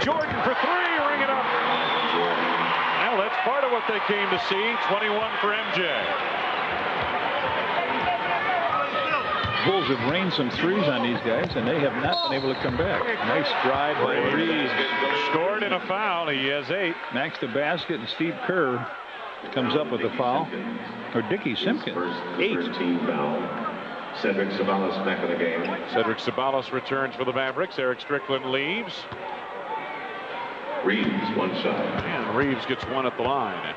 Jordan for 3. Ring it up. Well, that's part of what they came to see. 21 for MJ. Bulls have rained some threes on these guys, and they have not been able to come back. Nice drive by Reeves. Scored in a foul. He has 8. Max the basket, and Steve Kerr comes up with a foul. Or Dickie Simpkins. 8. Cedric Sabalas back in the game. Cedric Sabalas returns for the Mavericks. Eric Strickland leaves. Reeves, one shot. And Reeves gets one at the line.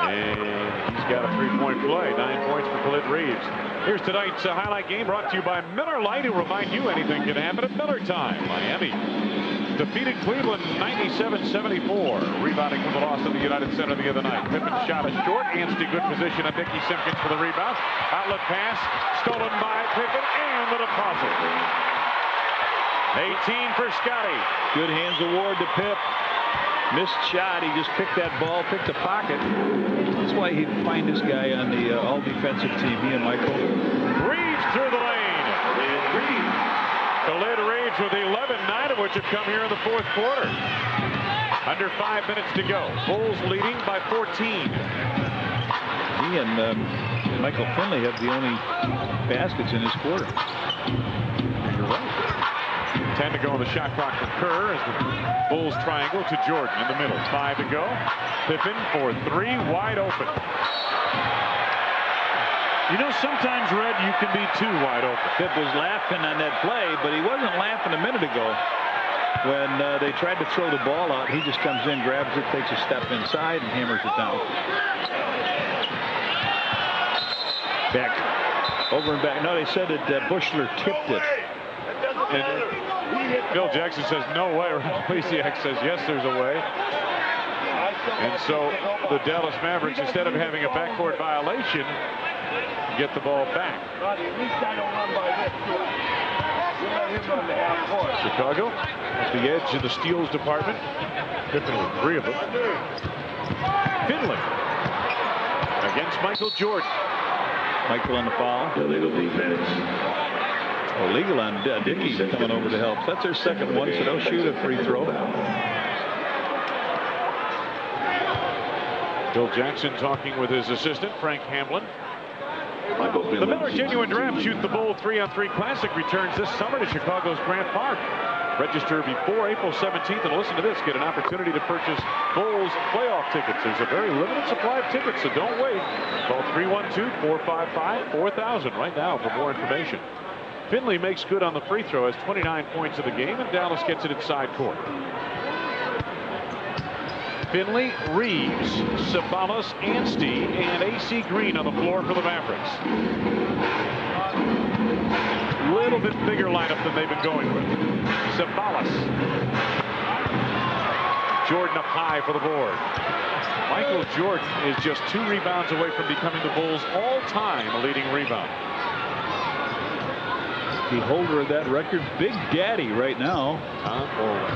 And he's got a three-point play. 9 points for Khalid Reeves. Here's tonight's highlight game brought to you by Miller Lite, who remind you anything can happen at Miller time. Miami defeated Cleveland 97-74, rebounding from the loss at the United Center the other night. Pippen shot a short. Anstey good position on Dickie Simpkins for the rebound. Outlet pass stolen by Pippen and the deposit. 18 for Scotty. Good hands award to Pip. Missed shot. He just picked that ball, picked a pocket. That's why he'd find this guy on the all-defensive team, he and Michael. Reeves through the lane. Khalid Reeves with 11, 9 of which have come here in the fourth quarter. Under 5 minutes to go. Bulls leading by 14. He and Michael Finley have the only baskets in his quarter. You're right. 10 to go on the shot clock for Kerr as the Bulls triangle to Jordan in the middle. 5 to go. Pippen for 3, wide open. You know, sometimes, Red, you can be too wide open. Pip was laughing on that play, but he wasn't laughing a minute ago when they tried to throw the ball out. He just comes in, grabs it, takes a step inside, and hammers it down. Back. Over and back. No, they said that Bushler tipped it. And Phil Jackson says no way. Lisiak says yes, there's a way. And so the Dallas Mavericks, instead of having a backcourt violation, get the ball back. Chicago at the edge in the steals department. Pippen with 3 of them. Finley against Michael Jordan. Michael on the foul. Illegal defense. Oh, legal on Dickey coming over to help. That's their second one, so they'll shoot a free throw. Phil Jackson talking with his assistant, Frank Hamlin. The Miller Genuine Draft Shoot the Bowl 3-on-3 Classic returns this summer to Chicago's Grant Park. Register before April 17th and listen to this. Get an opportunity to purchase Bulls playoff tickets. There's a very limited supply of tickets, so don't wait. Call 312-455-4000 right now for more information. Finley makes good on the free throw, has 29 points of the game, and Dallas gets it inside court. Finley, Reeves, Sabalas, Anstey, and A.C. Green on the floor for the Mavericks. A little bit bigger lineup than they've been going with. Sabalas. Jordan up high for the board. Michael Jordan is just 2 rebounds away from becoming the Bulls' all-time leading rebounder. The holder of that record, Big Daddy right now. Tom Orwell.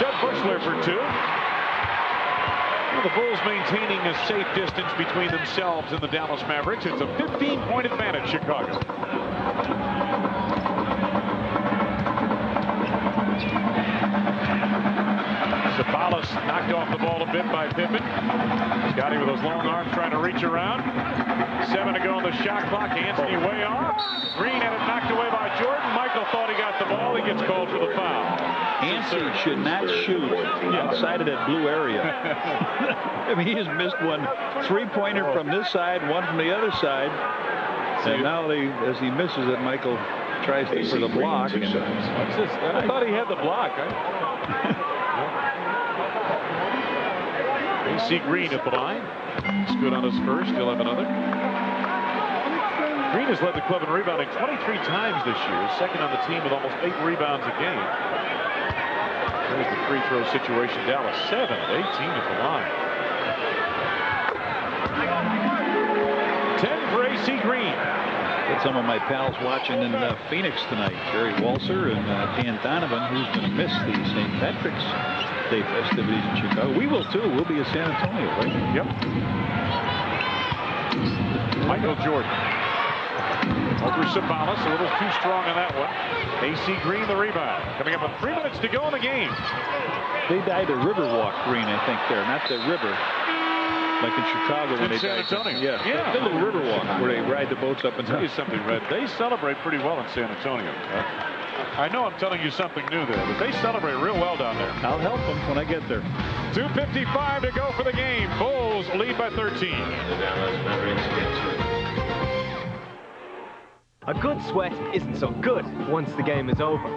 Jed Bushler for 2. Well, the Bulls maintaining a safe distance between themselves and the Dallas Mavericks. It's a 15-point advantage, Chicago. Sabalas knocked off the ball a bit by Pippen. Scotty with those long arms trying to reach around. 7 to go on the shot clock. Anthony way off. Green had it knocked away by Jordan. Michael thought he got the ball. He gets called for the foul. Anstey should not shoot outside of that blue area. I mean, he has missed one 3-pointer from this side, one from the other side. And now as he misses it, Michael tries for the block. And, what's this? I thought he had the block. A.C. Green at the line. He's good on his first. He'll have another. Green has led the club in rebounding 23 times this year. Second on the team with almost 8 rebounds a game. There's the free throw situation. Dallas 7 of 18 at the line. 10 for A.C. Green. Got some of my pals watching in Phoenix tonight. Jerry Walser and Dan Donovan, who's going to miss the St. Patrick's Day festivities in Chicago. We will too. We'll be in San Antonio, right? Yep. Michael Jordan. Over Sabalas, a little too strong on that one. A.C. Green the rebound. Coming up with 3 minutes to go in the game. They dyed a Riverwalk green, I think, there, not the river. Like in Chicago when they San Antonio. Yeah. The little Riverwalk where they ride the boats up and down. I'll tell you something, Red. They celebrate pretty well in San Antonio. I know I'm telling you something new there, but they celebrate real well down there. I'll help them when I get there. 2:55 to go for the game. Bulls lead by 13. A good sweat isn't so good once the game is over.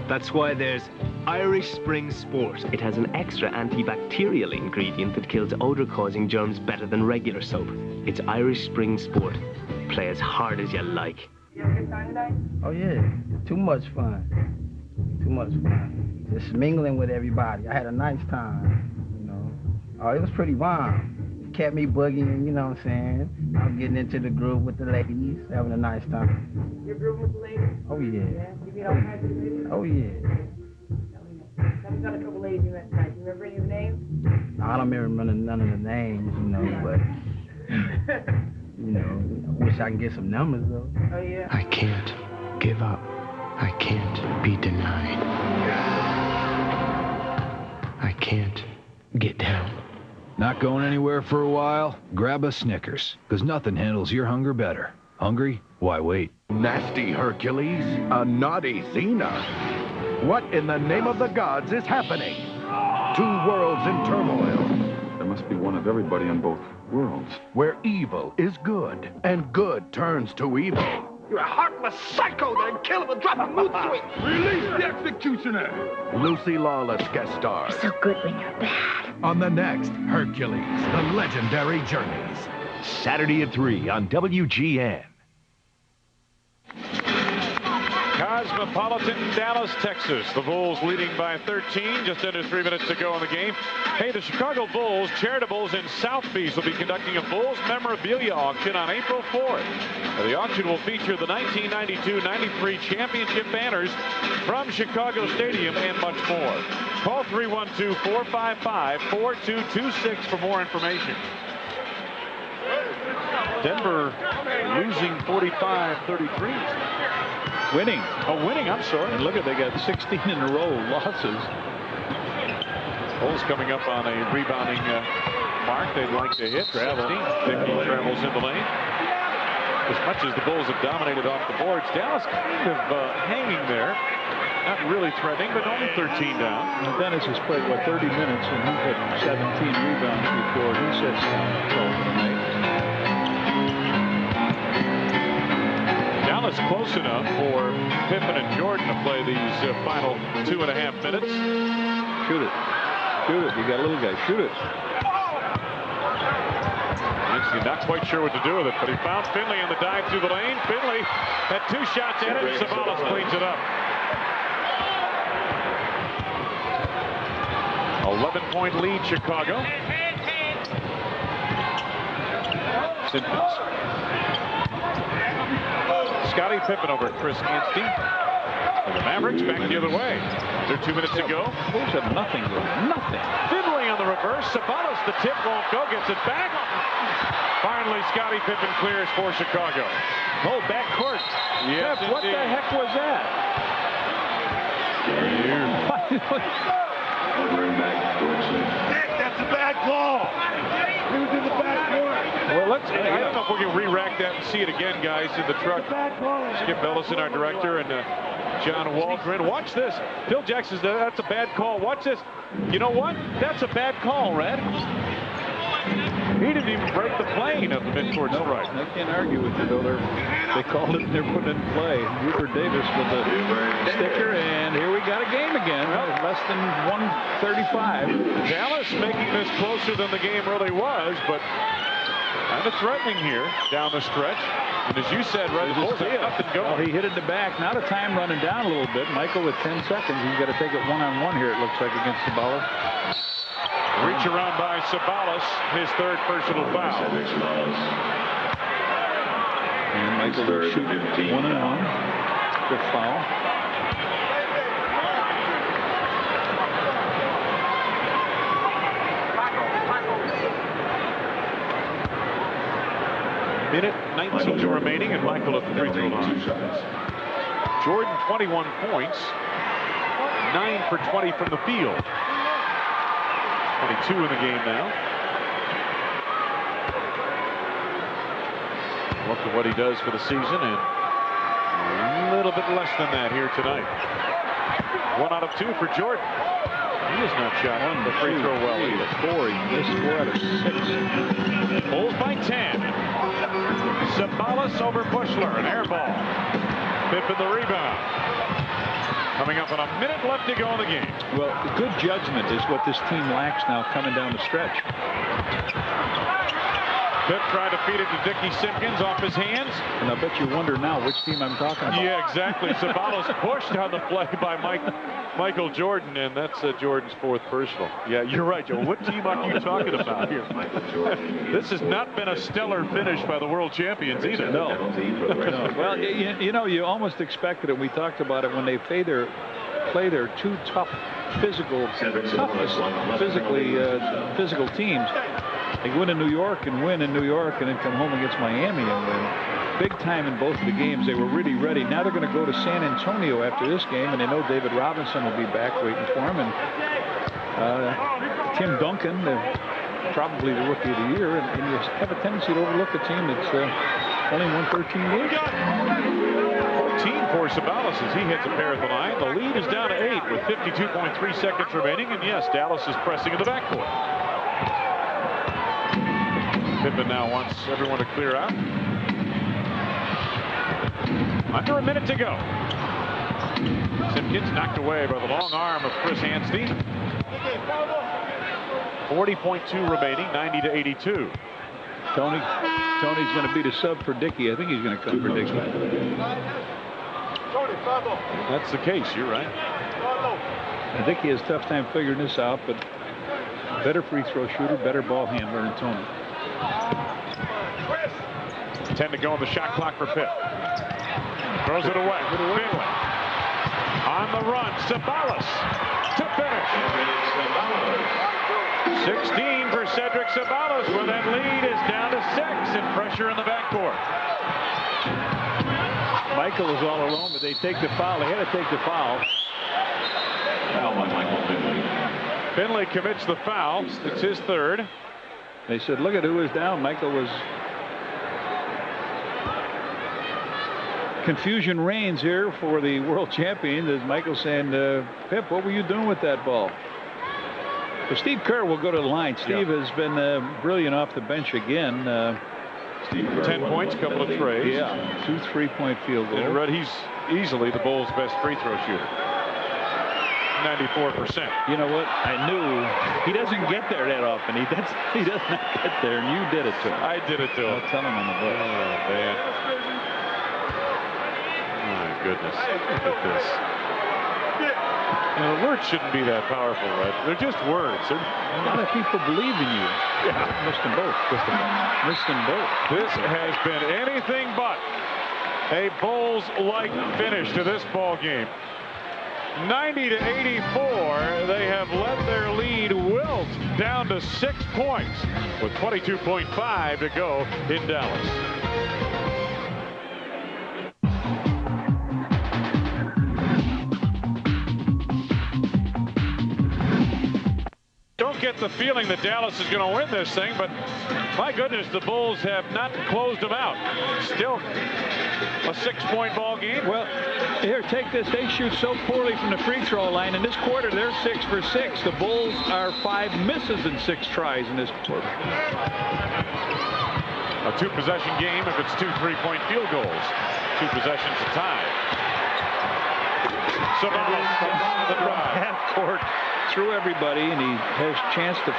That's why there's Irish Spring Sport. It has an extra antibacterial ingredient that kills odor-causing germs better than regular soap. It's Irish Spring Sport. Play as hard as you like. You have a good time tonight? Oh, yeah. Too much fun. Too much fun. Just mingling with everybody. I had a nice time, you know. Oh, it was pretty bomb. It kept me boogieing, you know what I'm saying? I was getting into the groove with the ladies, having a nice time. You're grooving with the ladies? Oh, yeah. Yeah? You meet all kinds of ladies? Oh, yeah. Tell me about a couple ladies you met tonight. Do you remember any of the names? I don't remember none of the names, you know, but, you know, I wish I could get some numbers, though. Oh, yeah? I can't give up. I can't be denied. I can't get down. Not going anywhere for a while? Grab a Snickers, because nothing handles your hunger better. Hungry? Why wait? Nasty Hercules? A naughty Athena? What in the name of the gods is happening? Two worlds in turmoil. There must be one of everybody on both worlds. Where evil is good, and good turns to evil. You're a heartless psycho that'd kill him and drop a mood swing. Release the executioner! Lucy Lawless guest stars. So good when you're bad. On the next Hercules, The Legendary Journeys. Saturday at 3 on WGN. Cosmopolitan, Dallas, Texas. The Bulls leading by 13, just under 3 minutes to go in the game. Hey, the Chicago Bulls, Charitables in South Beach will be conducting a Bulls memorabilia auction on April 4th. The auction will feature the 1992-93 championship banners from Chicago Stadium and much more. Call 312-455-4226 for more information. Denver losing 45-33. Winning. Oh, winning, I'm sorry. And look at, they got 16 in a row losses. Bulls coming up on a rebounding mark they'd like to hit. 16. Dickey travels in the lane. As much as the Bulls have dominated off the boards, Dallas kind of hanging there. Not really threatening, but only 13 down. And Dennis has played, 30 minutes, and he's had 17 rebounds before he sits down 12 tonight. Dallas close enough for Pippen and Jordan to play these final 2.5 minutes. Shoot it. Shoot it. You got a little guy. Shoot it. He's not quite sure what to do with it, but he found Finley on the dive through the lane. Finley had 2 shots at it, and Sabalas cleans it up. 11-point lead, Chicago. Simpkins. Scottie Pippen over Chris Anstey. And the Mavericks back the other way. There 2 minutes to go. Bulls have nothing. Nothing. Finley on the reverse. Sabalas, the tip won't go. Gets it back. Finally, Scottie Pippen clears for Chicago. Oh, back court. Yes, Jeff, what the heck was that? Nick, that's a bad call. He was in the back court. Well, I don't know if we can re-rack that and see it again, guys, in the truck. Skip Ellison, our director, and John Waldron. Watch this. Phil Jackson says that's a bad call. Watch this. You know what? That's a bad call, Red. He didn't even break the plane of the midcourt strike. I can't argue with you, though. They called it and they're putting it in play. Hubert Davis with the sticker, and here we got a game again. Less than 135. Dallas making this closer than the game really was, but kind of threatening here down the stretch. And as you said, Red, the Bulls have nothing going. Well, he hit it to back. Now the time running down a little bit. Michael with 10 seconds. He's got to take it one-on-one here, it looks like, against Sabalas. Reach around by Sabalas, his 3rd personal foul. And Michael will shoot 1-on-1. Good foul. Minute 19 remaining, and Michael at the free throw line. Jordan, 21 points, 9 for 20 from the field. 22 in the game now. Look at what he does for the season, and a little bit less than that here tonight. 1 out of 2 for Jordan. He has not shot on the free throw well either. 4. He missed 4 out of 6. Bulls by 10. Sabalas over Bushler, an air ball. Pippen the rebound. Coming up on a minute left to go in the game. Well, good judgment is what this team lacks now coming down the stretch. Pip tried to feed it to Dickie Simpkins off his hands. And I bet you wonder now which team I'm talking about. Yeah, exactly. Sabalos pushed on the play by Michael Jordan, and that's Jordan's 4th personal. Yeah, you're right, Joe. What team are you talking about here? This has not been a stellar finish by the world champions either. No. No. Well, you know, you almost expected it. We talked about it when they play their 2 tough physical teams. They go into New York and win in New York and then come home against Miami and win. Big time in both of the games. They were really ready. Now they're going to go to San Antonio after this game, and they know David Robinson will be back waiting for him. And Tim Duncan, probably the rookie of the year, and you have a tendency to overlook a team that's only won 13 games. 14 for Sabalos as he hits a pair at the line. The lead is down to 8 with 52.3 seconds remaining, and yes, Dallas is pressing in the backcourt. Pippen now wants everyone to clear out. Under a minute to go. Simpkins knocked away by the long arm of Chris Hanstein. 40.2 remaining, 90-82. Tony's going to be the sub for Dickie. I think he's going to come for Dickie. That's the case. You're right. I think he has a tough time figuring this out, but better free throw shooter, better ball handler than Tony. 10 to go on the shot clock for Pitt. Throws it away. Finley. On the run, Sabalos to finish. 16 for Cedric Sabalos, where that lead is down to 6 and pressure in the backcourt. Michael is all alone, but they take the foul. They had to take the foul. Foul by Michael Finley. Finley commits the foul. It's his 3rd. They said, look at who was down. Michael was... Confusion reigns here for the world champion as Michael's saying, Pip, what were you doing with that ball? Well, Steve Kerr will go to the line. Steve has been brilliant off the bench again. 10 points, couple of trays. Yeah, 2 3-point field goals. And Red, he's easily the Bulls' best free throw shooter. 94%. You know what? I knew he doesn't get there that often. He does not get there, and you did it to him. I did it to him. I'll tell him on the book. Oh, man. My goodness. Look at this. You know, words shouldn't be that powerful, right? They're just words. A lot of people believe in you. Yeah. Missed them both. Missed them both. This has been anything but a Bulls-like finish to this ball game. 90-84, they have let their lead wilt down to 6 points with 22.5 to go in Dallas. Don't get the feeling that Dallas is going to win this thing, but my goodness, the Bulls have not closed them out. Still a 6-point ball game. Well, here, take this. They shoot so poorly from the free throw line. In this quarter, they're 6 for 6. The Bulls are 5 misses and 6 tries in this quarter. A 2-possession game if it's 2 3-point field goals. 2 possessions to tie. Sabalos from half court through everybody, and he has a chance to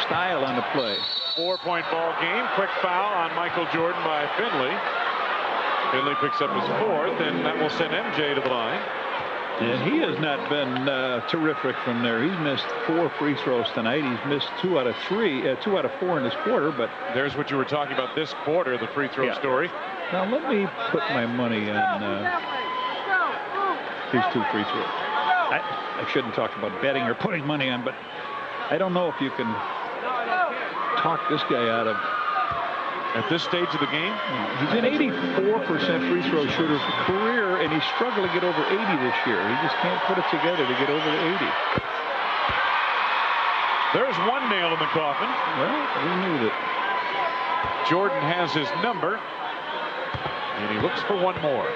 style on the play. 4-point ball game. Quick foul on Michael Jordan by Finley. Finley picks up his 4th, and that will send MJ to the line. And he has not been terrific from there. He's missed 4 free throws tonight. He's missed 2 out of 4 in this quarter. But there's what you were talking about this quarter, the free throw story. Now let me put my money on these 2 free throws. I shouldn't talk about betting or putting money on, but I don't know if you can talk this guy out of. At this stage of the game? He's an 84% free throw shooter for career, and he struggled to get over 80 this year. He just can't put it together to get over the 80. There's one nail in the coffin. Well, we knew that. Jordan has his number, and he looks for one more.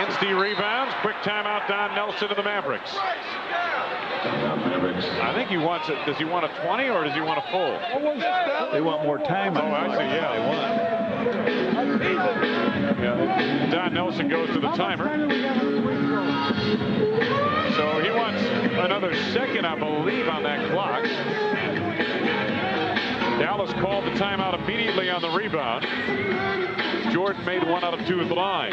Anstey rebounds. Quick timeout, Don Nelson of the Mavericks. I think he wants it. Does he want a 20 or does he want a full? They want more time. Oh, actually, yeah, they want. Yeah, Don Nelson goes to the timer. So he wants another second, I believe, on that clock. Dallas called the timeout immediately on the rebound. Jordan made 1 out of 2 at the line.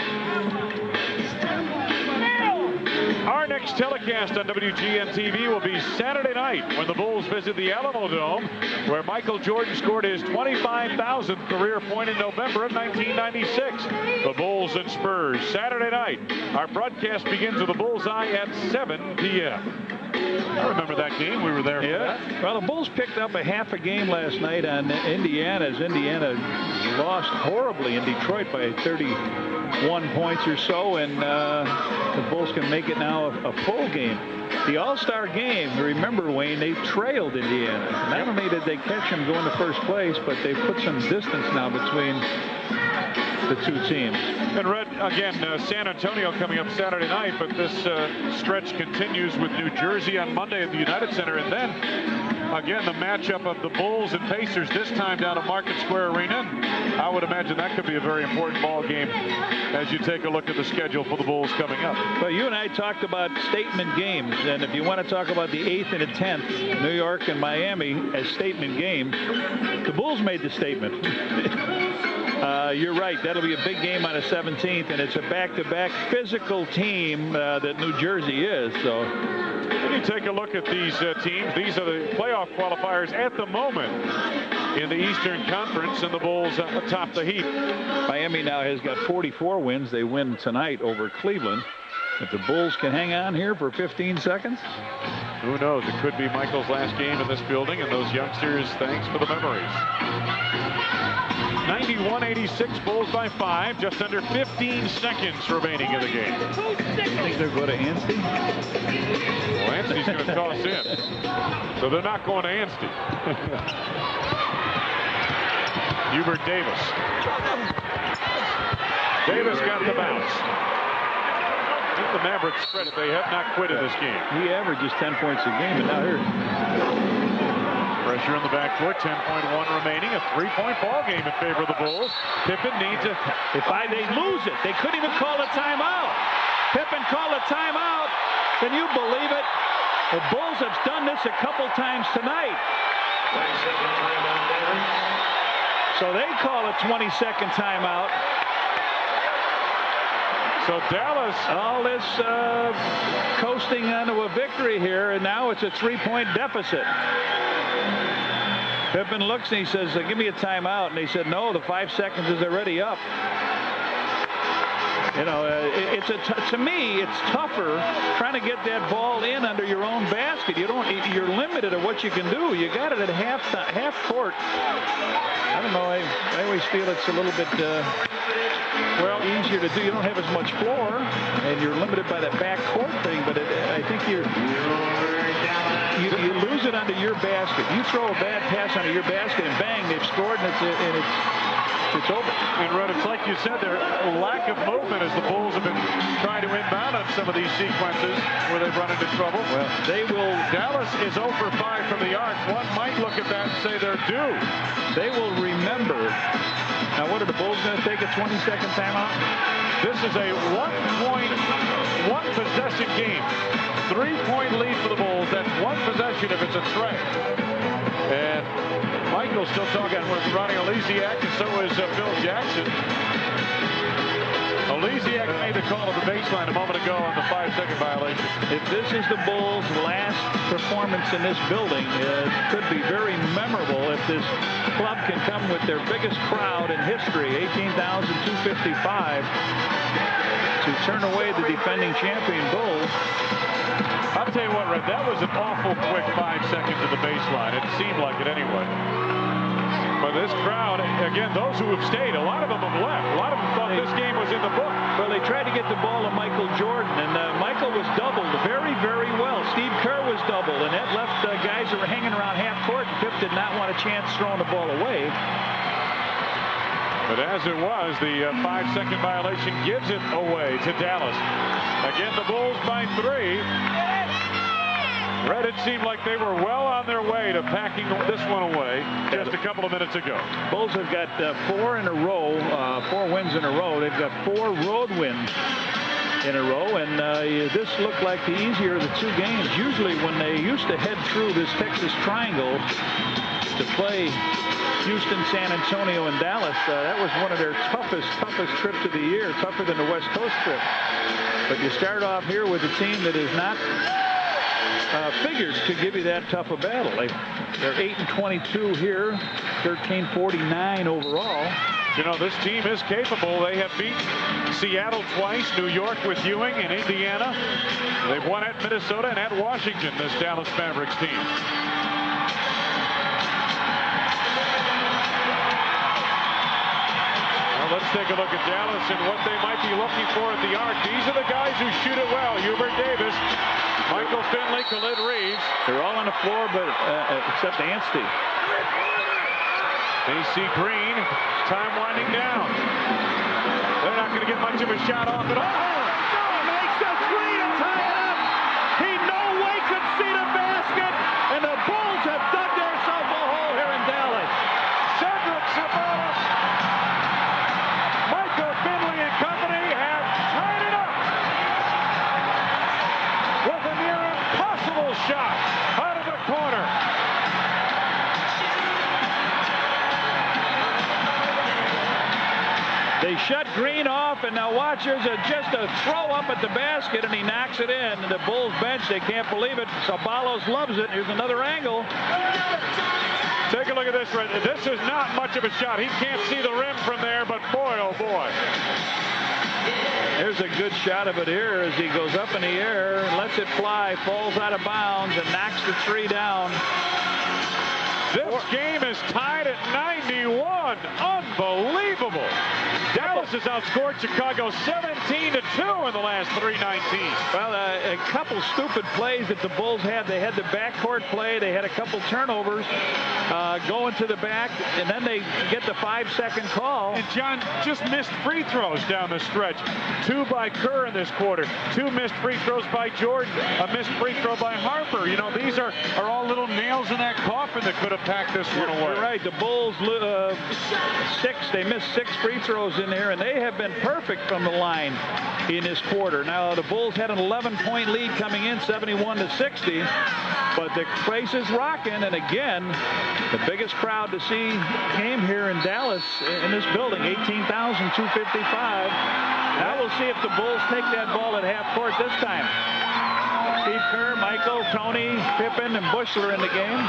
Our next telecast on WGN TV will be Saturday night when the Bulls visit the Alamo Dome, where Michael Jordan scored his 25,000th career point in November of 1996. The Bulls and Spurs, Saturday night. Our broadcast begins with a bullseye at 7 p.m. I remember that game. We were there. Yeah. Well, the Bulls picked up a half a game last night on Indiana, as Indiana lost horribly in Detroit by 31 points or so, and the Bulls can make it now a full game. The All-Star game, remember, Wayne, they trailed Indiana. Not only did they catch them going to first place, but they put some distance now between the two teams. And Red, again, San Antonio coming up Saturday night, but this stretch continues with New Jersey on Monday at the United Center, and then again the matchup of the Bulls and Pacers, this time down at Market Square Arena. I would imagine that could be a very important ball game as you take a look at the schedule for the Bulls coming up. Well, you and I talked about statement games, and if you want to talk about the 8th and the 10th, New York and Miami as statement games, the Bulls made the statement. You're right. That'll be a big game on the 17th, and it's a back-to-back physical team that New Jersey is. So, when you take a look at these teams, these are the playoff qualifiers at the moment in the Eastern Conference, and the Bulls atop the heap. Miami now has got 44 wins. They win tonight over Cleveland. If the Bulls can hang on here for 15 seconds. Who knows? It could be Michael's last game in this building, and those youngsters, thanks for the memories. 91-86, Bulls by 5. Just under 15 seconds remaining in the game. You think they'll go to Anstey? Well, Anstey's going to toss in. So they're not going to Anstey. Hubert Davis. Davis got the bounce. Give the Mavericks credit. They have not quit in this game. He averages 10 points a game, and now here. Pressure in the backcourt, 10.1 remaining. A 3-point ball game in favor of the Bulls. Pippen needs it. If they lose it, they couldn't even call a timeout. Pippen called a timeout. Can you believe it? The Bulls have done this a couple times tonight. So they call a 20-second timeout. So Dallas, all this coasting onto a victory here, and now it's a 3-point deficit. Pippen looks and he says, give me a timeout. And he said, no, the 5 seconds is already up. You know, to me, it's tougher trying to get that ball in under your own basket. You're limited at what you can do. You got it at half court. I don't know. I always feel it's a little bit easier to do. You don't have as much floor, and you're limited by that back court thing. But I think you lose it under your basket. You throw a bad pass under your basket, and bang, they've scored, and it's over. And Red, it's like you said, their lack of movement as the Bulls have been trying to inbound on some of these sequences where they've run into trouble. Well, they will. Dallas is 0 for 5 from the arc. One might look at that and say they're due. They will remember. Now, what are the Bulls going to take a 20-second timeout? This is a 1 possession game. 3-point lead for the Bulls. That's 1 possession if it's a tray. And Michael's still talking with Ronnie Oleziak, and so is Phil Jackson. Oleziak made the call at the baseline a moment ago on the 5-second violation. If this is the Bulls' last performance in this building, it could be very memorable if this club can come with their biggest crowd in history, 18,255, to turn away the defending champion Bulls. I'll tell you what, Red, that was an awful quick 5 seconds to the baseline. It seemed like it anyway. But this crowd, again, those who have stayed, a lot of them have left. A lot of them thought this game was in the book. Well, they tried to get the ball to Michael Jordan, and Michael was doubled very, very well. Steve Kerr was doubled, and that left guys that were hanging around half court, and Pip did not want a chance throwing the ball away. But as it was, the 5-second violation gives it away to Dallas. Again, the Bulls by 3. Red, it seemed like they were well on their way to packing this one away just a couple of minutes ago. Bulls have got 4 in a row, 4 wins in a row. They've got 4 road wins in a row, and this looked like the easier of the 2 games. Usually when they used to head through this Texas Triangle to play Houston, San Antonio, and Dallas, that was one of their toughest trips of the year, tougher than the West Coast trip. But you start off here with a team that is not figured to give you that tough a battle. They're 8-22 here, 13-49 overall. You know, this team is capable. They have beat Seattle twice, New York with Ewing, and Indiana. They've won at Minnesota and at Washington, this Dallas Mavericks team. Well, let's take a look at Dallas and what they might be looking for at the arc. These are the guys who shoot it well. Hubert Davis, Michael Finley, Khalid Reeves. They're all on the floor, but except Anstey. AC Green, time winding down. They're not going to get much of a shot off at all. Makes the three to tie it up. He no way could see the basket, and the Bulls have dug themselves a hole here in Dallas. Cedric Ceballos, Michael Finley and company have tied it up with a near impossible shot out of the corner. They shut Green off, and now watch, there's just a throw up at the basket, and he knocks it in. And the Bulls bench, they can't believe it. Ceballos loves it. Here's another angle. Take a look at this. This is not much of a shot. He can't see the rim from there, but boy, oh boy. There's a good shot of it here as he goes up in the air, lets it fly, falls out of bounds, and knocks the three down. This game is tied at 91. Unbelievable. Dallas has outscored Chicago 17-2 in the last 3:19. Well, a couple stupid plays that the Bulls had. They had the backcourt play. They had a couple turnovers going to the back, and then they get the 5-second call. And John, just missed free throws down the stretch. 2 by Kerr in this quarter. 2 missed free throws by Jordan. A missed free throw by Harper. You know, these are all little nails in that coffin that could have packed this one away. You're right. The Bulls, they missed 6 free throws in there, and they have been perfect from the line in this quarter. Now, the Bulls had an 11-point lead coming in, 71-60, but the place is rocking, and again, the biggest crowd to see game here in Dallas in this building, 18,255. Now we'll see if the Bulls take that ball at half court this time. Steve Kerr, Michael, Tony, Pippen, and Bushler in the game.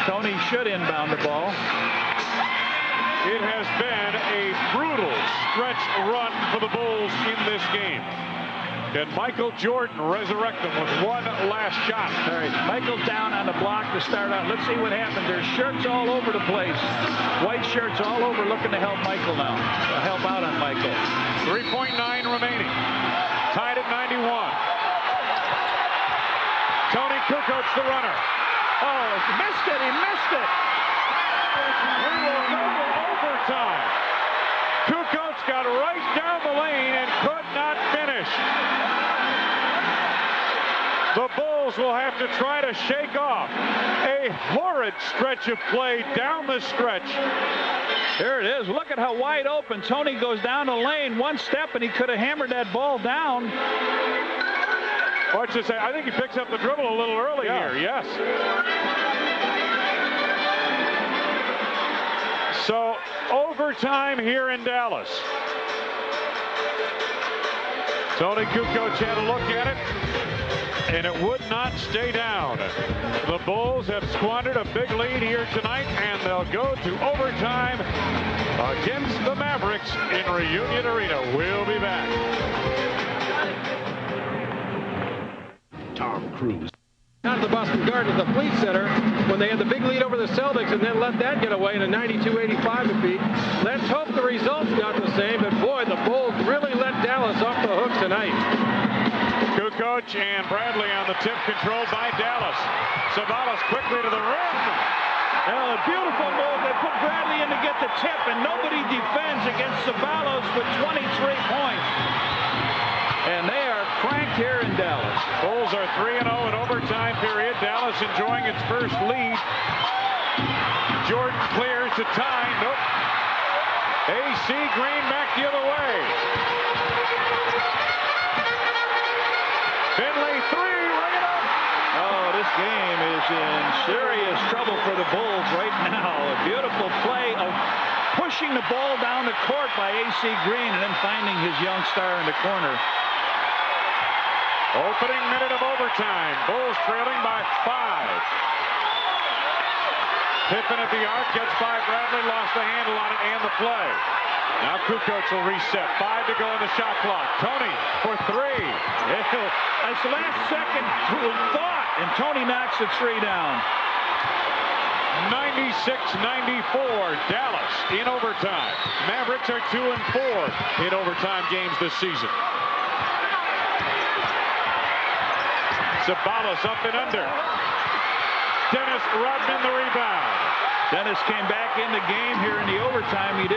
Tony should inbound the ball. It has been a brutal stretch run for the Bulls in this game. Can Michael Jordan resurrect them with one last shot? All right, Michael's down on the block to start out. Let's see what happens. There's shirts all over the place. White shirts all over looking to help Michael now. Help out on Michael. 3.9 remaining. Tied at 91. Tony Kukoc, the runner. Oh, he missed it. He missed it. We will go to overtime. Kukoc got right down the lane and could not finish. The Bulls will have to try to shake off a horrid stretch of play down the stretch. There it is. Look at how wide open. Tony goes down the lane one step, and he could have hammered that ball down. Watch this. I think he picks up the dribble a little early here. Yes. So, overtime here in Dallas. Tony Kukoc had a look at it, and it would not stay down. The Bulls have squandered a big lead here tonight, and they'll go to overtime against the Mavericks in Reunion Arena. We'll be back. Tom Cruise. Out of the Boston Garden at the Fleet Center when they had the big lead over the Celtics and then let that get away in a 92-85 defeat. Let's hope the result's not the same, but boy, the Bulls really let Dallas off the hook tonight. Kukoc and Bradley on the tip, controlled by Dallas. Ceballos quickly to the rim. Well, a beautiful move. They put Bradley in to get the tip, and nobody defends against Ceballos with 23 points. And they are cranked here in Dallas. Bulls are 3-0 in overtime. overtime period. Dallas enjoying its first lead. Jordan clears to tie. Nope. AC Green back the other way. Finley, three, ring it up. Oh, this game is in serious trouble for the Bulls right now. A beautiful play of pushing the ball down the court by AC Green and then finding his young star in the corner. Opening minute of overtime. Bulls trailing by 5. Pippen at the arc, gets by Bradley, lost the handle on it and the play. Now Kukoc will reset. 5 to go in the shot clock. Tony for 3. That's last second thought, and Tony knocks the 3 down. 96-94, Dallas in overtime. Mavericks are 2-4 in overtime games this season. Sabalas up and under. Dennis Rodman the rebound. Dennis came back in the game here in the overtime. He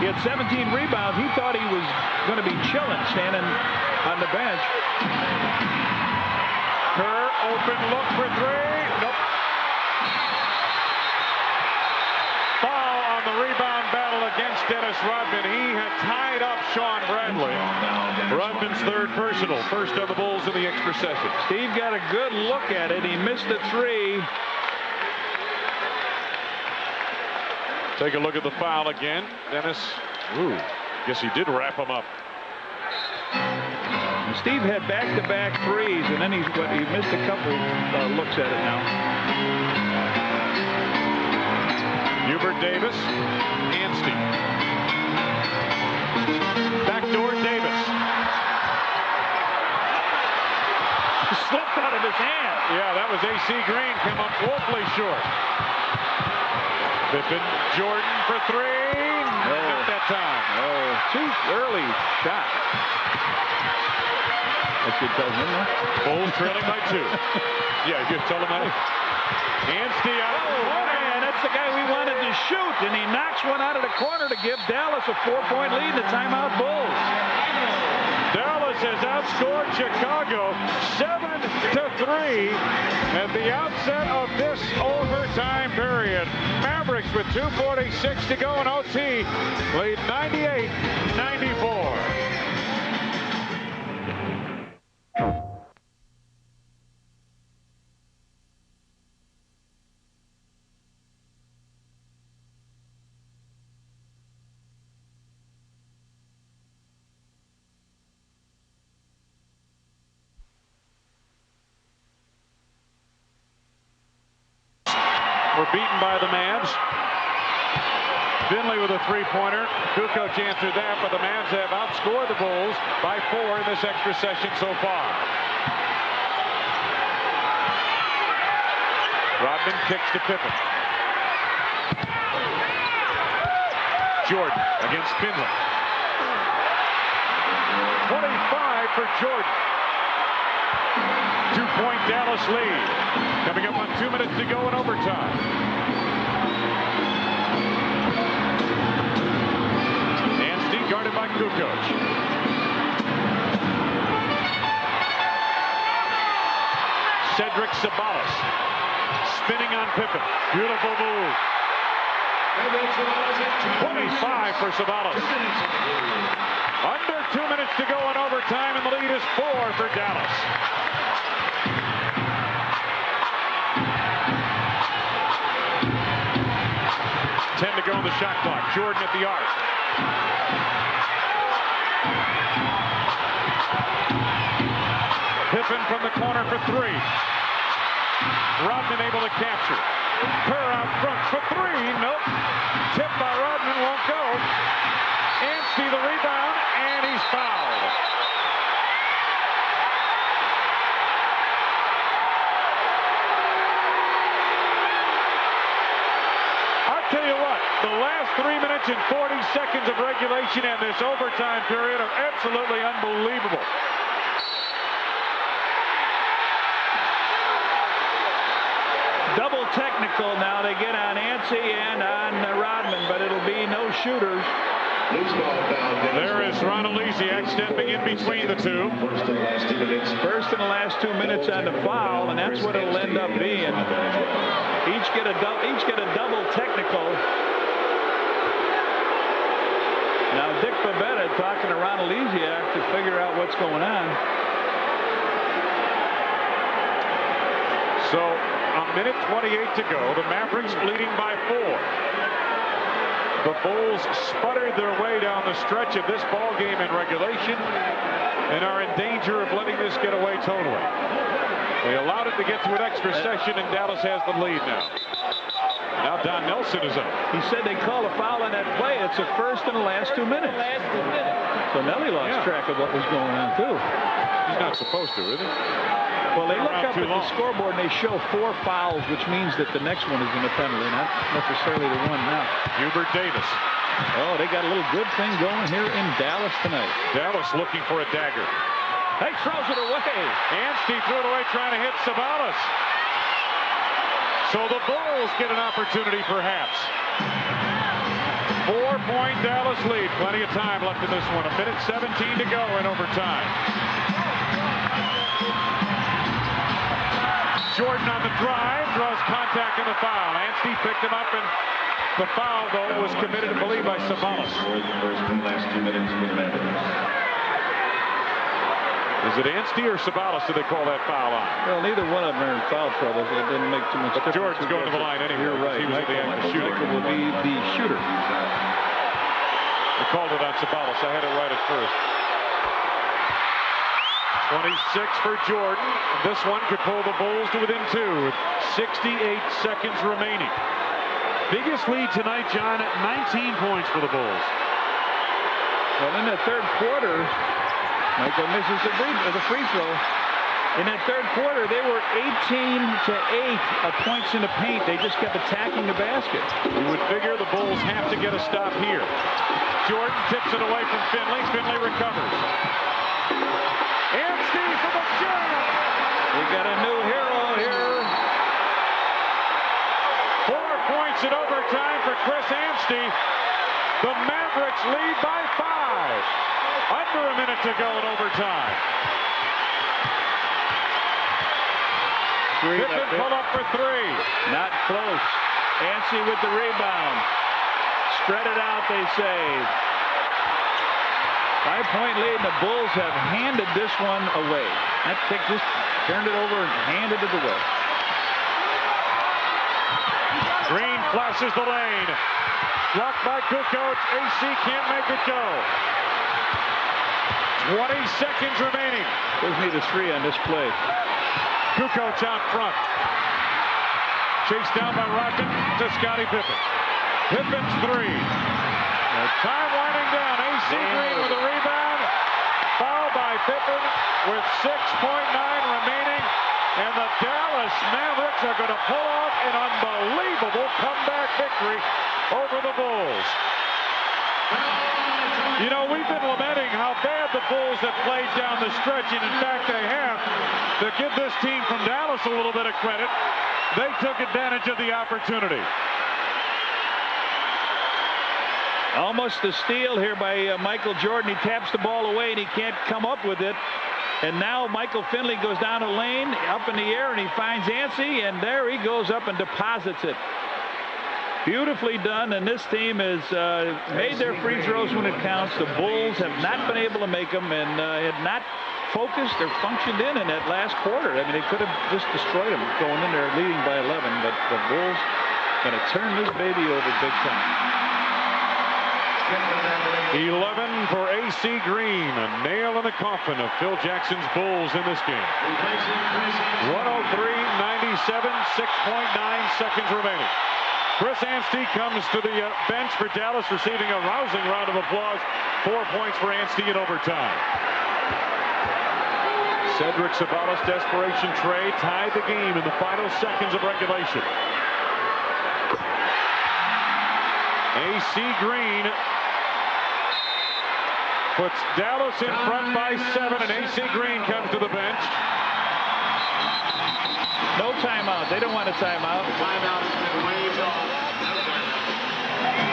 had 17 rebounds. He thought he was going to be chilling, standing on the bench. Kerr, open look for 3. Nope. Foul on the rebound battle against Dennis Rodman. He had tied up Sean Bradley. Rodman's third personal. First on the Bulls in the extra session. Steve got a good look at it. He missed the 3. Take a look at the foul again. Dennis, guess he did wrap him up. Steve had back-to-back 3s, and then he missed a couple looks at it now. Hubert Davis, Anstey. Backdoor Davis. Slipped out of his hand. Yeah, that was AC Green, come up woefully short. Pippen, Jordan for 3. Not that time. Too early shot. That's what tells him, huh? Bulls trailing by 2. Yeah, you told him that. Anstey out. Man, that's the guy we wanted to shoot, and he knocks one out of the corner to give Dallas a 4-point lead in the timeout Bulls. Dallas has outscored Chicago 7-3 at the outset of this overtime period. Mavericks with 2:46 to go in OT lead 98-94. We're beaten by the Mavs. Finley with a 3-pointer. Kukoc answered that, but the Mavs have outscored the Bulls by 4 in this extra session so far. Rodman kicks to Pippen. Jordan against Finley. 25 for Jordan. 2-point Dallas lead. Coming up on 2 minutes to go in overtime. Anstey guarded by Kukoc. Cedric Sabalas spinning on Pippen. Beautiful move. 25 for Sabalas. Under 2 minutes to go in overtime, and the lead is 4 for Dallas. To go on the shot clock. Jordan at the arc. Pippen from the corner for 3. Rodman able to capture. Kerr out front for 3. Nope. Tipped by Rodman, won't go. Anstey the rebound, and he's fouled. Tell you what, the last 3 minutes and 40 seconds of regulation and this overtime period are absolutely unbelievable. Double technical now they get on Anstey and on Rodman, but it'll be no shooters. There is Ron Elysiak stepping in between the two. First in the last 2 minutes on the foul, and that's what it'll end up being. Each get a double technical. Now Dick Babetta talking to Ron Elysiak to figure out what's going on. So a minute 28 to go. The Mavericks leading by 4. The Bulls sputtered their way down the stretch of this ball game in regulation and are in danger of letting this get away totally. They allowed it to get to an extra session, and Dallas has the lead now. Now Don Nelson is up. He said they called a foul on that play. It's a first in the last 2 minutes. So Nelly lost track of what was going on, too. He's not supposed to, is he? Well, they look up at the scoreboard and they show 4 fouls, which means that the next one is in a penalty, not necessarily the one now. Hubert Davis. Oh, they got a little good thing going here in Dallas tonight. Dallas looking for a dagger. He throws it away. Anstey threw it away trying to hit Sabalas. So the Bulls get an opportunity perhaps. 4-point Dallas lead. Plenty of time left in this one. 1:17 to go in overtime. Jordan on the drive, draws contact in the foul. Anstey picked him up, and the foul, though, was committed, I believe, by Sabalas. Is it Anstey or Sabalas did they call that foul on? Well, neither one of them are in foul trouble, so it didn't make too much difference. Jordan's going to the line anyway. You're right. He was the act of shooting. Michael will be the shooter. They called it on Sabalas. I had it right at first. 26 for Jordan. This one could pull the Bulls to within 2 with 68 seconds remaining. Biggest lead tonight, John, at 19 points for the Bulls. Well, in that third quarter, Michael misses the free throw. In that third quarter, they were 18-8 of points in the paint. They just kept attacking the basket. You would figure the Bulls have to get a stop here. Jordan tips it away from Finley. Finley recovers. Anstey for the jam. We got a new hero here. 4 points in overtime for Chris Anstey. The Mavericks lead by 5. Under a minute to go in overtime. Pippen pull up for 3. Not close. Anstey with the rebound. Spread it out, they say. 5-point lead, and the Bulls have handed this one away. That kick just turned it over and handed it away. Green flashes the lane. Blocked by Kukoc. AC can't make it go. 20 seconds remaining. Bulls need a 3 on this play. Kukoc out front. Chased down by Rocket to Scottie Pippen. Pippen's 3. Time winding down. AC Green with a rebound. Foul by Pippen with 6.9 remaining. And the Dallas Mavericks are going to pull off an unbelievable comeback victory over the Bulls. You know, we've been lamenting how bad the Bulls have played down the stretch, and in fact they have. To give this team from Dallas a little bit of credit, they took advantage of the opportunity. Almost a steal here by Michael Jordan. He taps the ball away and he can't come up with it. And now Michael Finley goes down a lane up in the air and he finds Anstey, and there he goes up and deposits it. Beautifully done, and this team has made their free throws when it counts. The Bulls have not been able to make them and had not focused or functioned in that last quarter. I mean, they could have just destroyed them going in there leading by 11, but the Bulls going to turn this baby over big time. 11 for AC Green, a nail in the coffin of Phil Jackson's Bulls in this game. 103-97, 6.9 seconds remaining. Chris Anstey comes to the bench for Dallas, receiving a rousing round of applause. 4 points for Anstey in overtime. Cedric Sabalas' desperation trade tied the game in the final seconds of regulation. AC Green puts Dallas in front by 7, and AC Green comes to the bench. No timeout. They don't want a timeout. Timeout has been waived off.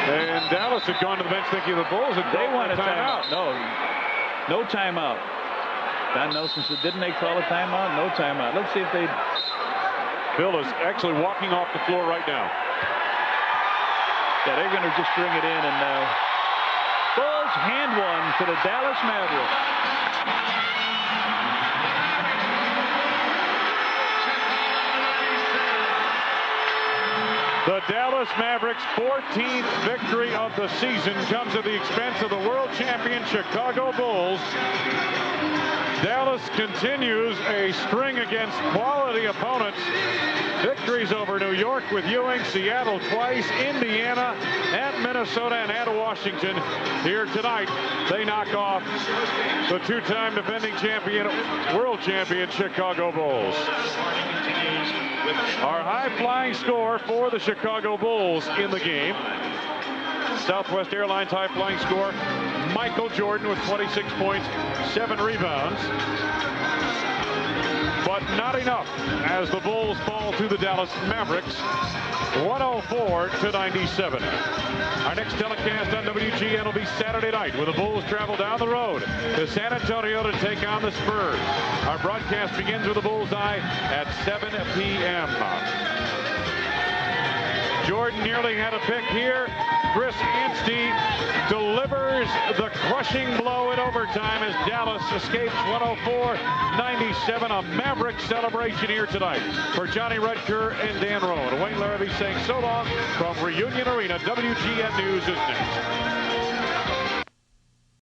And Dallas had gone to the bench thinking the Bulls had They want a timeout. No timeout. Don Nelson said, didn't they call a timeout? No timeout. Let's see if they... Bill is actually walking off the floor right now. Yeah, they're going to just bring it in, and Bulls hand one to the Dallas Mavericks. The Dallas Mavericks' 14th victory of the season comes at the expense of the world champion Chicago Bulls. Dallas continues a string against quality opponents. Victories over New York with Ewing, Seattle twice, Indiana, at Minnesota, and at Washington. Here tonight, they knock off the two-time defending champion, world champion Chicago Bulls. Our high-flying score for the Chicago Bulls in the game. Southwest Airlines high-flying score, Michael Jordan with 26 points, 7 rebounds. But not enough as the Bulls fall to the Dallas Mavericks, 104-97. Our next telecast on WGN will be Saturday night, where the Bulls travel down the road to San Antonio to take on the Spurs. Our broadcast begins with the Bullseye at 7 p.m. Jordan nearly had a pick here. Chris Anstey delivers the crushing blow in overtime as Dallas escapes 104-97. A Maverick celebration here tonight for Johnny Rutger and Dan Rowan. Wayne Larrabee saying so long from Reunion Arena. WGN News is next.